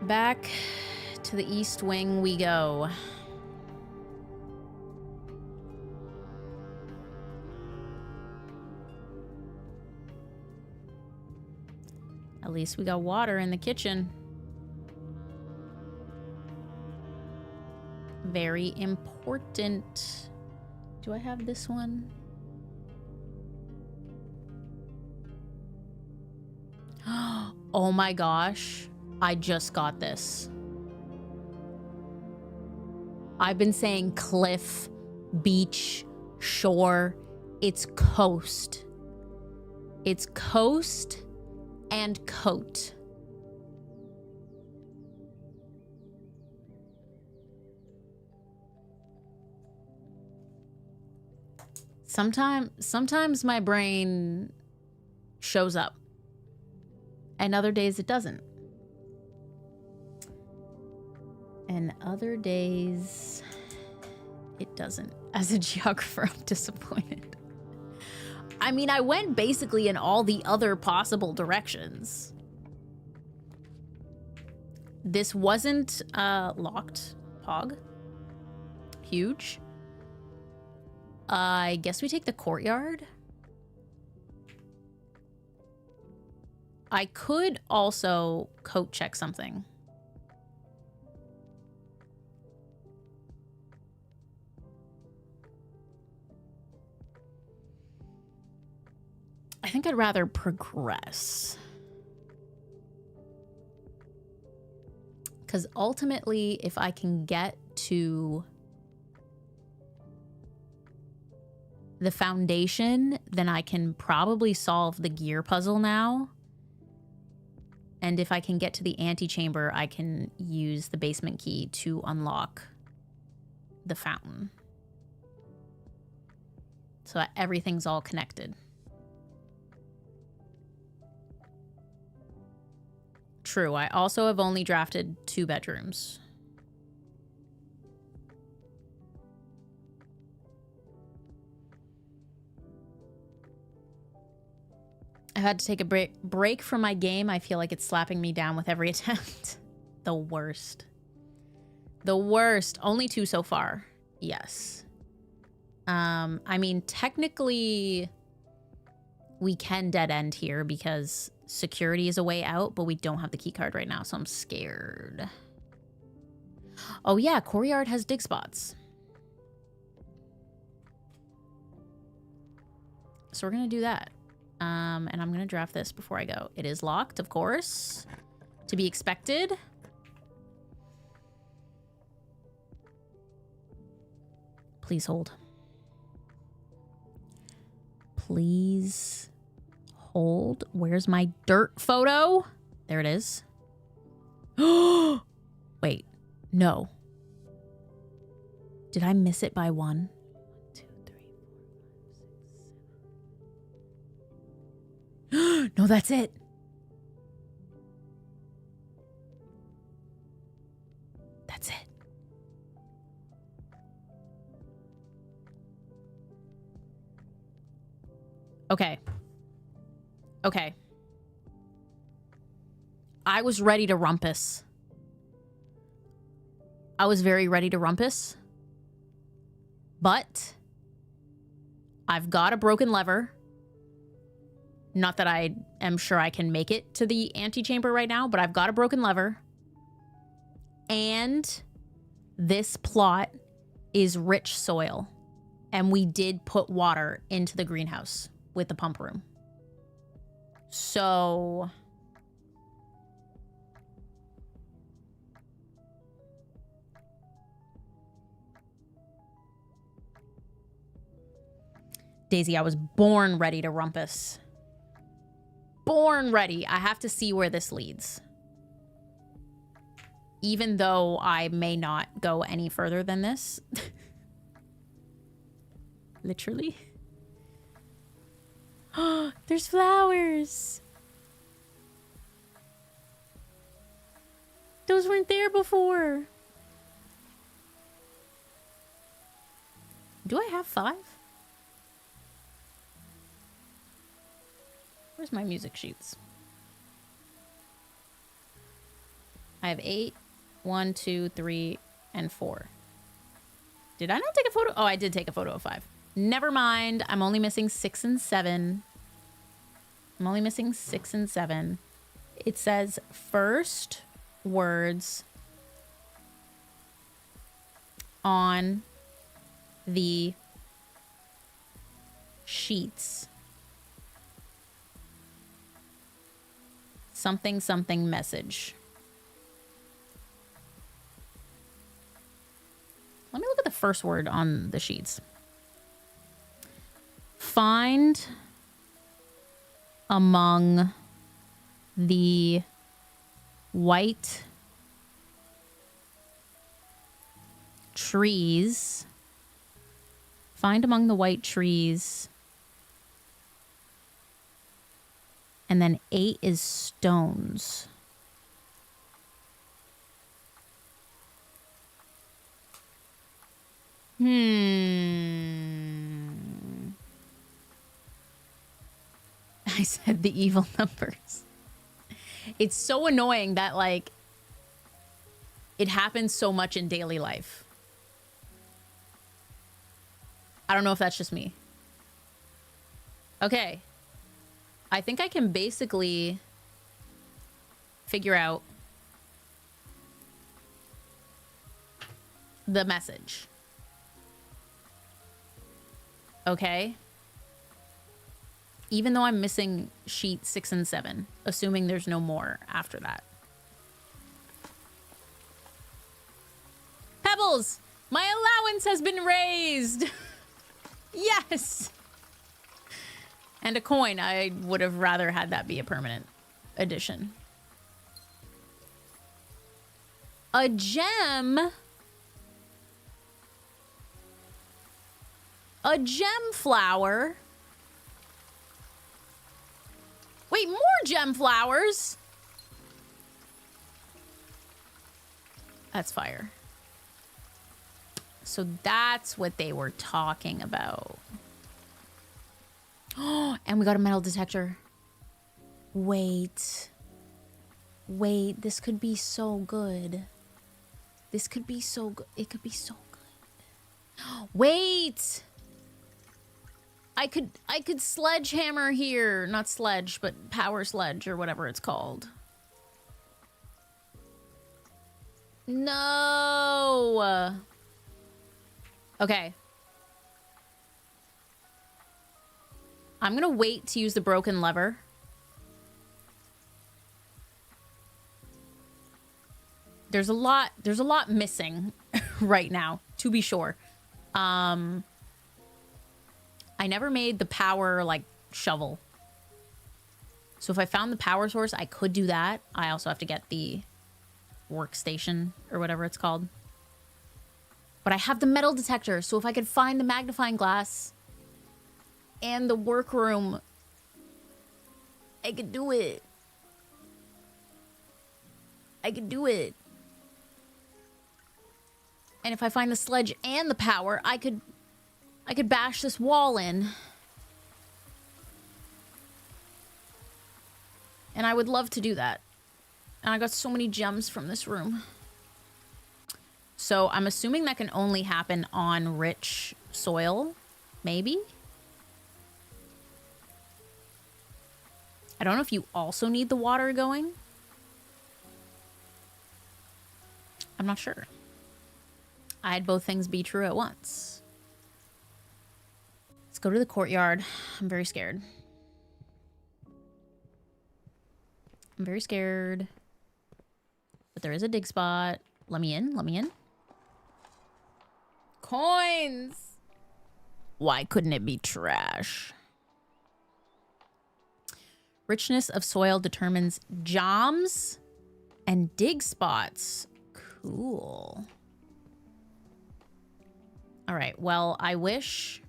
Back to the East Wing we go. At least we got water in the kitchen. Very important. Do I have this one? Oh my gosh. I just got this. I've been saying cliff, beach, shore. It's coast. It's coast and coat. Sometimes my brain shows up. And other days it doesn't. And other days it doesn't. As a geographer, I'm disappointed. I mean, I went basically in all the other possible directions. This wasn't locked. Pog. Huge. I guess we take the courtyard. I could also coat check something. I think I'd rather progress. Because ultimately, if I can get to the foundation, then I can probably solve the gear puzzle now. And if I can get to the antechamber, I can use the basement key to unlock the fountain. So that everything's all connected. True, I also have only drafted 2 bedrooms. I've had to take a break from my game. I feel like it's slapping me down with every attempt. The worst. The worst. Only 2 so far. Yes. I mean, technically, we can dead end here because security is a way out, but we don't have the key card right now, so I'm scared. Oh yeah, courtyard has dig spots. So we're gonna do that. And I'm gonna draft this before I go. It is locked, of course. To be expected. Please hold. Please hold. Where's my dirt photo? There it is. Wait, no. Did I miss it by 1? 2, 3, 4, 5, 6, 7. No, that's it. That's it. Okay. Okay. I was ready to rumpus. I was very ready to rumpus. But I've got a broken lever. Not that I am sure I can make it to the antechamber right now, but I've got a broken lever. And this plot is rich soil. And we did put water into the greenhouse with the pump room. So Daisy, I was born ready to rumpus. Born ready. I have to see where this leads. Even though I may not go any further than this. Literally. Oh, there's flowers. Those weren't there before. Do I have 5? Where's my music sheets? I have 8, 1, 2, 3, and 4. Did I not take a photo? Oh, I did take a photo of 5. Never mind. I'm only missing 6 and 7. I'm only missing 6 and 7. It says first words on the sheets. Something, something message. Let me look at the first word on the sheets. Find among the white trees. Find among the white trees. And then 8 is stones. I said the evil numbers. It's so annoying that, like, it happens so much in daily life. I don't know if that's just me. Okay. I think I can basically figure out the message. Okay. Even though I'm missing sheet 6 and 7, assuming there's no more after that. Pebbles, my allowance has been raised. Yes. And a coin. I would have rather had that be a permanent addition. A gem. A gem flower. Wait, more gem flowers? That's fire. So that's what they were talking about. Oh, and we got a metal detector. Wait. Wait, this could be so good. This could be so good. It could be so good. Wait. I could sledgehammer here. Not sledge, but power sledge or whatever it's called. No. Okay. I'm gonna wait to use the broken lever. There's a lot missing right now, to be sure. I never made the power, like, shovel. So if I found the power source, I could do that. I also have to get the workstation or whatever it's called. But I have the metal detector, so if I could find the magnifying glass and the workroom, I could do it. I could do it. And if I find the sledge and the power, I could bash this wall in. And I would love to do that. And I got so many gems from this room. So I'm assuming that can only happen on rich soil, maybe? I don't know if you also need the water going. I'm not sure. I had both things be true at once. Let's go to the courtyard. I'm very scared. I'm very scared. But there is a dig spot. Let me in. Let me in. Coins! Why couldn't it be trash? Richness of soil determines joms and dig spots. Cool. All right. Well, I wish...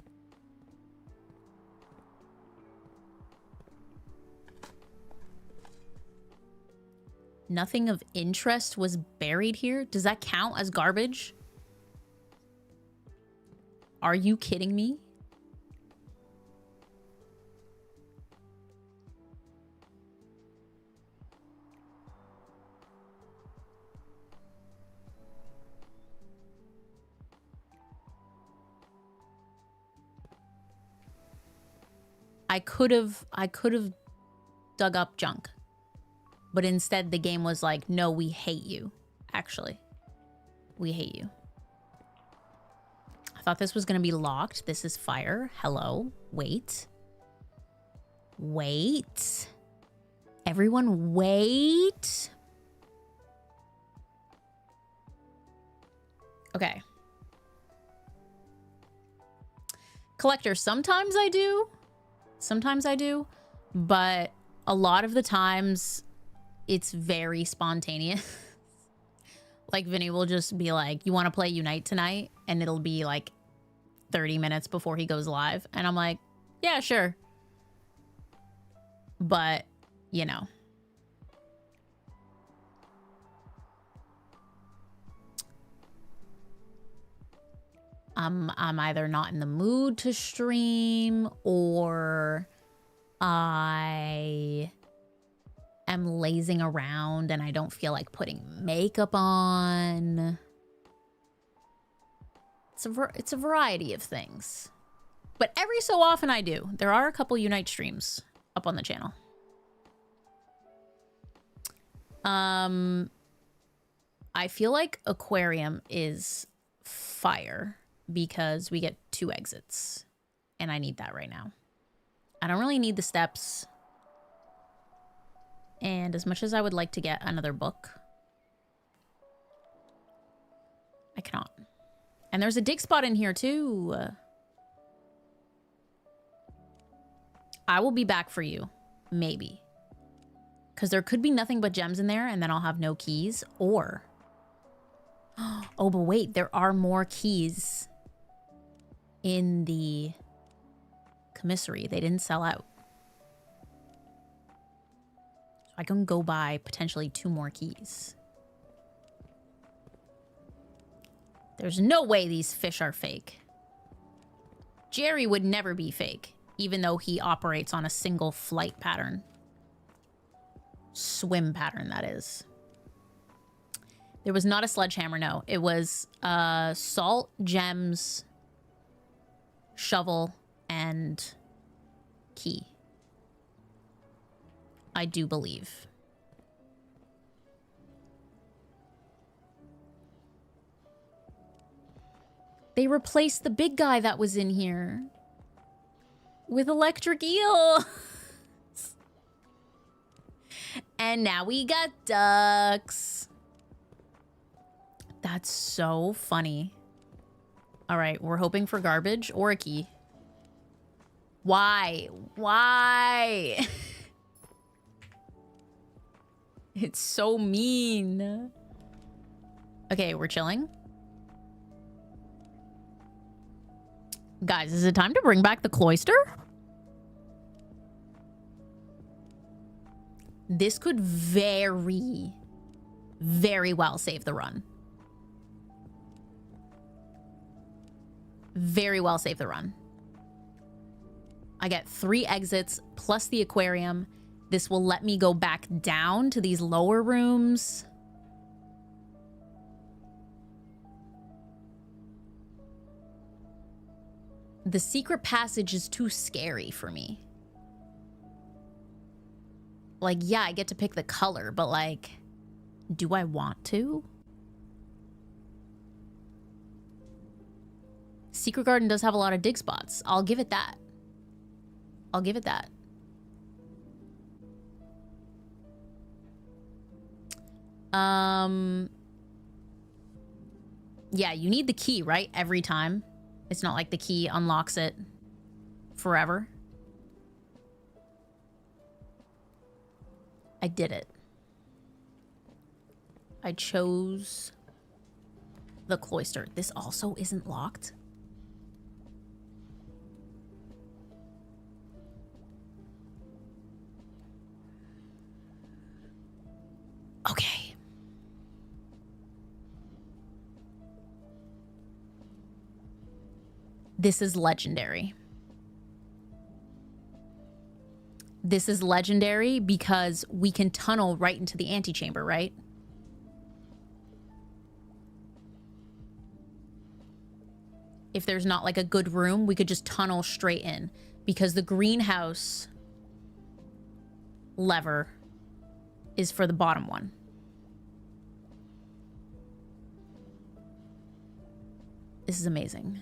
nothing of interest was buried here. Does that count as garbage? Are you kidding me? I could have dug up junk. But instead the game was like, no, we hate you. Actually, we hate you. I thought this was going to be locked. This is fire. Hello. Wait. Wait. Everyone wait. Okay. Collector, sometimes I do. Sometimes I do. But a lot of the times it's very spontaneous. Like Vinny will just be like, you want to play Unite tonight? And it'll be like 30 minutes before he goes live. And I'm like, yeah, sure. But, you know. I'm either not in the mood to stream or I am lazing around and I don't feel like putting makeup on. It's a variety of things. But every so often I do. There are a couple Unite streams up on the channel. I feel like aquarium is fire because we get 2 exits. And I need that right now. I don't really need the steps. And as much as I would like to get another book, I cannot. And there's a dig spot in here too. I will be back for you. Maybe. Because there could be nothing but gems in there and then I'll have no keys. Or... oh, but wait. There are more keys in the commissary. They didn't sell out. So I can go buy potentially 2 more keys. There's no way these fish are fake. Jerry would never be fake, even though he operates on a single flight pattern. Swim pattern, that is. There was not a sledgehammer, no. It was salt, gems, shovel, and key. I do believe. They replaced the big guy that was in here with electric eel. And now we got ducks. That's so funny. All right, we're hoping for garbage or a key. Why? Why? It's so mean. Okay, we're chilling. Guys, is it time to bring back the cloister? This could very, very well save the run. Very well save the run. I get 3 exits plus the aquarium. This will let me go back down to these lower rooms. The secret passage is too scary for me. Like, yeah, I get to pick the color, but like, do I want to? Secret Garden does have a lot of dig spots. I'll give it that. I'll give it that. Yeah, you need the key, right? Every time. It's not like the key unlocks it forever. I did it. I chose the cloister. This also isn't locked. Okay. This is legendary. This is legendary because we can tunnel right into the antechamber, right? If there's not like a good room, we could just tunnel straight in because the greenhouse lever is for the bottom one. This is amazing.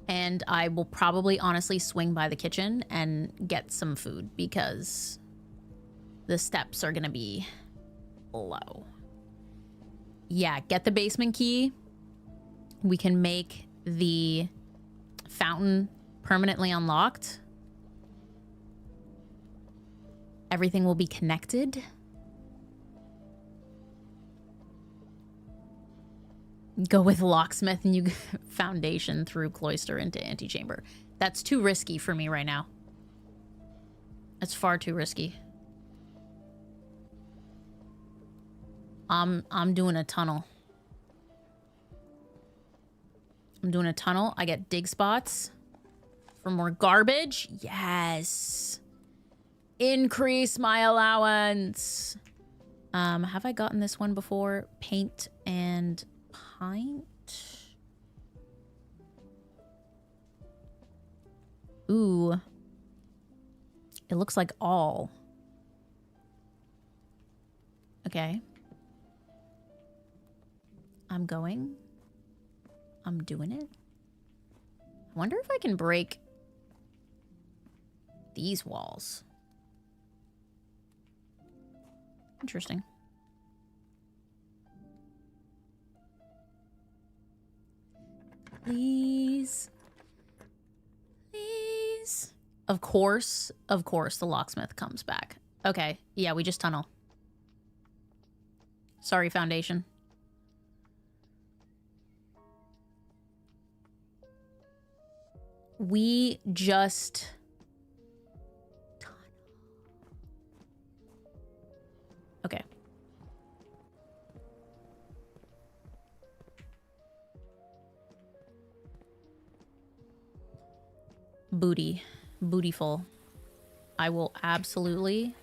And I will probably honestly swing by the kitchen and get some food because the steps are gonna be low. Yeah, get the basement key. We can make the fountain permanently unlocked. Everything will be connected. Go with locksmith and you foundation through cloister into antechamber. That's too risky for me right now. That's far too risky. I'm doing a tunnel. I'm doing a tunnel. I get dig spots. For more garbage? Yes. Increase my allowance. Have I gotten this one before? Paint and pint? Ooh. It looks like all. Okay. I'm going. I'm doing it. I wonder if I can break these walls. Interesting. Please. Please. Of course, the locksmith comes back. Okay, yeah, we just tunnel. Sorry, Foundation. We just... Okay. Booty. Bootyful. I will absolutely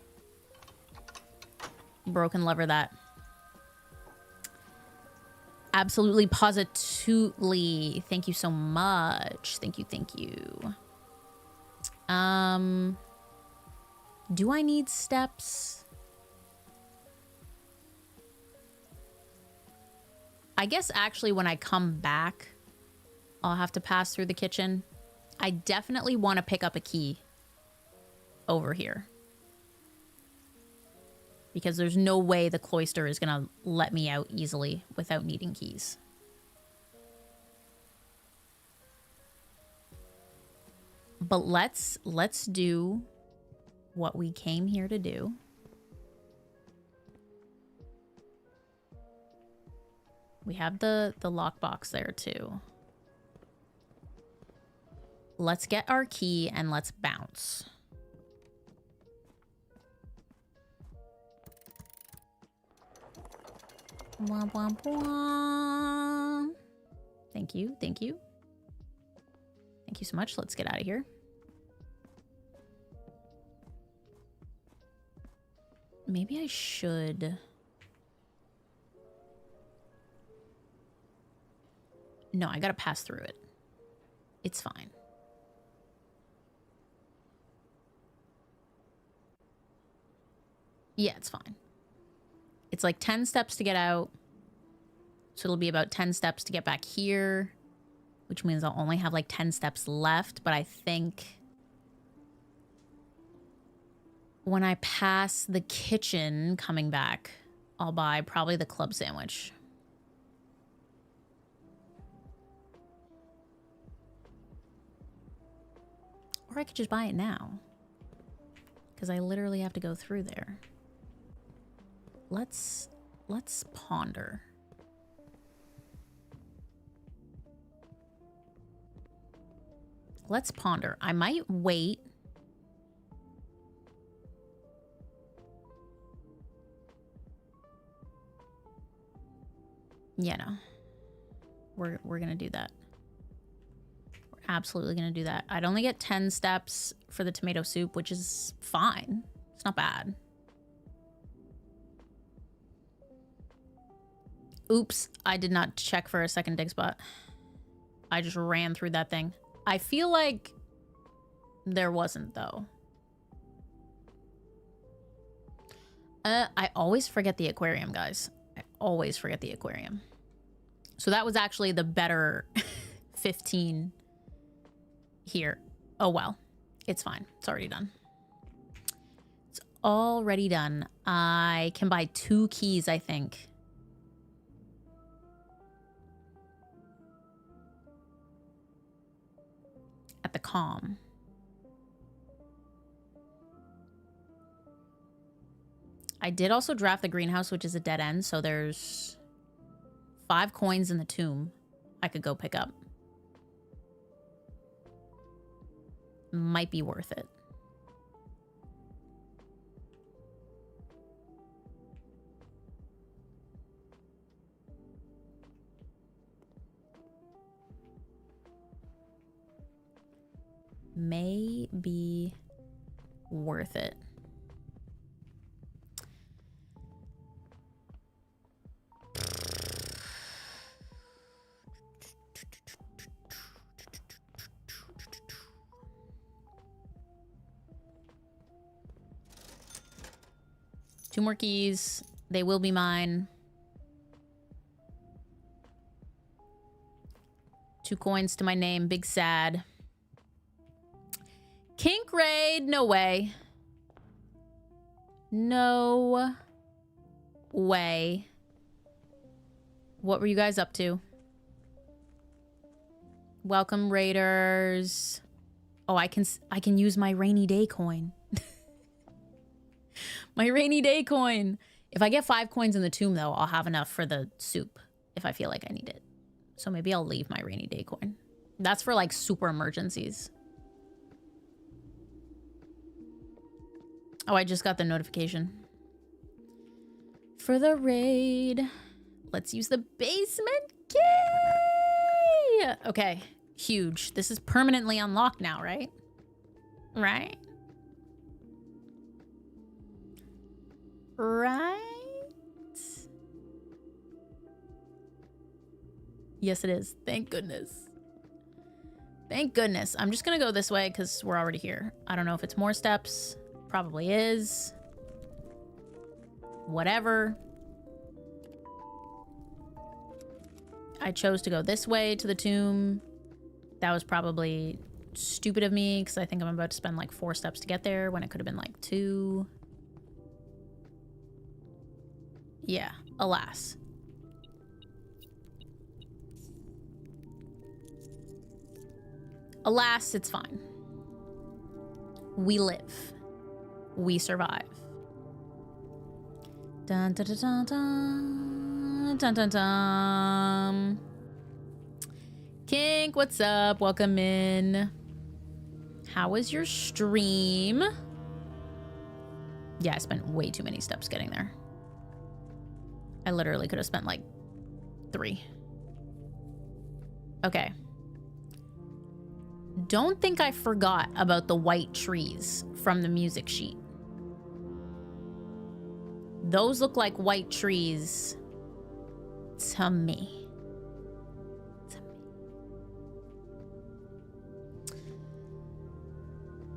broken lever that. Absolutely positively. Thank you so much. Thank you, thank you. Do I need steps? I guess actually when I come back, I'll have to pass through the kitchen. I definitely want to pick up a key over here. Because there's no way the cloister is going to let me out easily without needing keys. But let's do what we came here to do. We have the lockbox there too. Let's get our key and let's bounce. Wah, wah, wah. Thank you, thank you. Thank you so much. Let's get out of here. Maybe I should... No, I gotta pass through it. It's fine. Yeah, it's fine. It's like 10 steps to get out. So it'll be about 10 steps to get back here. Which means I'll only have like 10 steps left. But I think... when I pass the kitchen coming back, I'll buy probably the club sandwich. Or I could just buy it now. Because I literally have to go through there. Let's ponder. Let's ponder. I might wait. Yeah, no. We're gonna do that. We're absolutely gonna do that. I'd only get 10 steps for the tomato soup, which is fine. It's not bad. Oops, I did not check for a second dig spot. I just ran through that thing. I feel like there wasn't, though. I always forget the aquarium, guys. I always forget the aquarium. So that was actually the better 15 here. Oh, well. It's fine. It's already done. It's already done. I can buy 2 keys, I think. At the calm. I did also draft the greenhouse, which is a dead end, so there's 5 coins in the tomb I could go pick up. Might be worth it. may be worth it. Two more keys. They will be mine. 2 coins to my name. Big sad. Kink raid. No way. No way. What were you guys up to? Welcome, raiders. Oh, I can use my rainy day coin. My rainy day coin. If I get 5 coins in the tomb, though, I'll have enough for the soup if I feel like I need it. So maybe I'll leave my rainy day coin. That's for, like, super emergencies. Oh, I just got the notification. For the raid. Let's use the basement key! Okay, huge. This is permanently unlocked now, right? Right? Right? Yes, it is. Thank goodness. Thank goodness. I'm just gonna go this way because we're already here. I don't know if it's more steps. Probably is. Whatever. I chose to go this way to the tomb. That was probably stupid of me because I think I'm about to spend like 4 steps to get there when it could have been like 2. Yeah, alas. Alas, it's fine. We live. We survive. Dun dun dun dun dun dun dun dun. Kink, what's up? Welcome in. How was your stream? Yeah, I spent way too many steps getting there. I literally could have spent like 3. Okay. Don't think I forgot about the white trees from the music sheet. Those look like white trees to me.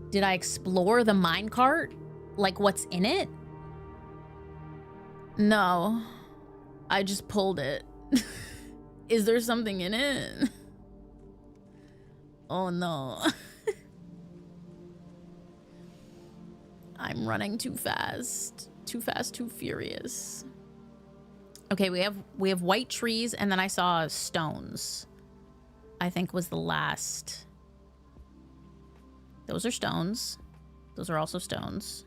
Did I explore the minecart? Like what's in it? No. I just pulled it. Is there something in it? Oh no. I'm running too fast. Too fast, too furious. Okay, we have white trees and then I saw stones. I think was the last. Those are stones. Those are also stones.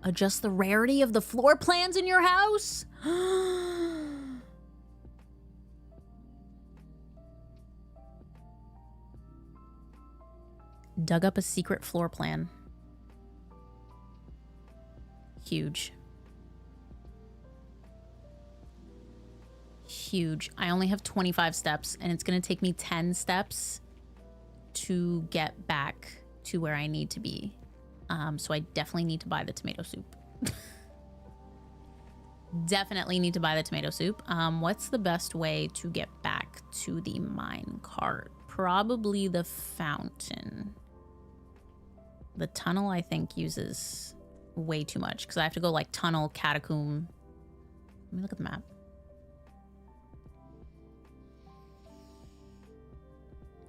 Adjust the rarity of the floor plans in your house? Dug up a secret floor plan. Huge. Huge. I only have 25 steps and it's gonna take me 10 steps to get back to where I need to be. So I definitely need to buy the tomato soup. Definitely need to buy the tomato soup. What's the best way to get back to the mine cart? Probably the fountain. The tunnel, I think, uses way too much because I have to go like tunnel, catacomb. Let me look at the map.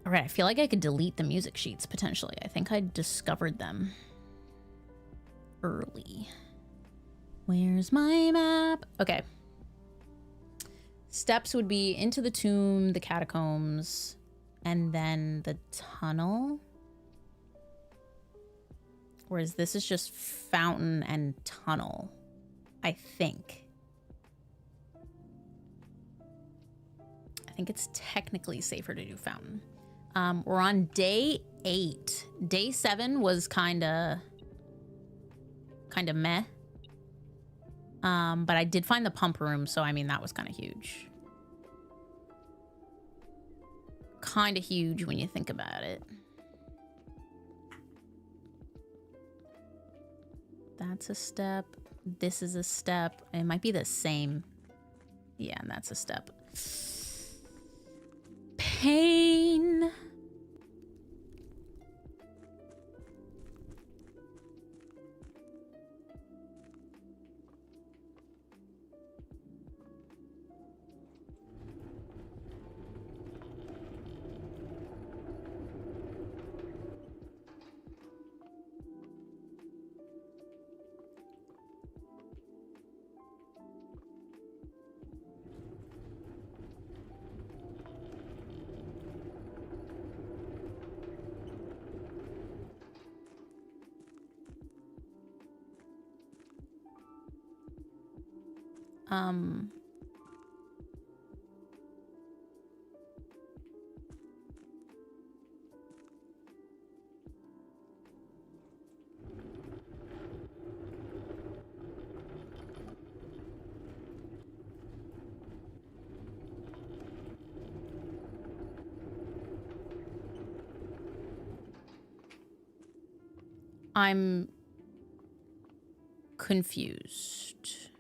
All right, I feel like I could delete the music sheets potentially. I think I discovered them early. Where's my map? Okay. Steps would be into the tomb, the catacombs, and then the tunnel. Whereas this is just fountain and tunnel, I think. I think it's technically safer to do fountain. We're on day 8. Day 7 was kind of meh. But I did find the pump room, so I mean, that was kind of huge. kind of huge when you think about it. That's a step. This is a step. It might be the same. Yeah, and that's a step. Pain. I'm confused.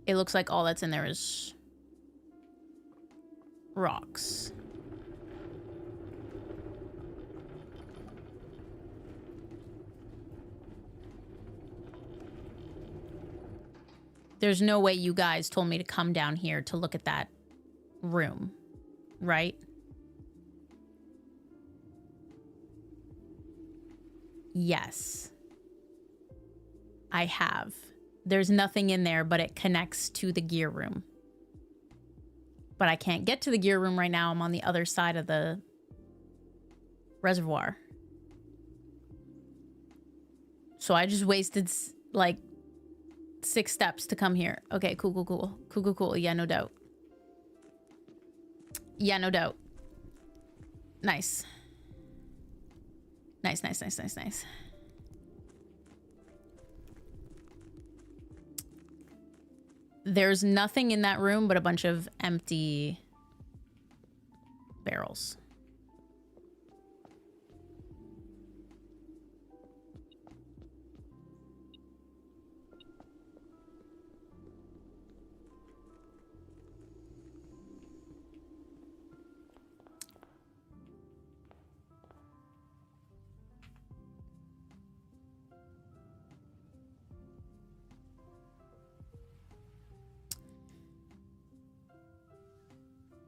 It looks like all that's in there is rocks. There's no way you guys told me to come down here to look at that room, right? Yes. I have. There's nothing in there, but it connects to the gear room. But I can't get to the gear room right now. I'm on the other side of the reservoir. So I just wasted like 6 steps to come here. Okay, cool, cool, cool. Cool, cool, cool. Yeah, no doubt. Yeah, no doubt. Nice. Nice, nice, nice, nice, nice. There's nothing in that room but a bunch of empty barrels.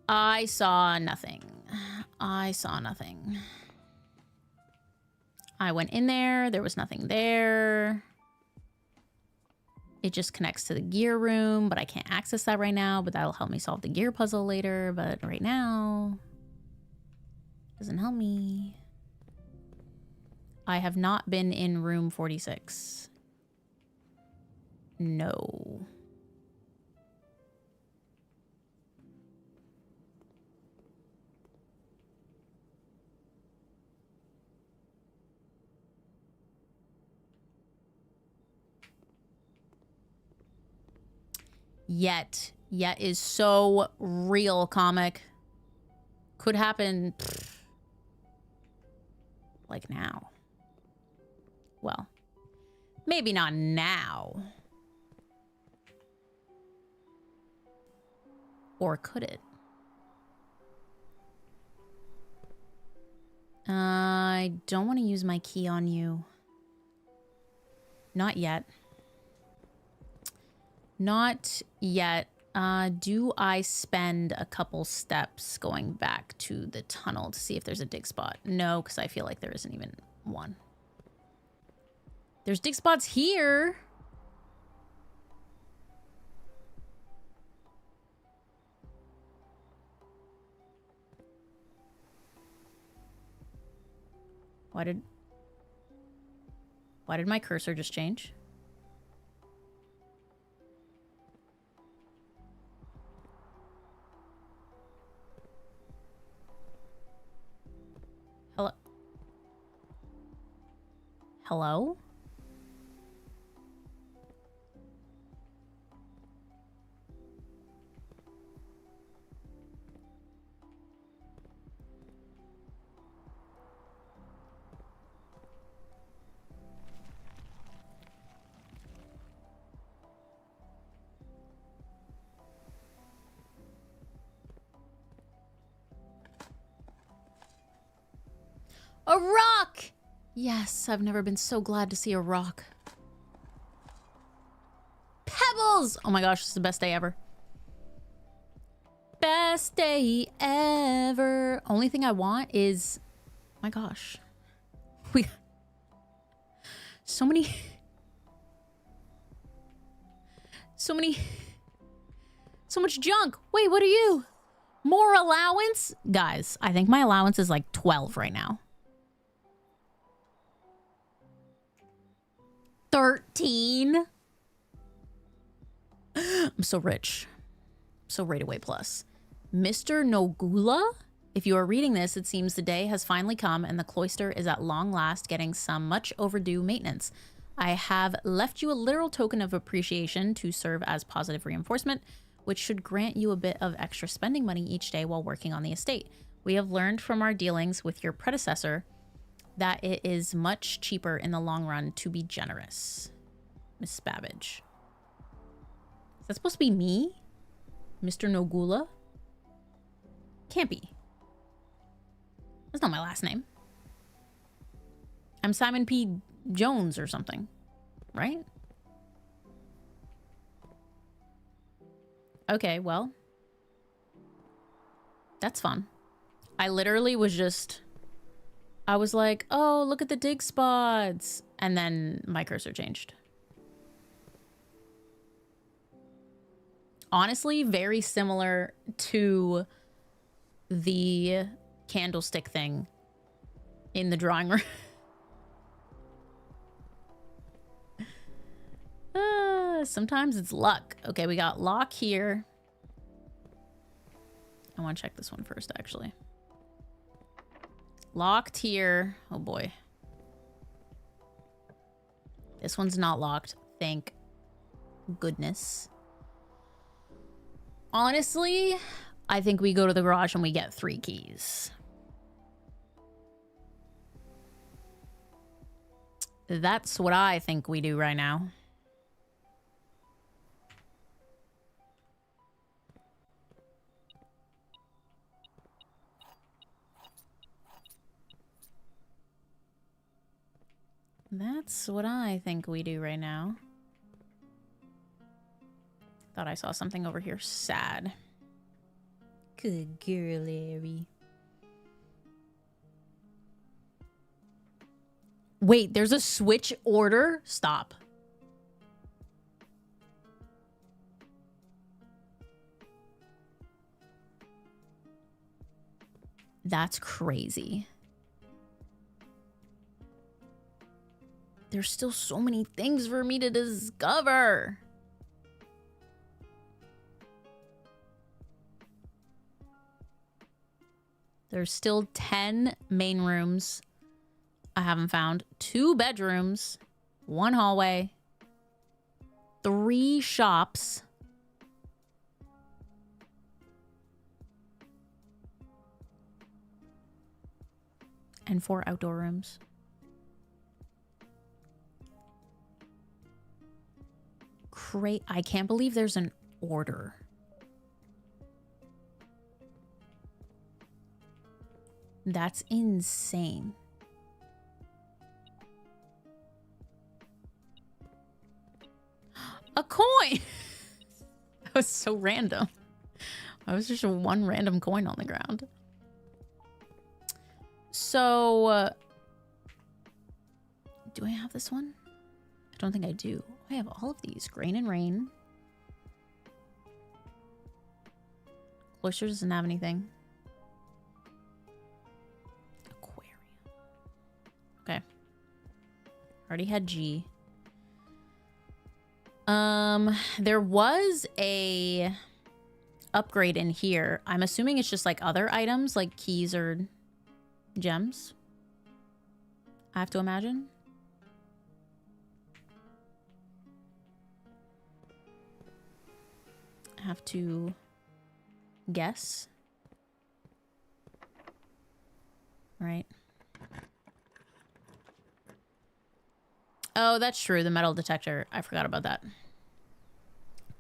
I saw nothing. I saw nothing. I went in there. There was nothing there. It just connects to the gear room, but I can't access that right now, but that'll help me solve the gear puzzle later. But right now, doesn't help me. I have not been in room 46. No. Yet is so real, comic. Could happen like now. Well, maybe not now. Or could it? I don't want to use my key on you. Not yet. Not yet. Do I spend a couple steps going back to the tunnel to see if there's a dig spot? No, because I feel like there isn't even one. There's dig spots here. Why did my cursor just change? Hello? Hello? Yes, I've never been so glad to see a rock. Pebbles! Oh my gosh, it's the best day ever. Best day ever. Only thing I want is... Oh my gosh. We... So many... So much junk. Wait, what are you? More allowance? Guys, I think my allowance is like 12 right now. 13? I'm so rich. So right away plus. Mr. Nogula? If you are reading this, it seems the day has finally come and the cloister is at long last getting some much overdue maintenance. I have left you a literal token of appreciation to serve as positive reinforcement, which should grant you a bit of extra spending money each day while working on the estate. We have learned from our dealings with your predecessor that it is much cheaper in the long run to be generous. Miss Babbage. Is that supposed to be me? Mr. Nogula? Can't be. That's not my last name. I'm Simon P. Jones or something, right? Okay, well. That's fun. I literally was just... I was like, oh, look at the dig spots. And then my cursor changed. Honestly, very similar to the candlestick thing in the drawing room. Sometimes it's luck. Okay, we got lock here. I want to check this one first, actually. Locked here. Oh, boy. This one's not locked. Thank goodness. Honestly, I think we go to the garage and we get 3 keys. That's what I think we do right now. That's what I think we do right now. Thought I saw something over here. Sad. Good girl, Larry. Wait, there's a switch order? Stop. That's crazy. There's still so many things for me to discover. There's still 10 main rooms I haven't found. 2 bedrooms. 1 hallway. 3 shops. And 4 outdoor rooms. I can't believe there's an order. That's insane. A coin! That was so random. I was just 1 random coin on the ground. So, do I have this one? I don't think I do. I have all of these. Grain and Rain. Cloister doesn't have anything. Aquarium. Okay. Already had G. There was a upgrade in here. I'm assuming it's just like other items, like keys or gems. I have to imagine. Have to guess. Right. Oh, that's true. The metal detector. I forgot about that.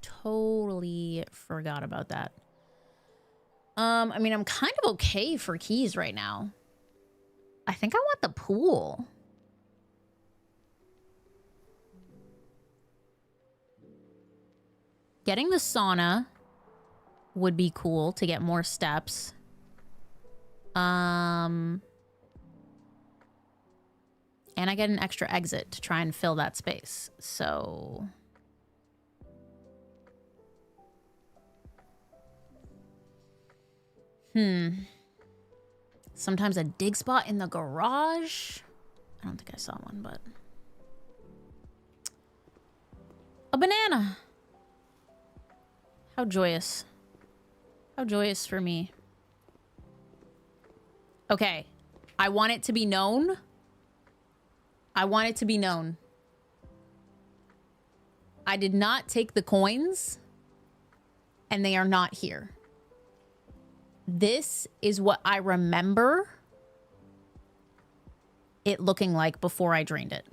Totally forgot about that. I mean, I'm kind of okay for keys right now. I think I want the pool. Getting the sauna would be cool to get more steps. And I get an extra exit to try and fill that space. So... Sometimes a dig spot in the garage. I don't think I saw one, but... A banana! How joyous. How joyous for me. Okay. I want it to be known. I want it to be known. I did not take the coins, and they are not here. This is what I remember it looking like before I drained it.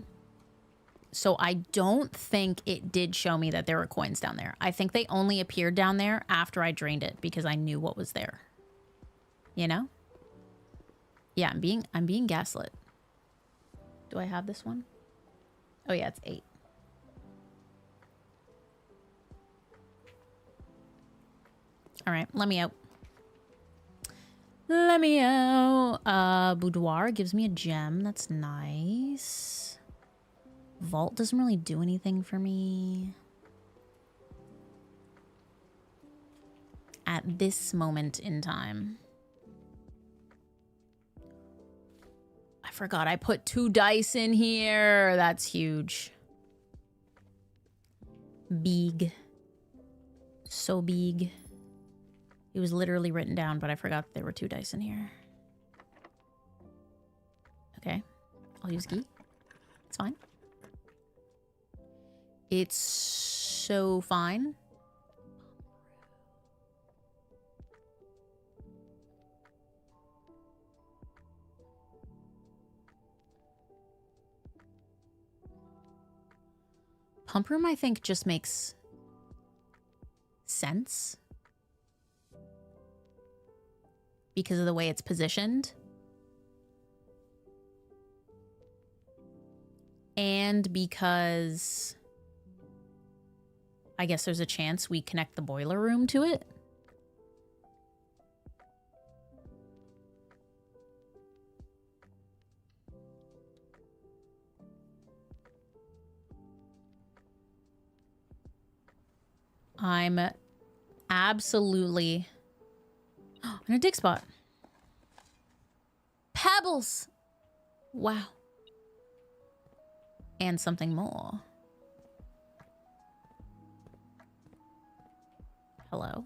So I don't think it did show me that there were coins down there. I think they only appeared down there after I drained it because I knew what was there. You know? Yeah, I'm being gaslit. Do I have this one? Oh yeah, it's 8. All right, let me out. Let me out. Boudoir gives me a gem. That's nice. Vault doesn't really do anything for me. At this moment in time. I forgot I put 2 dice in here. That's huge. Big. So big. It was literally written down, but I forgot there were 2 dice in here. Okay. I'll use Gi. It's fine. It's so fine. Pump room, I think, just makes sense. Because of the way it's positioned. And because I guess there's a chance we connect the boiler room to it. I'm absolutely in a dig spot. Pebbles. Wow. And something more. Hello.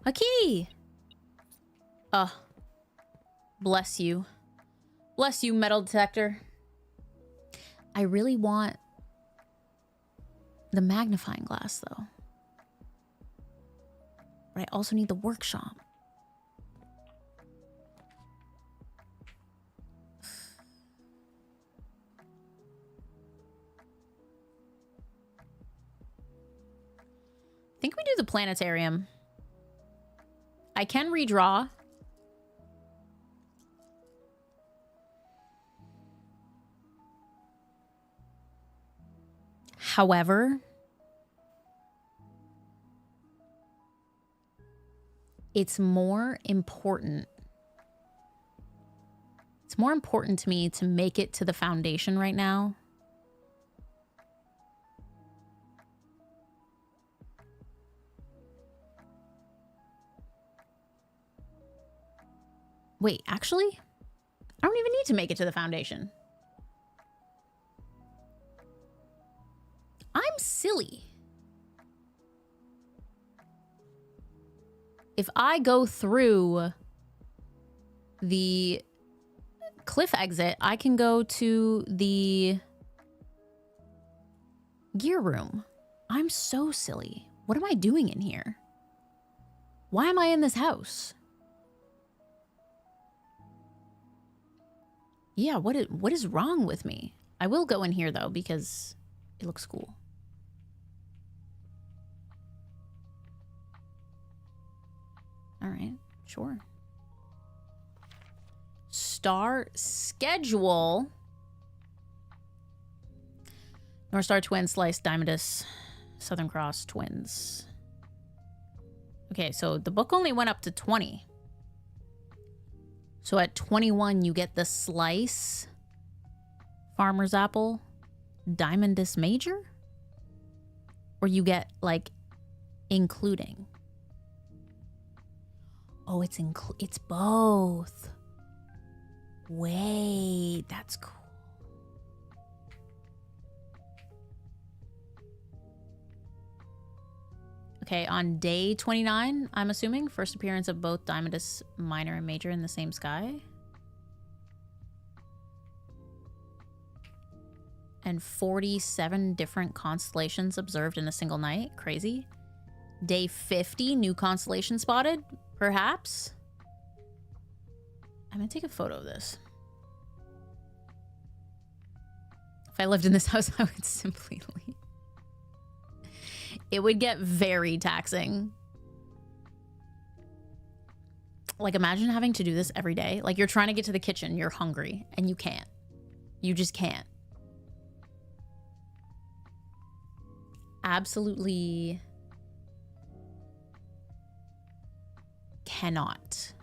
A key. Bless you. Bless you, metal detector. I really want the magnifying glass, though. But I also need the workshop. I think we do the planetarium. I can redraw. However, it's more important. It's more important to me to make it to the foundation right now. Wait, actually, I don't even need to make it to the foundation. I'm silly. If I go through the cliff exit, I can go to the gear room. I'm so silly. What am I doing in here? Why am I in this house? Yeah, what is wrong with me? I will go in here, though, because it looks cool. All right. Sure. Star schedule. North Star Twins, Slice, Diamondus, Southern Cross Twins. Okay, so the book only went up to 20. So at 21, you get the Slice, Farmer's Apple, Diamondus Major? Or you get, like, including? Oh, it's both. Wait, that's cool. Okay, on day 29, I'm assuming, first appearance of both Diamondus Minor and Major in the same sky. And 47 different constellations observed in a single night. Crazy. Day 50, new constellation spotted, perhaps. I'm gonna take a photo of this. If I lived in this house, I would simply leave. It would get very taxing. Like, imagine having to do this every day. Like, you're trying to get to the kitchen, you're hungry, and you can't. You just can't. Absolutely cannot.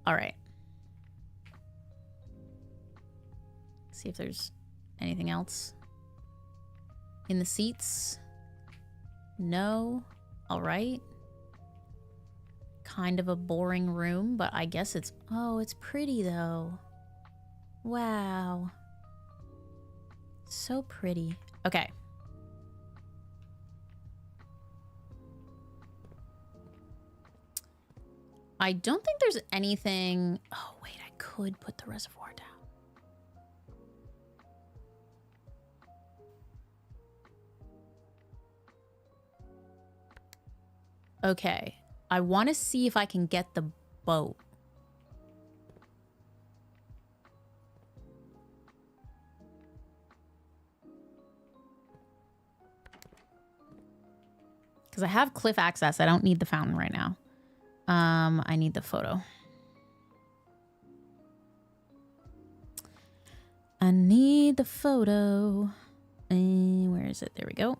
All right. See if there's anything else in the seats. No. All right. Kind of a boring room, but I guess it's... Oh, it's pretty though. Wow. So pretty. Okay. I don't think there's anything... Oh, wait, I could put the reservoir down. Okay. I want to see if I can get the boat. Because I have cliff access. I don't need the fountain right now. I need the photo. I need the photo. Where is it? There we go.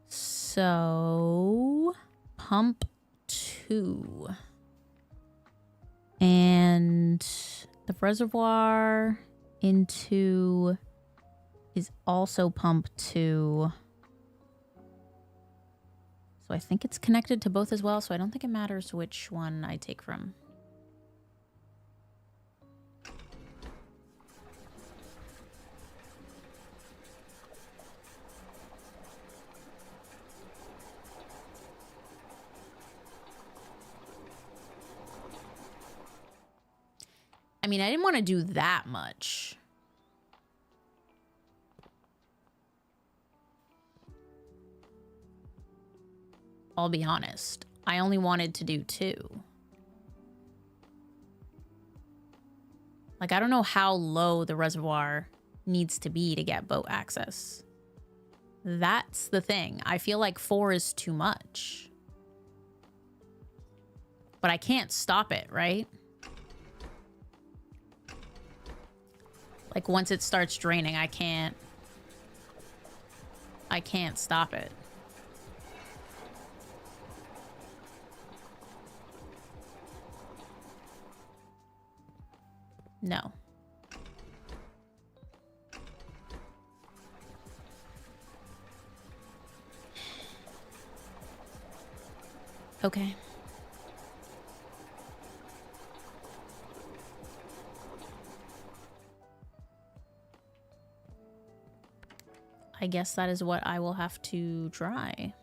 So, pump 2. And the reservoir into is also pump 2. So I think it's connected to both as well, so I don't think it matters which one I take from. I mean, I didn't want to do that much. I'll be honest. I only wanted to do 2. Like, I don't know how low the reservoir needs to be to get boat access. That's the thing. I feel like 4 is too much. But I can't stop it, right? Like, once it starts draining, I can't stop it. No. Okay. I guess that is what I will have to try.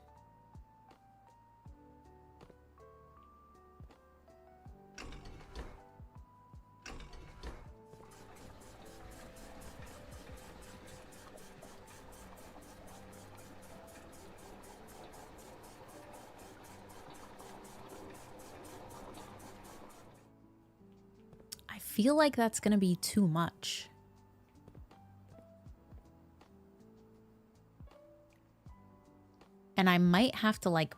I feel like that's gonna be too much. And I might have to, like,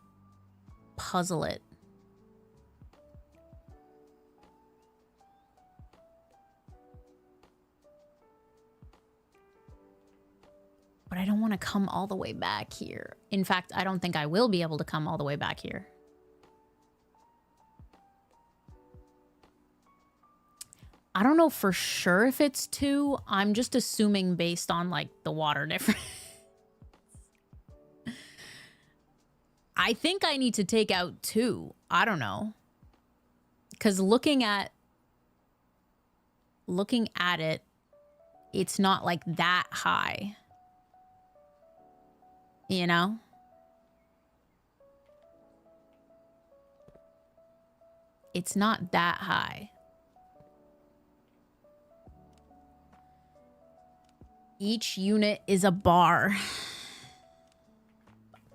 puzzle it. But I don't want to come all the way back here. In fact, I don't think I will be able to come all the way back here. I don't know for sure if it's 2. I'm just assuming based on, like, the water difference. I think I need to take out 2. I don't know. Because looking at it, it's not, like, that high. You know? It's not that high. Each unit is a bar.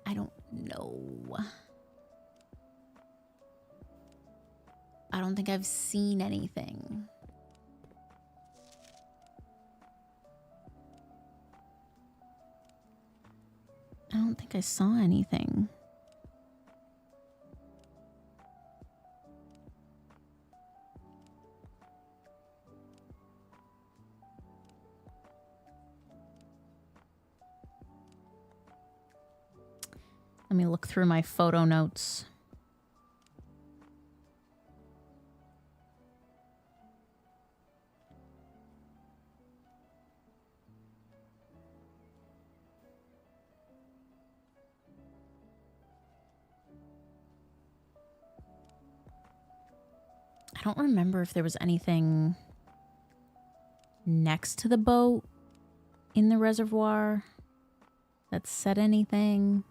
I don't know. I don't think I've seen anything. I don't think I saw anything. Let me look through my photo notes. I don't remember if there was anything next to the boat in the reservoir that said anything.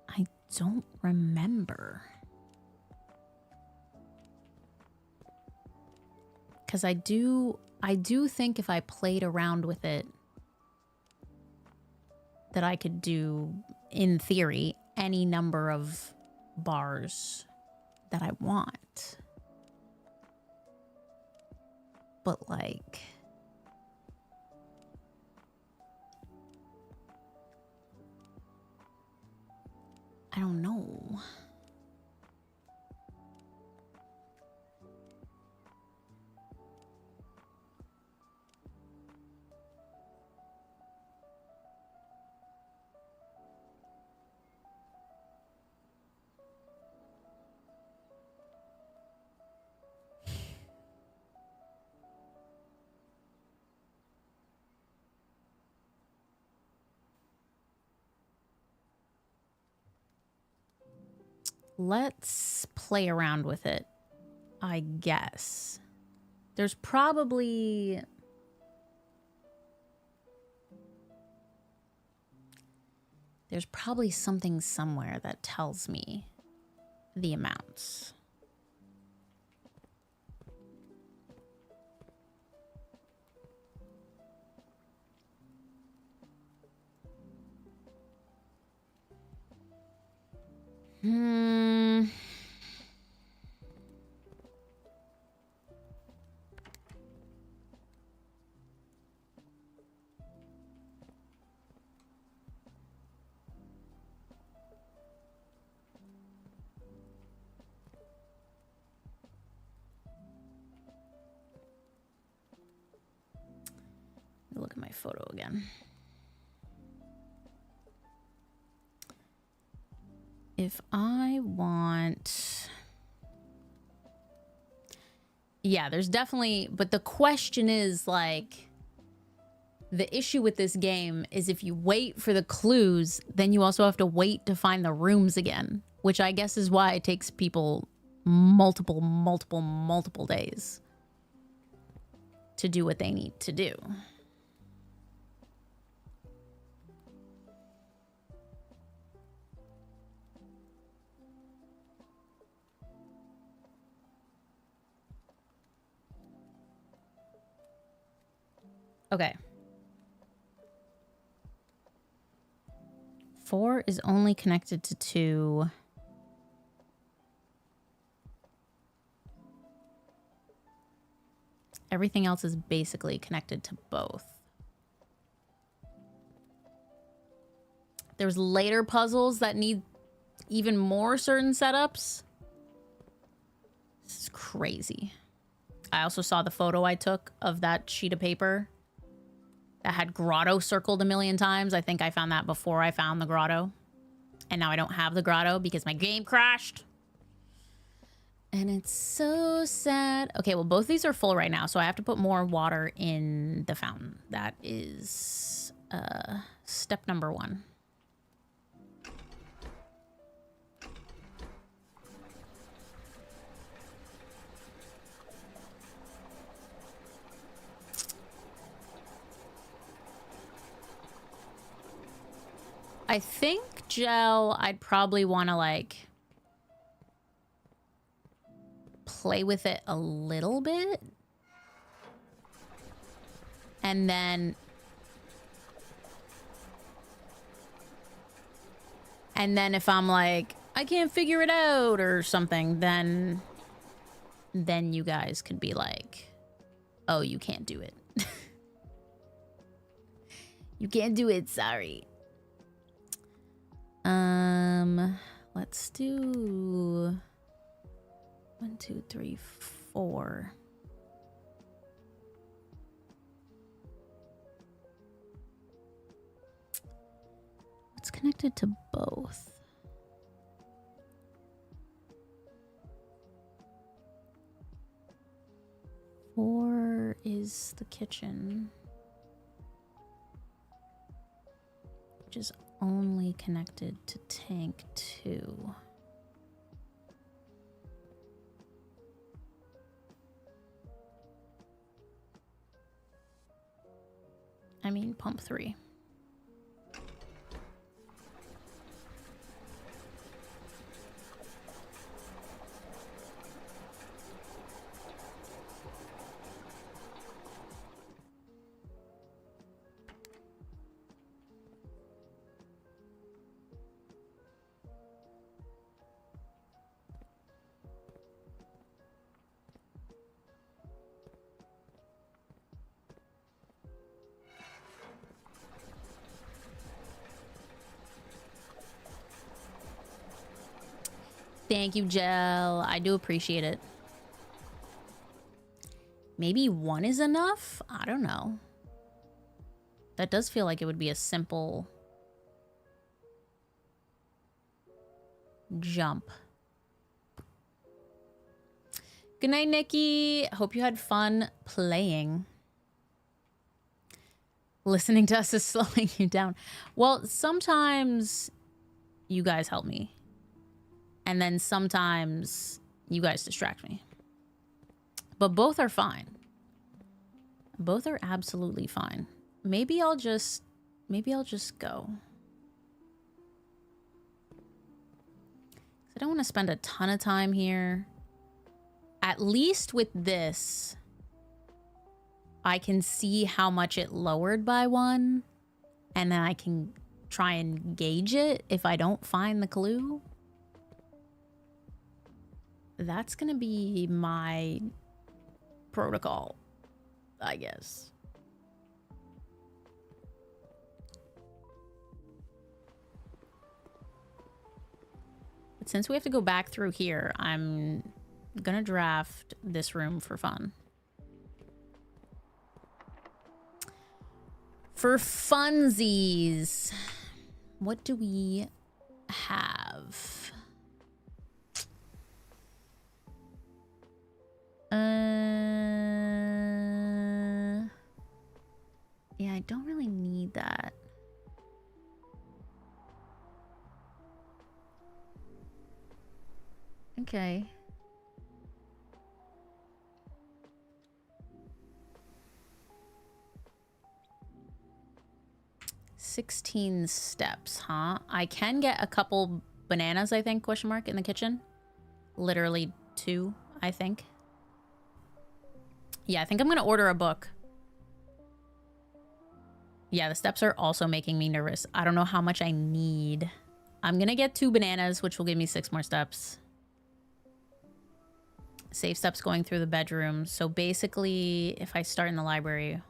I don't remember. Because I do think if I played around with it that I could do, in theory, any number of bars that I want. But like, I don't know. Let's play around with it, I guess. There's probably... something somewhere that tells me the amounts. Look at my photo again. If I want... Yeah, there's definitely... But the question is, like... The issue with this game is if you wait for the clues, then you also have to wait to find the rooms again. Which I guess is why it takes people multiple days to do what they need to do. Okay. 4 is only connected to 2. Everything else is basically connected to both. There's later puzzles that need even more certain setups. This is crazy. I also saw the photo I took of that sheet of paper that had grotto circled a million times. I think I found that before I found the grotto. And now I don't have the grotto because my game crashed. And it's so sad. Okay, well, both these are full right now, so I have to put more water in the fountain. That is step number 1. I think gel, I'd probably want to, like, play with it a little bit. And then if I'm like, I can't figure it out or something, then you guys could be like, oh, you can't do it. You can't do it, sorry. Let's do 1, 2, 3, 4. It's connected to both. Four is the kitchen, which is only connected to tank 2. I mean, pump 3. Thank you, Gel. I do appreciate it. Maybe 1 is enough? I don't know. That does feel like it would be a simple jump. Good night, Nikki. Hope you had fun playing. Listening to us is slowing you down. Well, sometimes you guys help me. And then sometimes you guys distract me. But both are fine. Both are absolutely fine. Maybe I'll just go. I don't want to spend a ton of time here. At least with this, I can see how much it lowered by 1. And then I can try and gauge it if I don't find the clue. That's gonna be my protocol, I guess. But since we have to go back through here, I'm gonna draft this room for fun. For funsies, what do we have? Yeah, I don't really need that. Okay. "16 steps, huh? I can get a couple bananas, I think, question mark, in the kitchen. Literally 2, I think. Yeah, I think I'm gonna order a book. Yeah, the steps are also making me nervous. I don't know how much I need. I'm gonna get 2 bananas, which will give me 6 more steps. Save steps going through the bedroom. So basically, if I start in the library...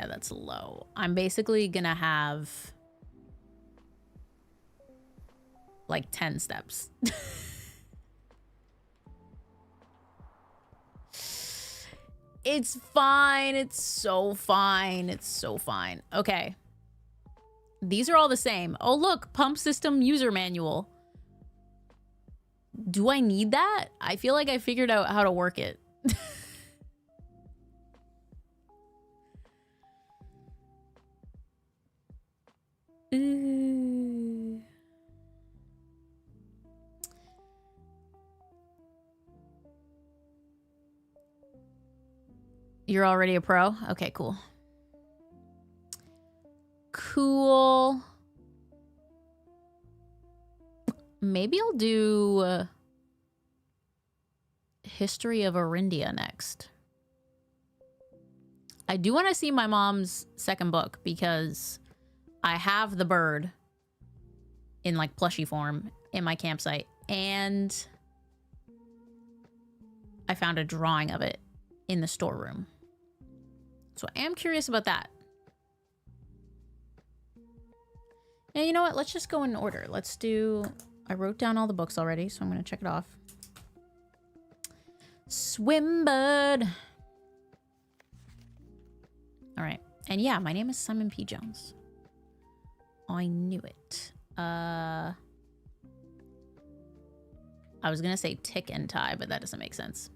Yeah, that's low. I'm basically gonna have like 10 steps. It's fine. It's so fine. It's so fine. Okay. These are all the same. Oh, look, pump system user manual. Do I need that? I feel like I figured out how to work it. You're already a pro? Okay, cool. Cool. Maybe I'll do History of Arindia next. I do want to see my mom's second book because I have the bird in like plushie form in my campsite, and I found a drawing of it in the storeroom. So I am curious about that. And you know what? Let's just go in order. Let's do... I wrote down all the books already, so I'm going to check it off. Swimbird. All right. And yeah, my name is Simon P. Jones. I knew it. I was going to say tick and tie, but that doesn't make sense.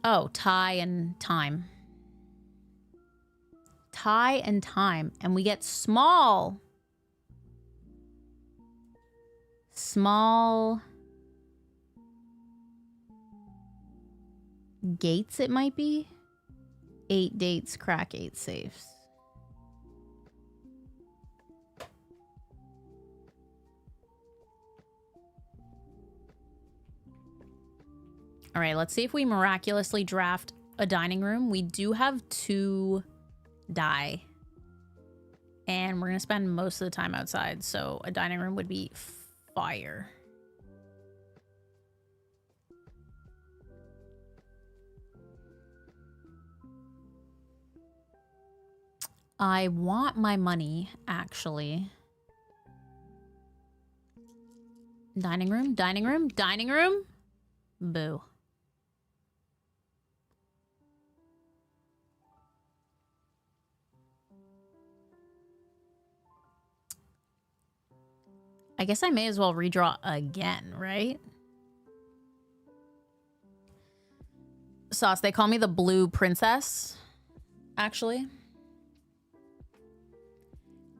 Oh, tie and time. Tie and time. And we get small. Small gates, it might be. 8 dates, crack 8 safes. All right, let's see if we miraculously draft a dining room. We do have 2 die. And we're going to spend most of the time outside, so a dining room would be fire. I want my money, actually. Dining room, dining room, dining room? Boo. I guess I may as well redraw again, right? Sauce, they call me the Blue Princess, actually.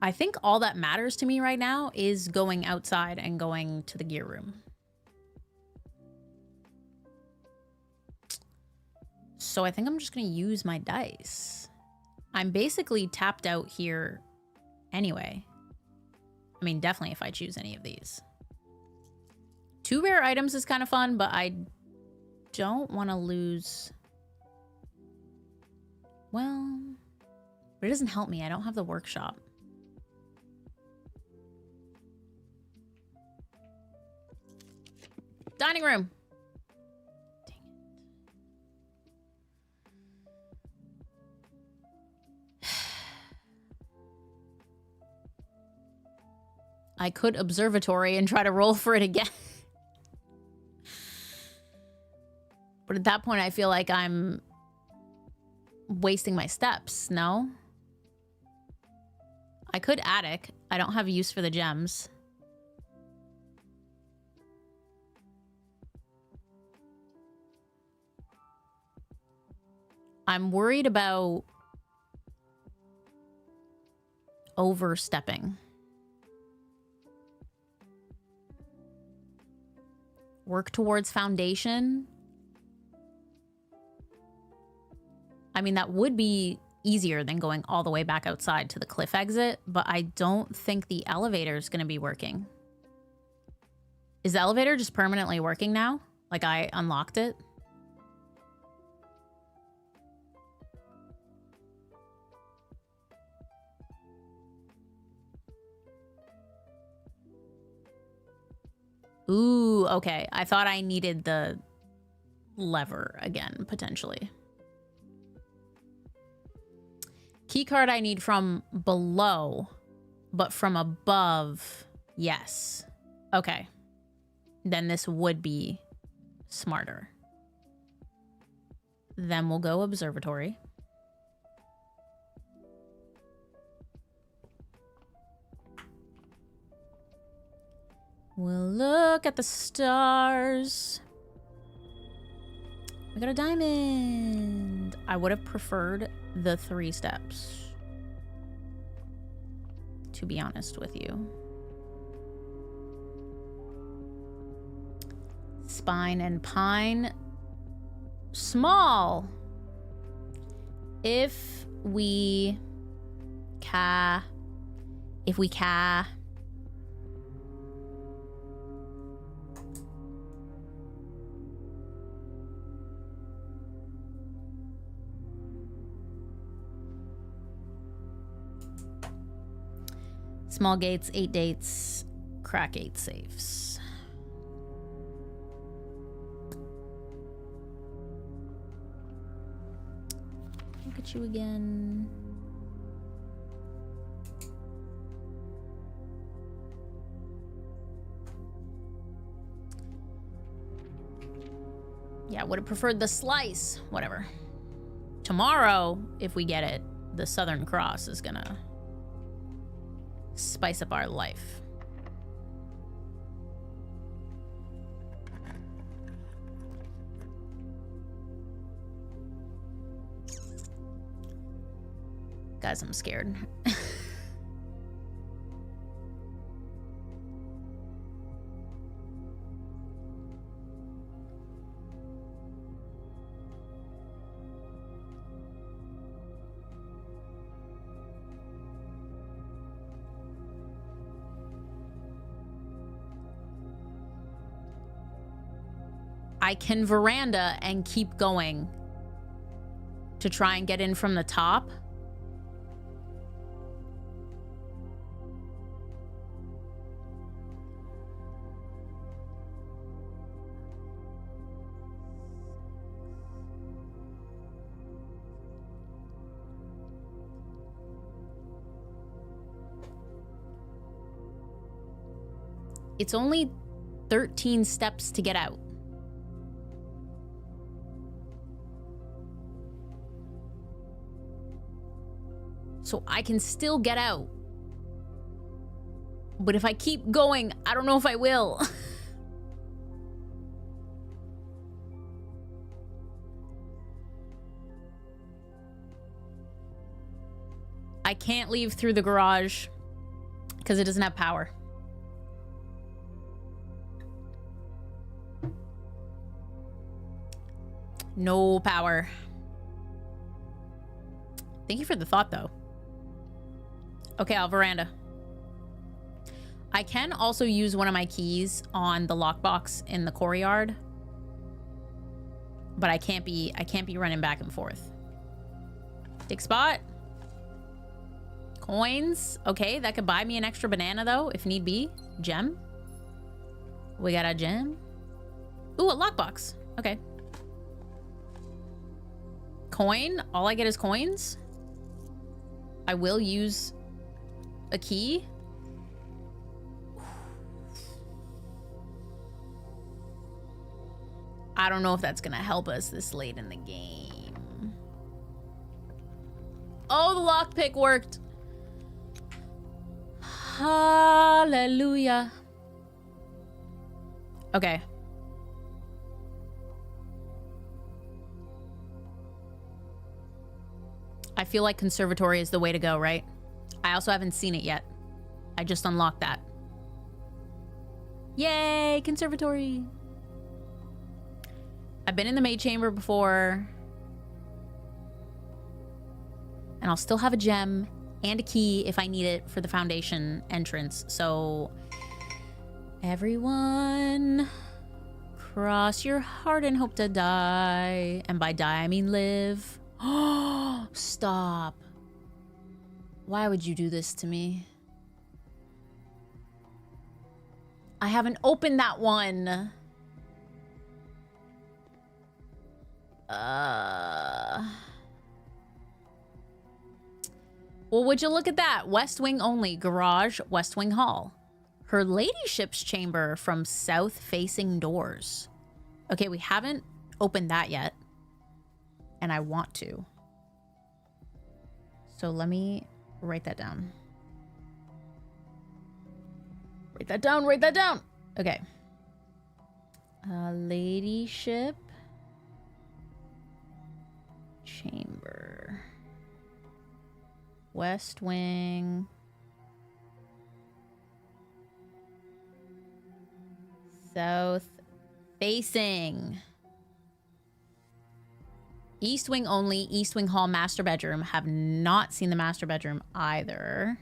I think all that matters to me right now is going outside and going to the gear room. So I think I'm just going to use my dice. I'm basically tapped out here anyway. I mean, definitely if I choose any of these. 2 rare items is kind of fun, but I don't want to lose... Well, but it doesn't help me. I don't have the workshop. Dining room. Dang it. I could observatory and try to roll for it again. But at that point, I feel like I'm wasting my steps, no? I could attic. I don't have use for the gems. I'm worried about overstepping. Work towards foundation. I mean, that would be easier than going all the way back outside to the cliff exit, but I don't think the elevator is going to be working. Is the elevator just permanently working now? Like I unlocked it? Ooh, okay. I thought I needed the lever again, potentially. Key card I need from below, but from above, yes. Okay. Then this would be smarter. Then we'll go observatory. We'll look at the stars. We got a diamond. I would have preferred the 3 steps, to be honest with you. Spine and pine. Small. If we small gates, 8 dates, crack 8 safes. Look at you again. Yeah, would have preferred the slice. Whatever. Tomorrow, if we get it, the Southern Cross is gonna spice up our life. Guys, I'm scared. I can veranda and keep going to try and get in from the top. It's only 13 steps to get out. So I can still get out. But if I keep going, I don't know if I will. I can't leave through the garage because it doesn't have power. No power. Thank you for the thought, though. Okay, I'll veranda. I can also use one of my keys on the lockbox in the courtyard, but I can't be running back and forth. Dig spot. Coins. Okay, that could buy me an extra banana, though, if need be. Gem. We got a gem. Ooh, a lockbox. Okay. Coin. All I get is coins. I will use a key. I don't know if that's gonna help us this late in the game. Oh, the lockpick worked. Hallelujah. Okay. I feel like conservatory is the way to go, right? I also haven't seen it yet. I just unlocked that. Yay, conservatory. I've been in the maid chamber before. And I'll still have a gem and a key if I need it for the foundation entrance. So Everyone, cross your heart and hope to die. And by die, I mean live. Oh, stop. Why would you do this to me? I haven't opened that one. Well, would you look at that? West Wing only. Garage, West Wing Hall. Her ladyship's chamber from south-facing doors. Okay, we haven't opened that yet. And I want to. So let me write that down. Write that down, write that down. Okay. Ladyship chamber. West Wing. South facing. East Wing only. East Wing Hall master bedroom. Have not seen the master bedroom either.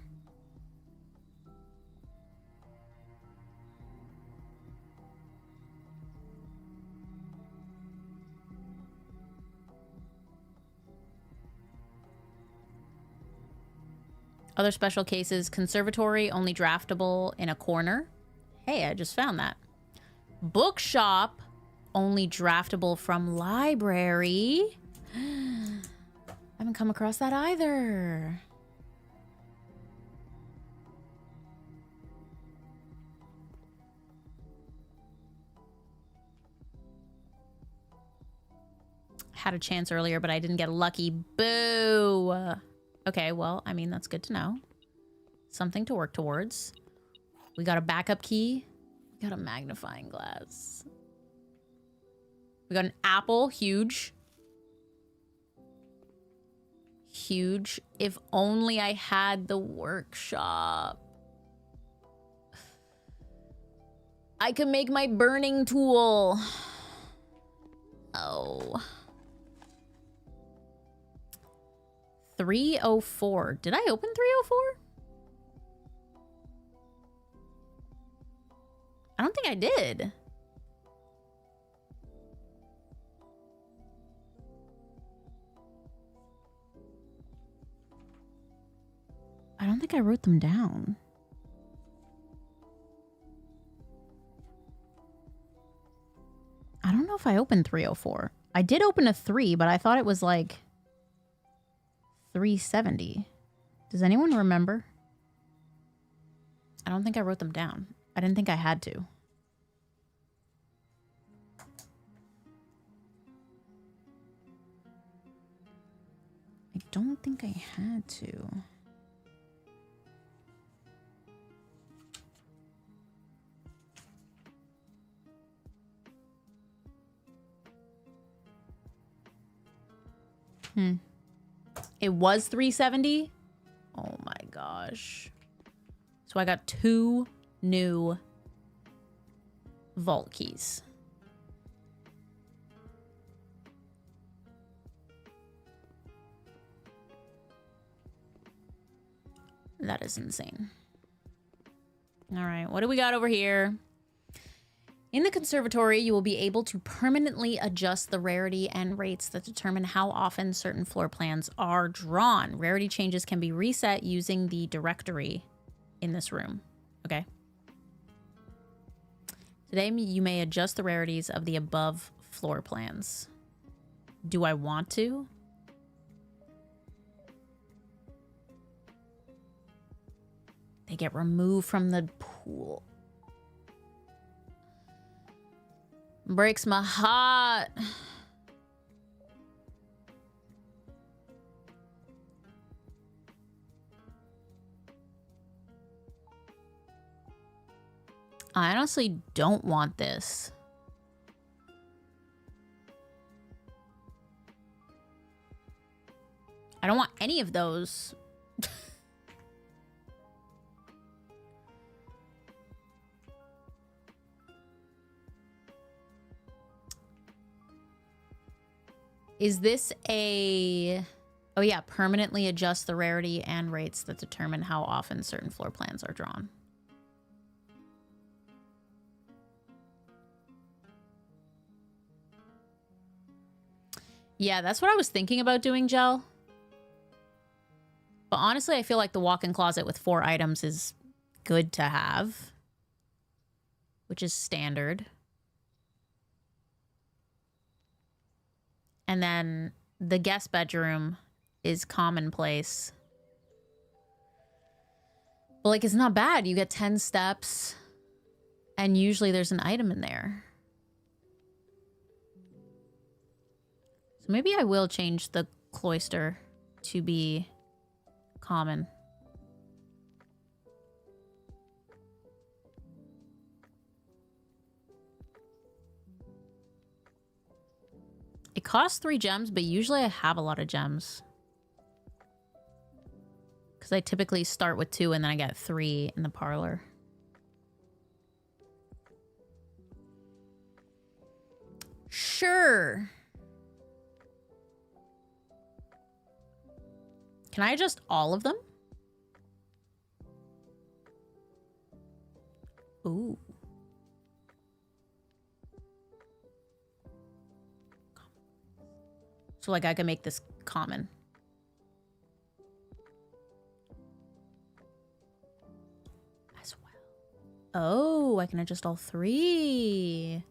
Other special cases, conservatory, only draftable in a corner. Hey, I just found that. Bookshop, only draftable from library. I haven't come across that either. Had a chance earlier, but I didn't get lucky. Boo! Okay, well, I mean, that's good to know. Something to work towards. We got a backup key. We got a magnifying glass. We got an apple. Huge. Huge. If only I had the workshop. I could make my burning tool. Oh. 304. Did I open 304? I don't think I did. I don't think I wrote them down. I don't know if I opened 304. I did open a 3, but I thought it was like 370. Does anyone remember? I don't think I wrote them down. I didn't think I had to. I don't think I had to. It was 370? Oh my gosh. So I got 2 new vault keys. That is insane. All right, what do we got over here? In the conservatory, you will be able to permanently adjust the rarity and rates that determine how often certain floor plans are drawn. Rarity changes can be reset using the directory in this room. Okay. Today, you may adjust the rarities of the above floor plans. Do I want to? They get removed from the pool. Breaks my heart. I honestly don't want this. I don't want any of those. Is this a... Oh yeah, permanently adjust the rarity and rates that determine how often certain floor plans are drawn. Yeah, that's what I was thinking about doing, Gel. But honestly, I feel like the walk-in closet with 4 items is good to have, which is standard. And then the guest bedroom is commonplace. But like, it's not bad. You get 10 steps and usually there's an item in there. So maybe I will change the cloister to be common. It costs 3 gems, but usually I have a lot of gems. Because I typically start with 2 and then I get 3 in the parlor. Sure. Can I adjust all of them? Ooh. So like I can make this common. As well. Oh, I can adjust all 3.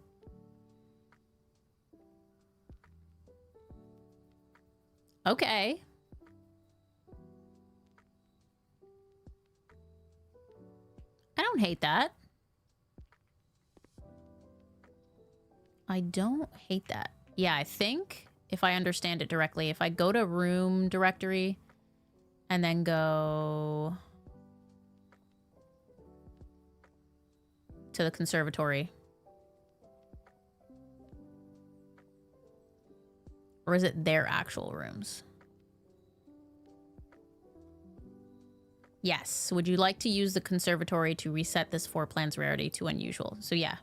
Okay. I don't hate that. I don't hate that. Yeah, I think if I understand it directly, if I go to room directory and then go to the conservatory. Or is it their actual rooms? Yes. Would you like to use the conservatory to reset this 4 plans rarity to unusual? So yeah.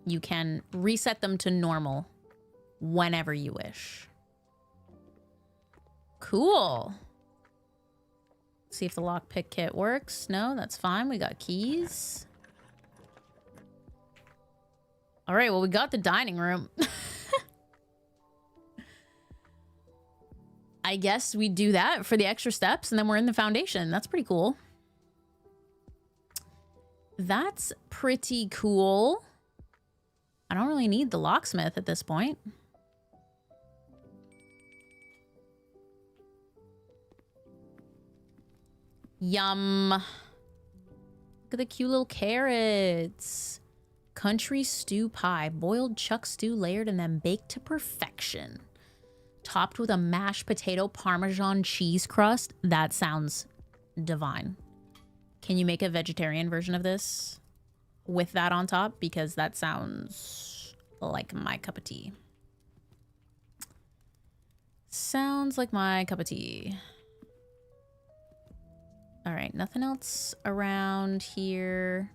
You can reset them to normal whenever you wish. Cool. See if the lockpick kit works. No, that's fine. We got keys. All right, well, we got the dining room. I guess we do that for the extra steps, and then we're in the foundation. That's pretty cool. That's pretty cool. I don't really need the locksmith at this point. Yum. Look at the cute little carrots. Country stew pie. Boiled chuck stew layered and then baked to perfection. Topped with a mashed potato Parmesan cheese crust. That sounds divine. Can you make a vegetarian version of this with that on top? Because that sounds like my cup of tea. Sounds like my cup of tea. All right, nothing else around here.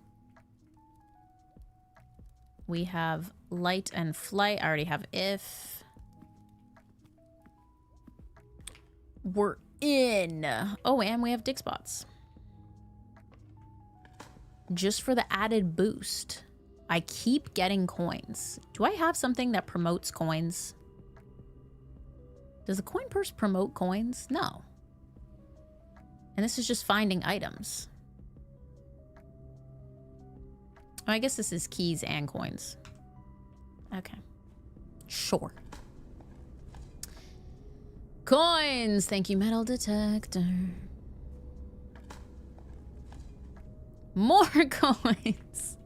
We have light and flight. I already have if. We're in. Oh, and we have dig spots. Just for the added boost. I keep getting coins. Do I have something that promotes coins? Does the coin purse promote coins? No. And this is just finding items. Oh, I guess this is keys and coins. Okay. Sure. Coins! Thank you, metal detector. More coins!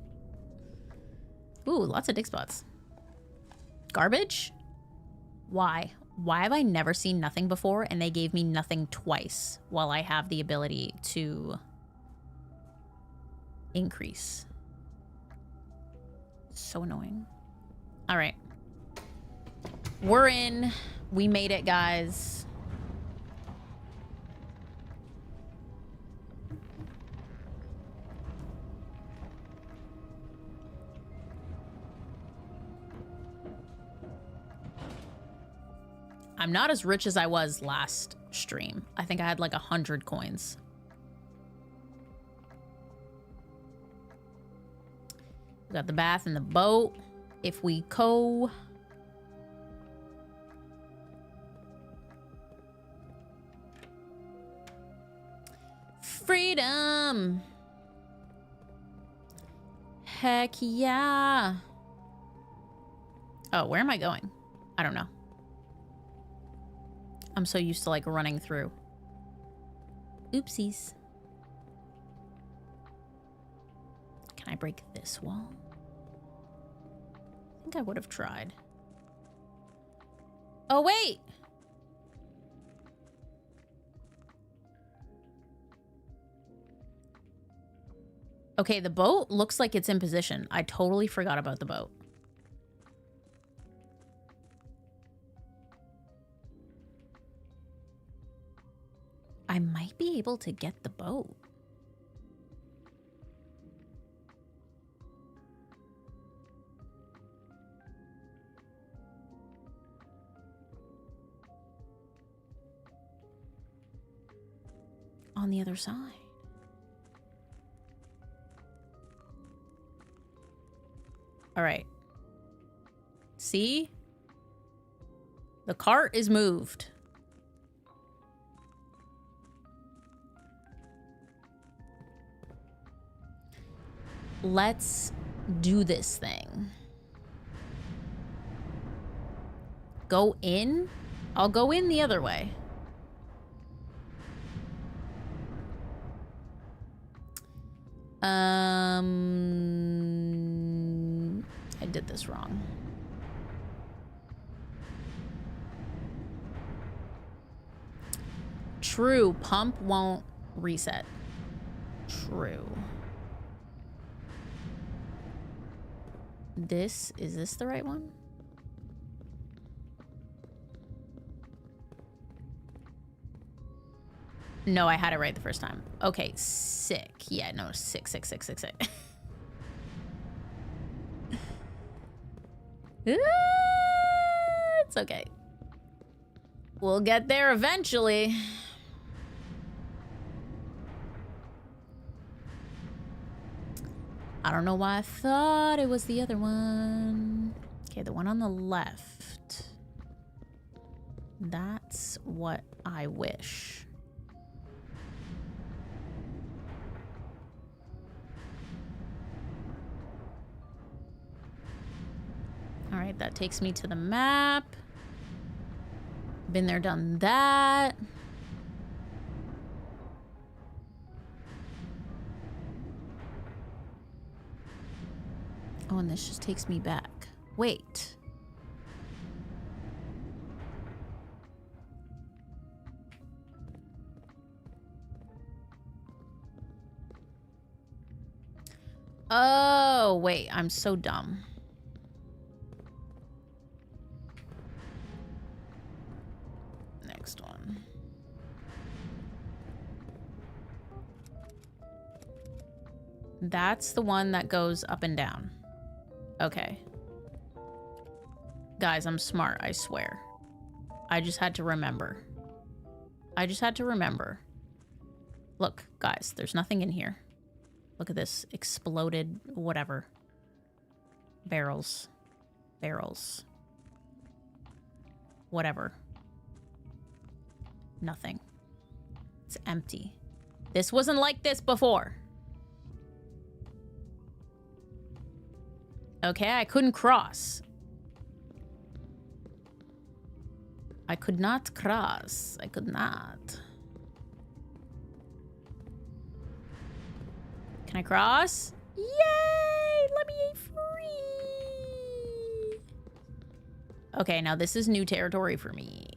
Ooh, lots of dig spots. Garbage? Why? Why have I never seen nothing before and they gave me nothing twice while I have the ability to increase? So annoying. All right. We're in. We made it, guys. I'm not as rich as I was last stream. I think I had like 100 coins. We got the bath and the boat. If we go... Freedom! Heck yeah! Oh, where am I going? I don't know. I'm so used to, like, running through. Oopsies. Can I break this wall? I think I would have tried. Oh, wait! Okay, the boat looks like it's in position. I totally forgot about the boat. I might be able to get the boat. On the other side. All right. See? The cart is moved. Let's do this thing. Go in? I'll go in the other way. I did this wrong. True, pump won't reset. True. Is this the right one? No, I had it right the first time. Okay, sick. Yeah, no, sick. It's okay. We'll get there eventually. I don't know why I thought it was the other one. Okay, the one on the left. That's what I wish. All right, that takes me to the map. Been there, done that. Oh, and this just takes me back. Wait. Oh, wait, I'm so dumb. Next one. That's the one that goes up and down. Okay. Guys, I'm smart, I swear. I just had to remember. Look, guys, there's nothing in here. Look at this exploded whatever. Barrels. Whatever. Nothing. It's empty. This wasn't like this before. Okay, I couldn't cross. I could not cross. I could not. Can I cross? Yay! Let me free! Okay, now this is new territory for me.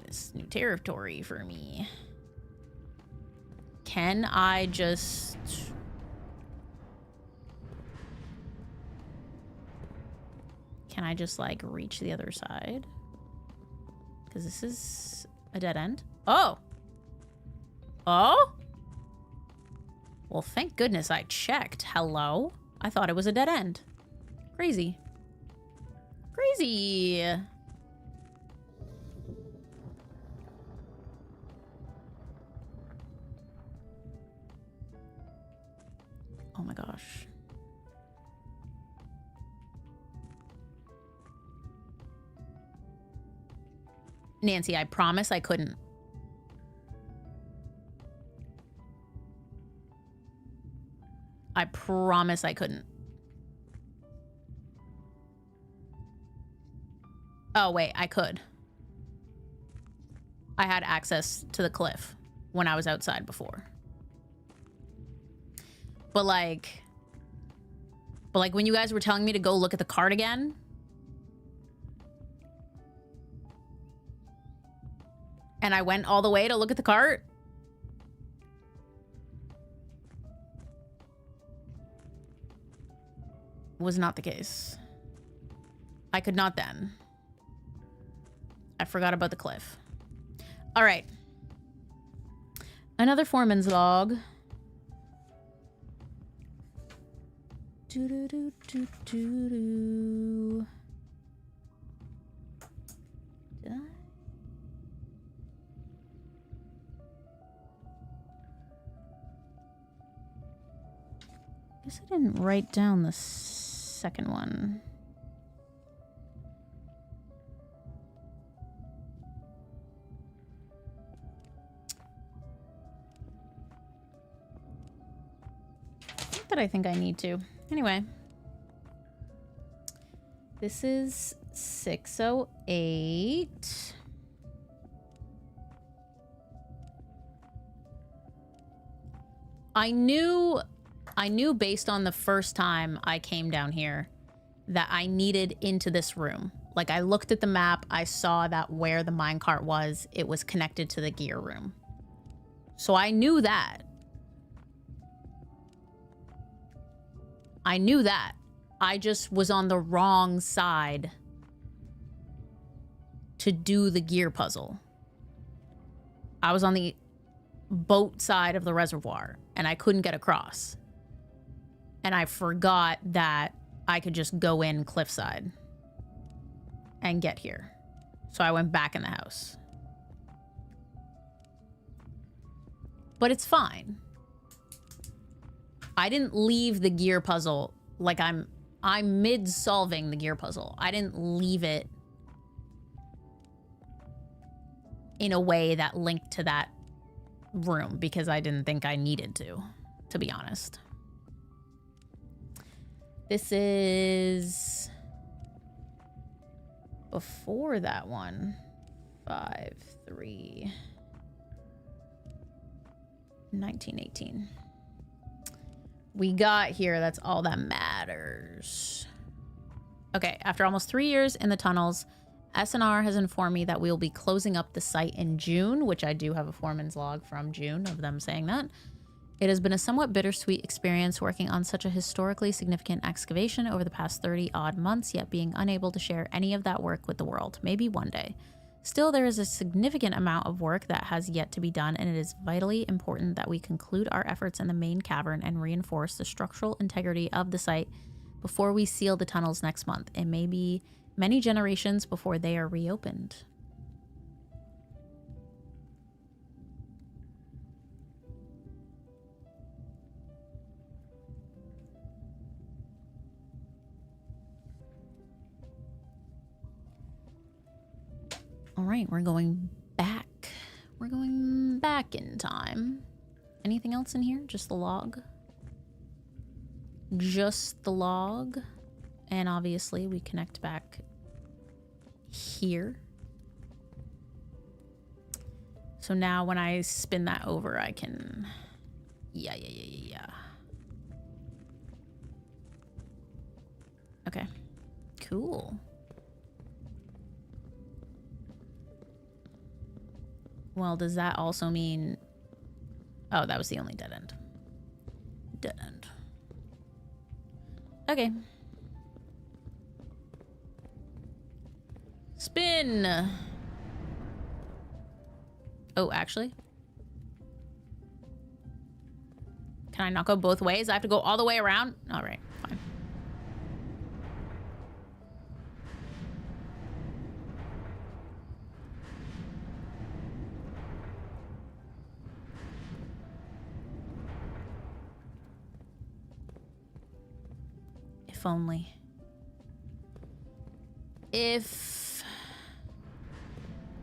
Can I just... Can I just, like, reach the other side? Because this is a dead end. Oh! Oh? Well, thank goodness I checked. Hello? I thought it was a dead end. Crazy. Crazy. Oh my gosh. Nancy, I promise I couldn't. I promise I couldn't. Oh, wait, I could. I had access to the cliff when I was outside before. But like when you guys were telling me to go look at the cart again, and I went all the way to look at the cart, was not the case. I could not then. I forgot about the cliff. All right. Another foreman's log. Do-do-do-do-do-do. Did I? Guess I didn't write down the second one. That I think I need to. Anyway. This is 608. I knew based on the first time I came down here that I needed into this room. Like, I looked at the map, I saw that where the minecart was, it was connected to the gear room. So I knew that. I knew that. I just was on the wrong side to do the gear puzzle. I was on the boat side of the reservoir, and I couldn't get across. And I forgot that I could just go in cliffside and get here. So I went back in the house. But it's fine. I didn't leave the gear puzzle like I'm mid-solving the gear puzzle. I didn't leave it in a way that linked to that room because I didn't think I needed to be honest. This is before that one. 5-3 1918. We got here. That's all that matters. Okay, after almost 3 years in the tunnels, SNR has informed me that we will be closing up the site in June, which I do have a foreman's log from June of them saying that. It has been a somewhat bittersweet experience working on such a historically significant excavation over the past 30-odd months, yet being unable to share any of that work with the world. Maybe one day. Still, there is a significant amount of work that has yet to be done, and it is vitally important that we conclude our efforts in the main cavern and reinforce the structural integrity of the site before we seal the tunnels next month. It may be many generations before they are reopened. All right, we're going back. We're going back in time. Anything else in here? Just the log? Just the log. And obviously we connect back here. So now when I spin that over, I can... Yeah. Okay. Cool. Well, does that also mean... Oh, that was the only dead end. Dead end. Okay. Spin! Oh, actually? Can I not go both ways? I have to go all the way around? All right, fine. If only. If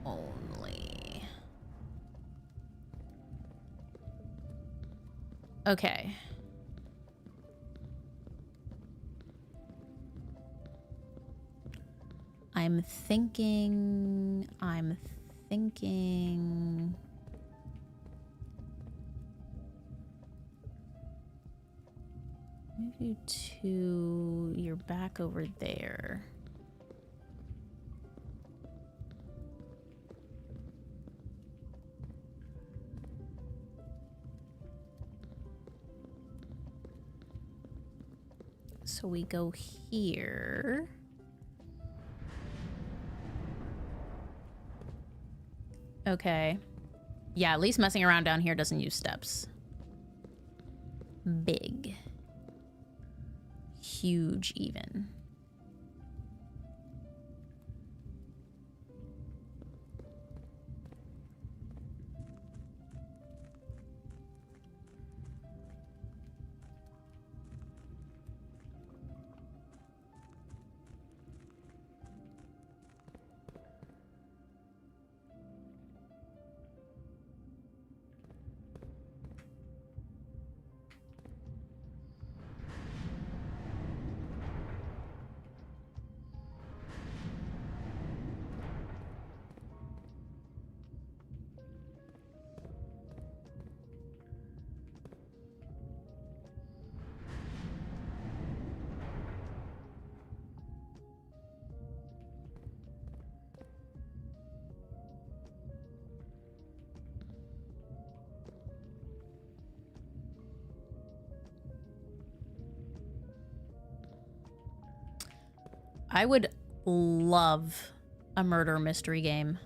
only. Okay. I'm thinking. Move you to. You're back over there. So we go here. Okay. Yeah, at least messing around down here doesn't use steps. Big. Huge, even. I would love a murder mystery game.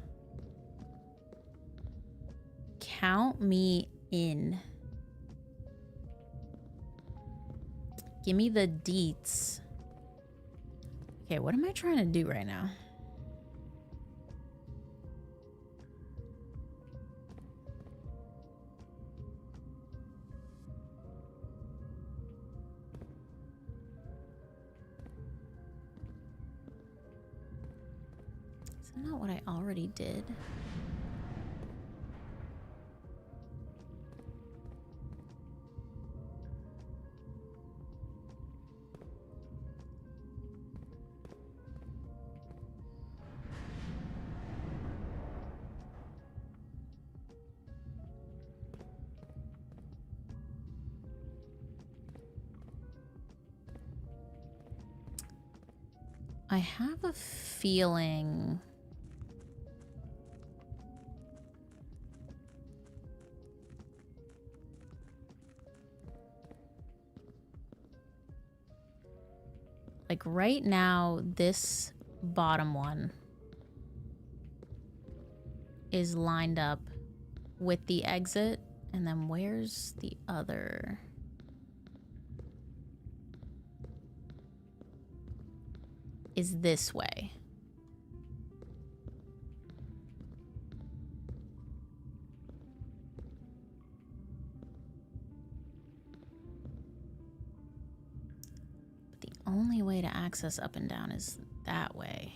Count me in. Give me the deets. Okay, what am I trying to do right now? Is that not what I already did? I have a feeling. Like right now, this bottom one is lined up with the exit. And then where's the other? Is this way. But the only way to access up and down is that way.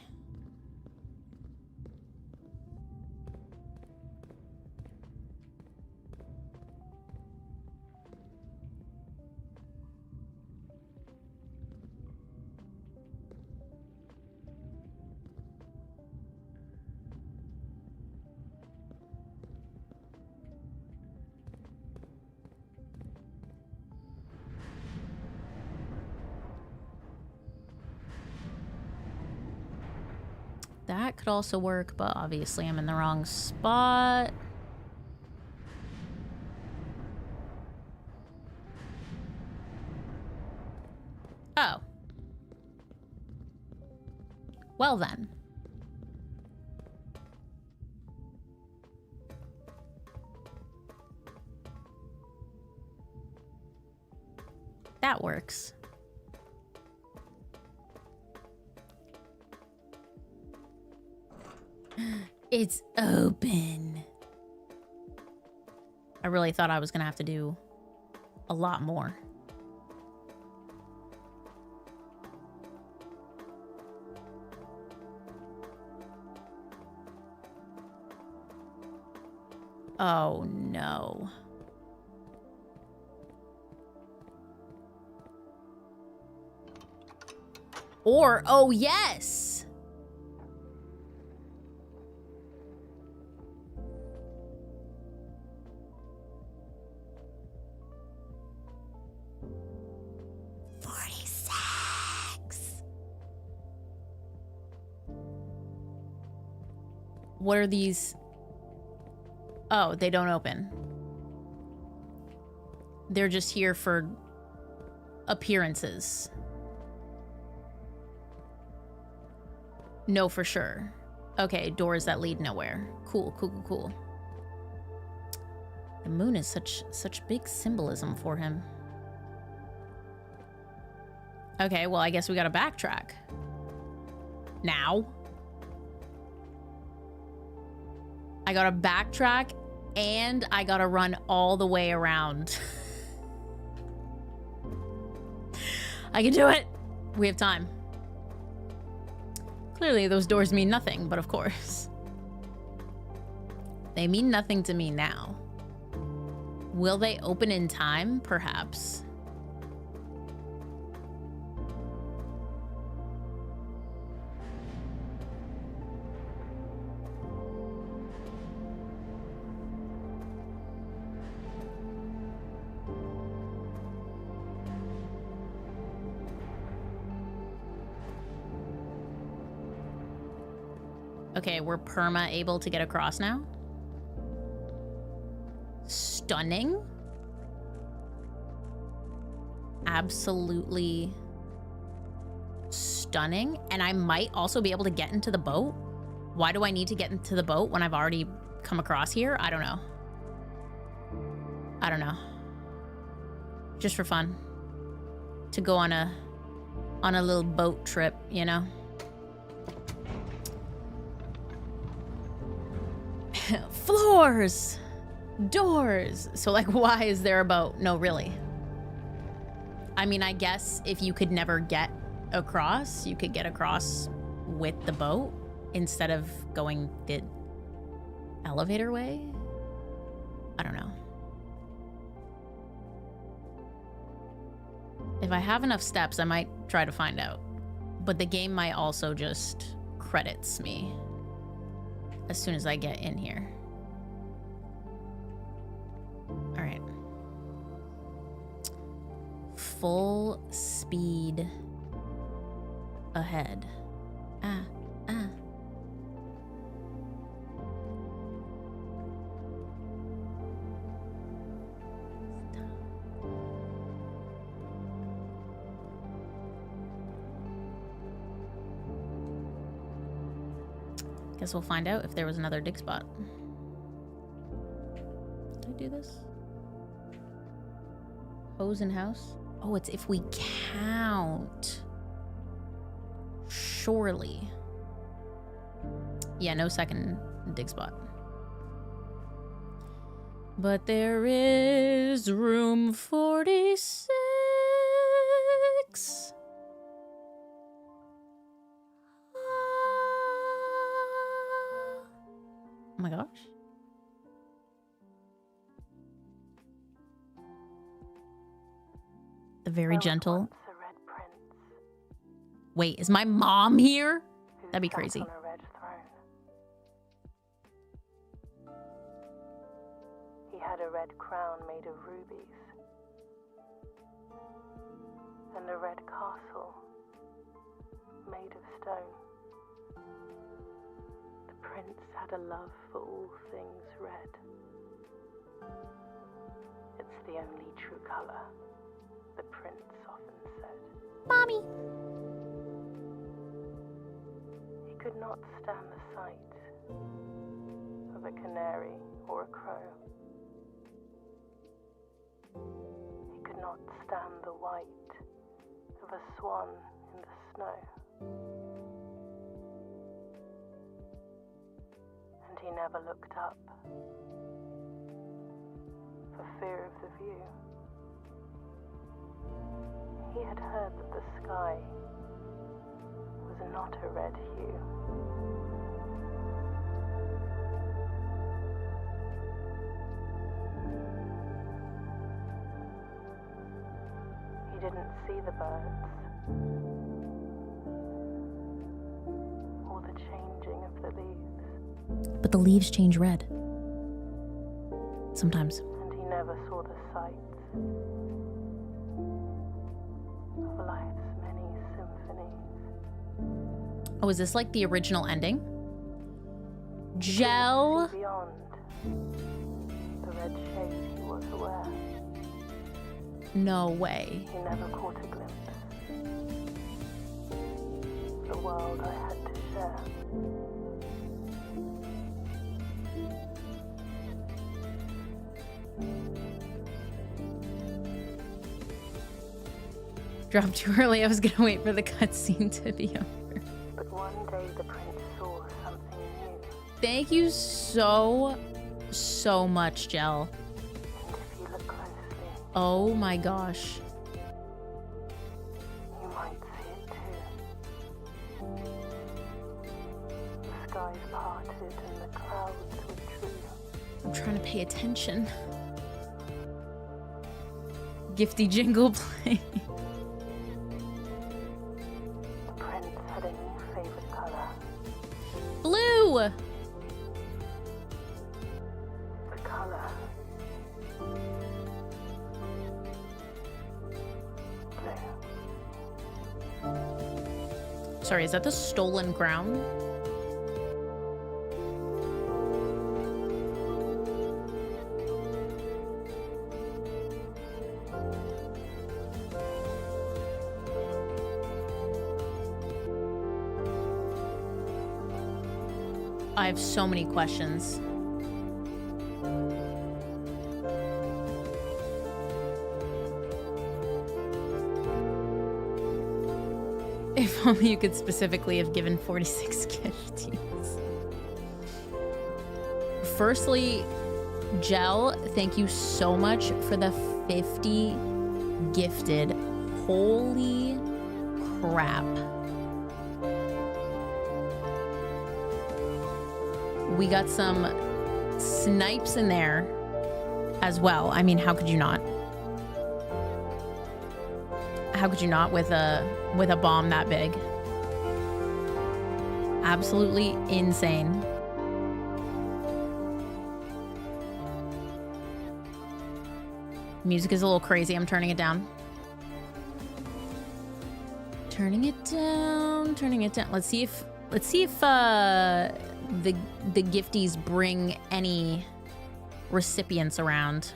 That could also work, but obviously I'm in the wrong spot. Oh. Well then. That works. It's open. I really thought I was gonna have to do a lot more. Oh, no. Or, oh, yes! What are these? Oh, they don't open. They're just here for appearances. No, for sure. Okay, doors that lead nowhere. Cool, cool, cool, cool. The moon is such big symbolism for him. Okay, well, I guess we gotta backtrack. Now. I gotta backtrack and I gotta run all the way around. I can do it. We have time. Clearly, those doors mean nothing, but of course. They mean nothing to me now. Will they open in time? Perhaps. Okay, we're perma able to get across now. Stunning. Absolutely stunning. And I might also be able to get into the boat. Why do I need to get into the boat when I've already come across here? I don't know. I don't know. Just for fun. To go on a little boat trip, you know? Floors, doors. So like, why is there a boat? No, really. I mean, I guess if you could never get across, you could get across with the boat instead of going the elevator way. I don't know. If I have enough steps, I might try to find out. But the game might also just credits me as soon as I get in here. All right. Full speed ahead. Guess we'll find out if there was another dig spot. Did I do this? Hose in house? Oh, it's if we count. Surely. Yeah, no second dig spot. But there is room 46. Oh my gosh. The very gentle. Wait, is my mom here? That'd be crazy. He had a red crown made of rubies and a red castle made of stone. The prince had a love for all things red. It's the only true color, the prince often said. Mommy. He could not stand the sight of a canary or a crow. He could not stand the white of a swan in the snow. And he never looked up for fear of the view. He had heard that the sky was not a red hue. didn't see the birds or the changing of the leaves. But the leaves change red. Sometimes. And he never saw the sights of life's many symphonies. Oh, is this like the original ending? Gel. Beyond the red shade he was aware. No way. He never caught a glimpse. The world I had to share. Dropped too early. I was gonna wait for the cutscene to be over. But one day the prince saw something new. Thank you so much, Gel. And if you look closely, Oh my gosh. you might see it too. The skies parted and the clouds withdrew. I'm trying to pay attention. Gifty jingle play. The prince had a new favorite color. Blue! The color. Blue. Sorry, is that the stolen crown? I have so many questions. If only you could specifically have given 46 gifties. Firstly, Gel, thank you so much for the 50 gifted. Holy crap. We got some snipes in there as well. I mean, how could you not? How could you not with a bomb that big? Absolutely insane. Music is a little crazy. I'm turning it down. Turning it down. Turning it down. Let's see if the gifties bring any recipients around.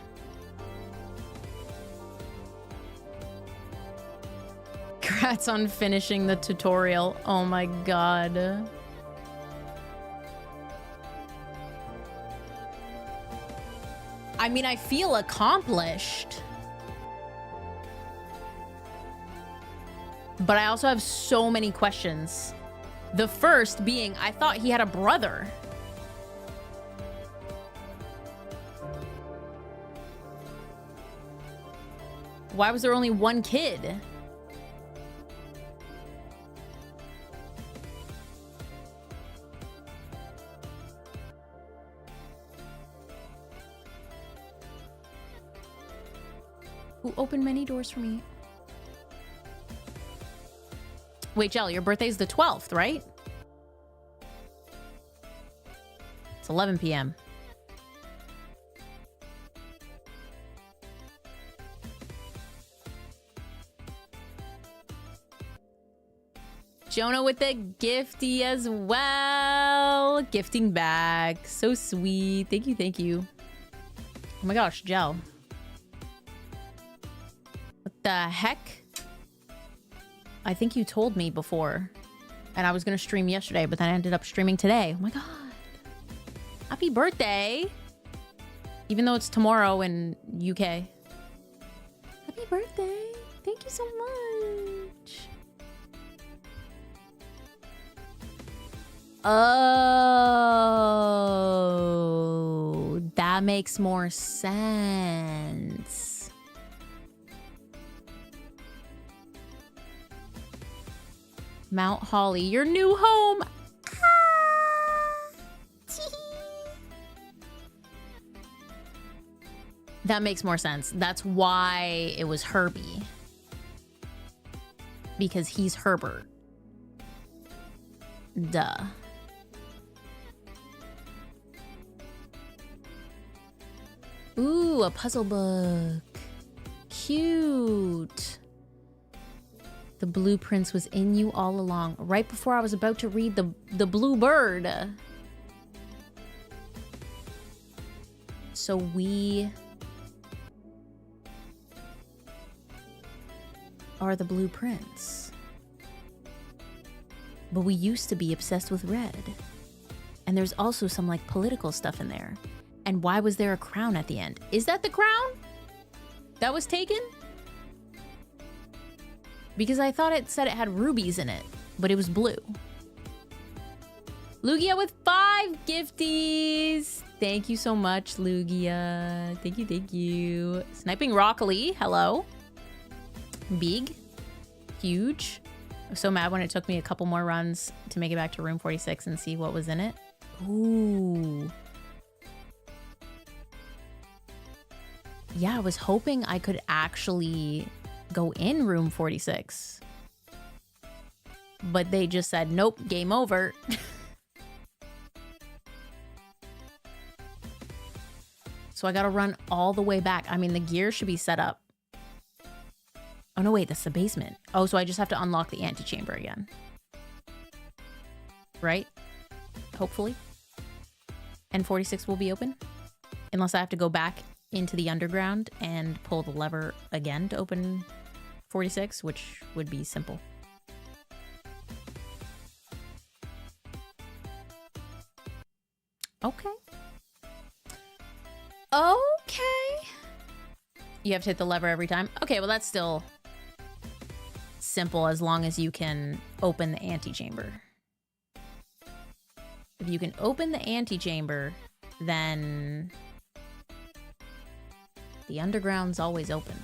Congrats on finishing the tutorial. Oh my god. I mean, I feel accomplished. But I also have so many questions. The first being, I thought he had a brother. Why was there only one kid? Who opened many doors for me? Wait, Jell, your birthday's the 12th, right? It's 11 p.m. Jonah with the gifty as well. Gifting back. So sweet. Thank you, thank you. Oh my gosh, Jell. What the heck? I think you told me before. And I was going to stream yesterday, but then I ended up streaming today. Oh my god. Happy birthday. Even though it's tomorrow in UK. Happy birthday. Thank you so much. Oh, that makes more sense. Mount Holly, your new home. That makes more sense. That's why it was Herbie. because he's Herbert. Duh. Ooh, a puzzle book. Cute. The blueprints was in you all along. Right before I was about to read the blue bird. So we are the blueprints. But we used to be obsessed with red. And there's also some like political stuff in there. And why was there a crown at the end? Is that the crown that was taken? Because I thought it said it had rubies in it, but it was blue. Lugia with 5 gifties. Thank you so much, Lugia. Thank you, thank you. Sniping Broccoli, hello. Big, huge. I was so mad when it took me a couple more runs to make it back to room 46 and see what was in it. Ooh. Yeah, I was hoping I could actually go in room 46. But they just said, nope, game over. So I gotta run all the way back. I mean, the gear should be set up. Oh, no, wait, that's the basement. Oh, so I just have to unlock the antechamber again. Right? Hopefully. And 46 will be open. Unless I have to go back into the underground and pull the lever again to open 46, which would be simple. Okay. Okay. You have to hit the lever every time? Okay, well, that's still simple as long as you can open the antechamber. If you can open the antechamber, then the underground's always open.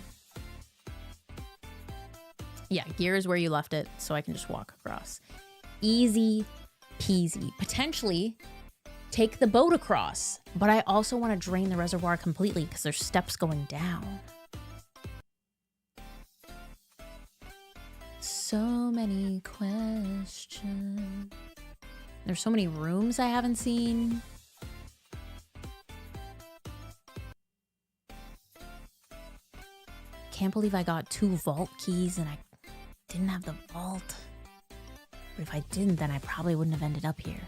Yeah, gear is where you left it, so I can just walk across. Easy peasy. Potentially take the boat across, but I also want to drain the reservoir completely because there's steps going down. So many questions. There's so many rooms I haven't seen. Can't believe I got 2 vault keys and I didn't have the vault. But if I didn't, then I probably wouldn't have ended up here.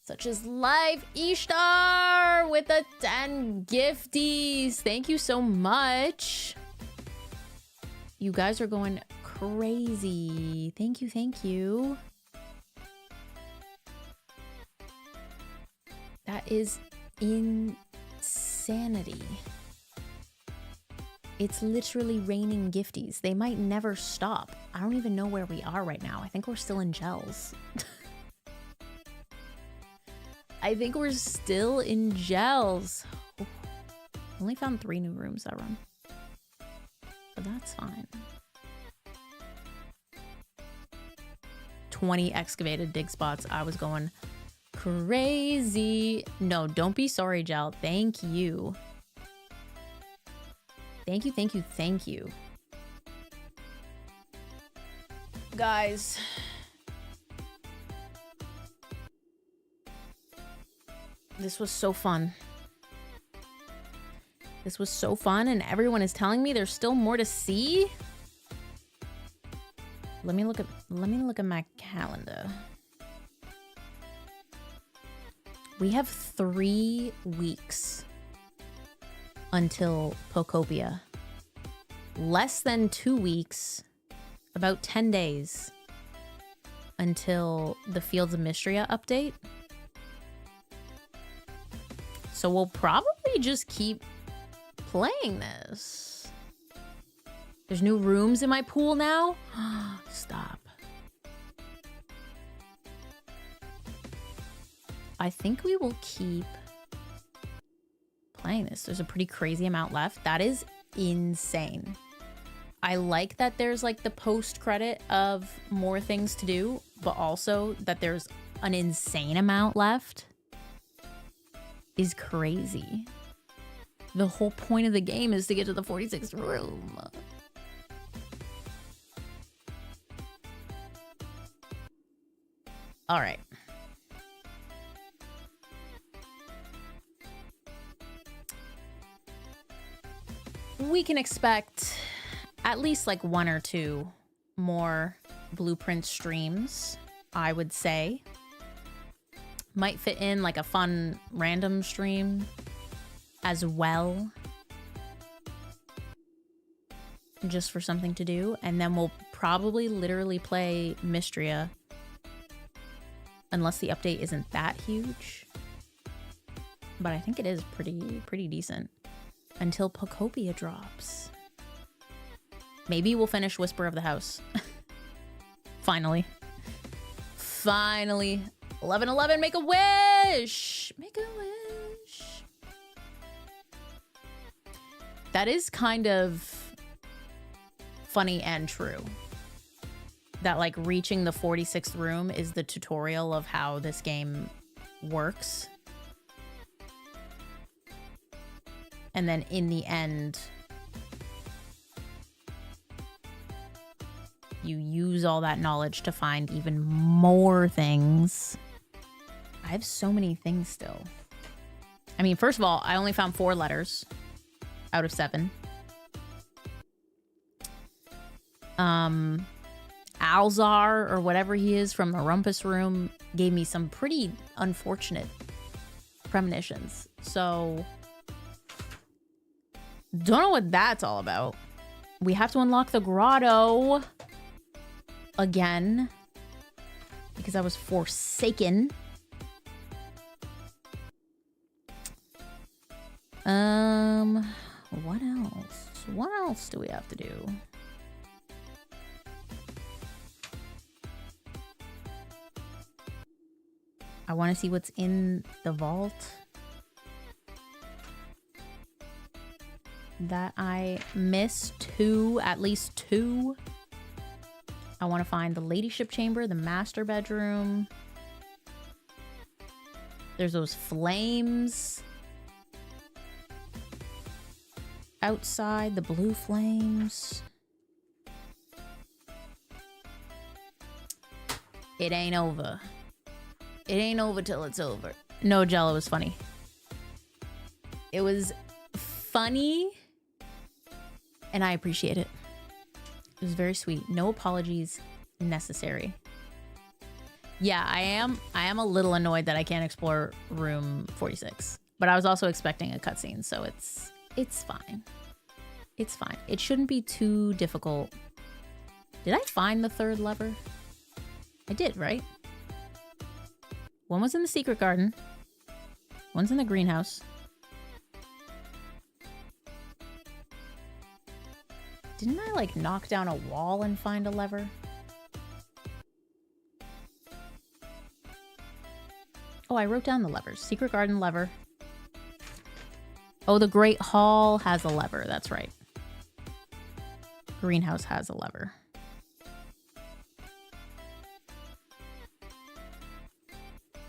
Such as life, Ishtar with the 10 gifties. Thank you so much. You guys are going crazy. Thank you, thank you. That is insanity. It's literally raining gifties. They might never stop. I don't even know where we are right now. I think we're still in gels. I think we're still in gels. Oh, only found 3 new rooms that run. But that's fine. 20 excavated dig spots. I was going crazy. No, don't be sorry, Gel. Thank you. Thank you, thank you, thank you. Guys. This was so fun. This was so fun, and everyone is telling me there's still more to see. Let me look at my calendar. We have 3 weeks until Pocopia. Less than 2 weeks, about 10 days until the Fields of Mystria update. So we'll probably just keep playing this. There's new rooms in my pool now. Stop. I think we will keep playing this. There's a pretty crazy amount left. That is insane. I like that there's like the post credit of more things to do, but also that there's an insane amount left is crazy. The whole point of the game is to get to the 46th room. All right. We can expect at least like 1 or 2 more Blueprint streams, I would say. Might fit in like a fun random stream as well. Just for something to do. And then we'll probably literally play Mystria. Unless the update isn't that huge. But I think it is pretty decent. Until Pocopia drops. Maybe we'll finish Whisper of the House. Finally. Finally. 11-11, make a wish! Make a wish. That is kind of funny and true. That like reaching the 46th room is the tutorial of how this game works. And then in the end, you use all that knowledge to find even more things. I have so many things still. I mean, first of all, I only found 4 letters out of 7. Alzar, or whatever he is from the Rumpus Room, gave me some pretty unfortunate premonitions. So, don't know what that's all about. We have to unlock the grotto again because I was forsaken. What else? What else do we have to do? I want to see what's in the vault that I missed. At least two. I want to find the ladyship chamber, the master bedroom. There's those flames outside, the blue flames. It ain't over. It ain't over till it's over. No, Jello was funny. It was funny, and I appreciate it. It was very sweet. No apologies necessary. Yeah, I am a little annoyed that I can't explore room 46. But I was also expecting a cutscene, so it's fine. It's fine. It shouldn't be too difficult. Did I find the 3rd lever? I did, right? One was in the secret garden. One's in the greenhouse. Didn't I, like, knock down a wall and find a lever? Oh, I wrote down the levers. Secret garden lever. Oh, the Great Hall has a lever. That's right. Greenhouse has a lever.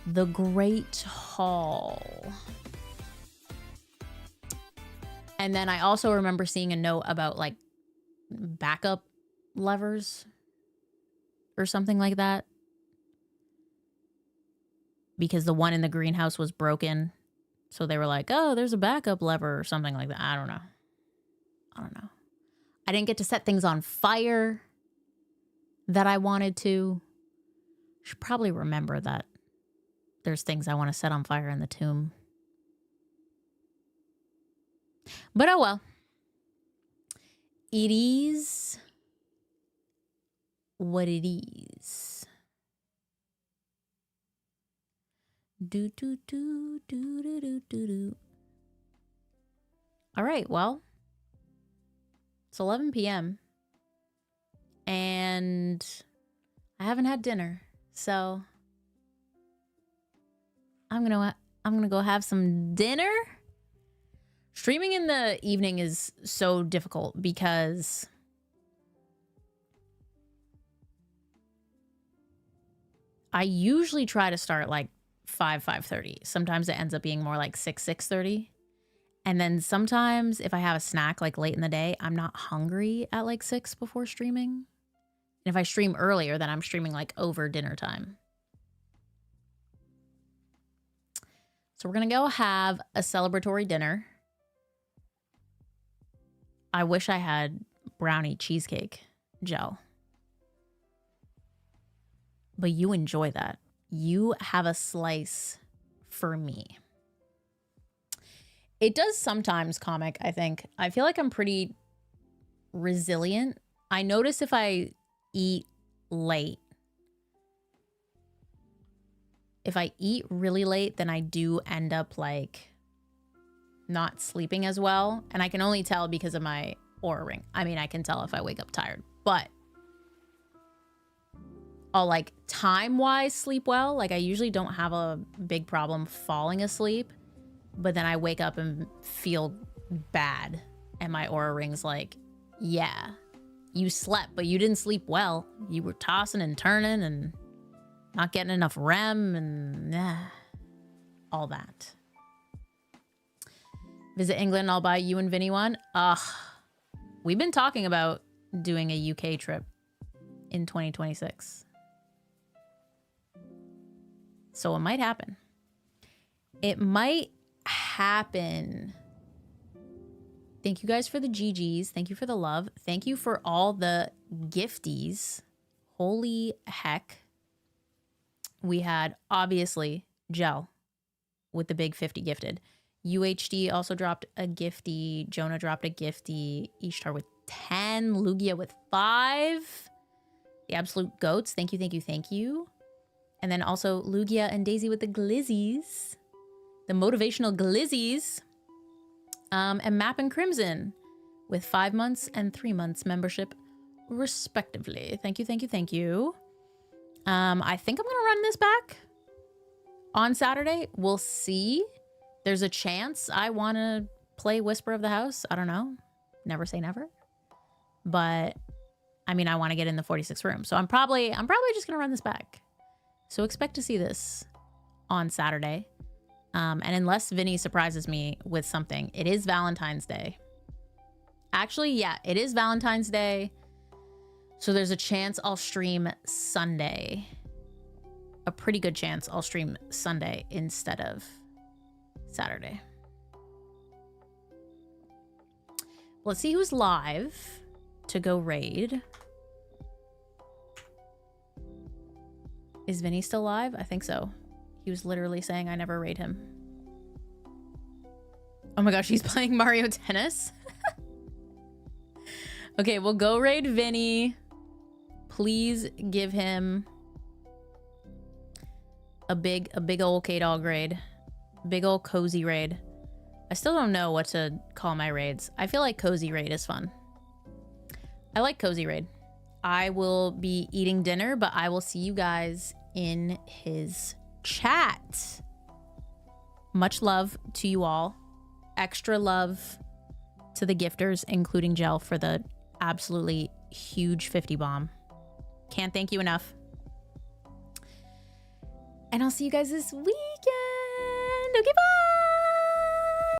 The Great Hall. And then I also remember seeing a note about, like, backup levers or something like that. Because the one in the greenhouse was broken. So they were like, oh, there's a backup lever or something like that. I don't know. I didn't get to set things on fire that I wanted to. Should probably remember that there's things I want to set on fire in the tomb. But oh well. It is what it is. Do do do do do do do do. All right, well, it's 11 p.m. and I haven't had dinner, so I'm gonna go have some dinner. Streaming in the evening is so difficult because I usually try to start like 5:30. Sometimes it ends up being more like 6:30. And then sometimes if I have a snack like late in the day, I'm not hungry at like 6 before streaming. And if I stream earlier, then I'm streaming like over dinner time. So we're going to go have a celebratory dinner. I wish I had brownie cheesecake gel. But you enjoy that. You have a slice for me. It does sometimes, comic, I think. I feel like I'm pretty resilient. I notice if I eat late, if I eat really late, then I do end up like not sleeping as well. And I can only tell because of my Oura ring. I mean, I can tell if I wake up tired, but I'll like time-wise sleep well. Like I usually don't have a big problem falling asleep, but then I wake up and feel bad. And my Oura ring's like, yeah, you slept, but you didn't sleep well. You were tossing and turning and not getting enough REM and all that. Visit England, I'll buy you and Vinny one. We've been talking about doing a UK trip in 2026. So it might happen. It might happen. Thank you guys for the GGs. Thank you for the love. Thank you for all the gifties. Holy heck. We had, obviously, Gel with the big 50 gifted. UHD also dropped a gifty. Jonah dropped a gifty. Ishtar with 10. Lugia with 5. The absolute goats. Thank you, thank you, thank you. And then also Lugia and Daisy with the glizzies. The motivational glizzies. And Map and Crimson with 5 months and 3 months membership, respectively. Thank you, thank you, thank you. I think I'm gonna run this back on Saturday. We'll see. There's a chance I want to play Whisper of the House. I don't know. Never say never. But I mean, I want to get in the 46th room, so I'm probably just gonna run this back. So expect to see this on Saturday. And unless Vinny surprises me with something, it is Valentine's Day. Actually, yeah, it is Valentine's Day. So there's a chance I'll stream Sunday. A pretty good chance I'll stream Sunday instead of Saturday. Let's see who's live to go raid. Is Vinny still live? I think so. He was literally saying I never raid him. Oh my gosh, he's playing Mario Tennis. Okay, we'll go raid Vinny. Please give him a big old K-Dog raid. Big old cozy raid. I still don't know what to call my raids. I feel like cozy raid is fun. I like cozy raid. I will be eating dinner, but I will see you guys in his chat. Much love to you all. Extra love to the gifters, including Gel, for the absolutely huge 50 bomb. Can't thank you enough. And I'll see you guys this weekend. Okay, bye.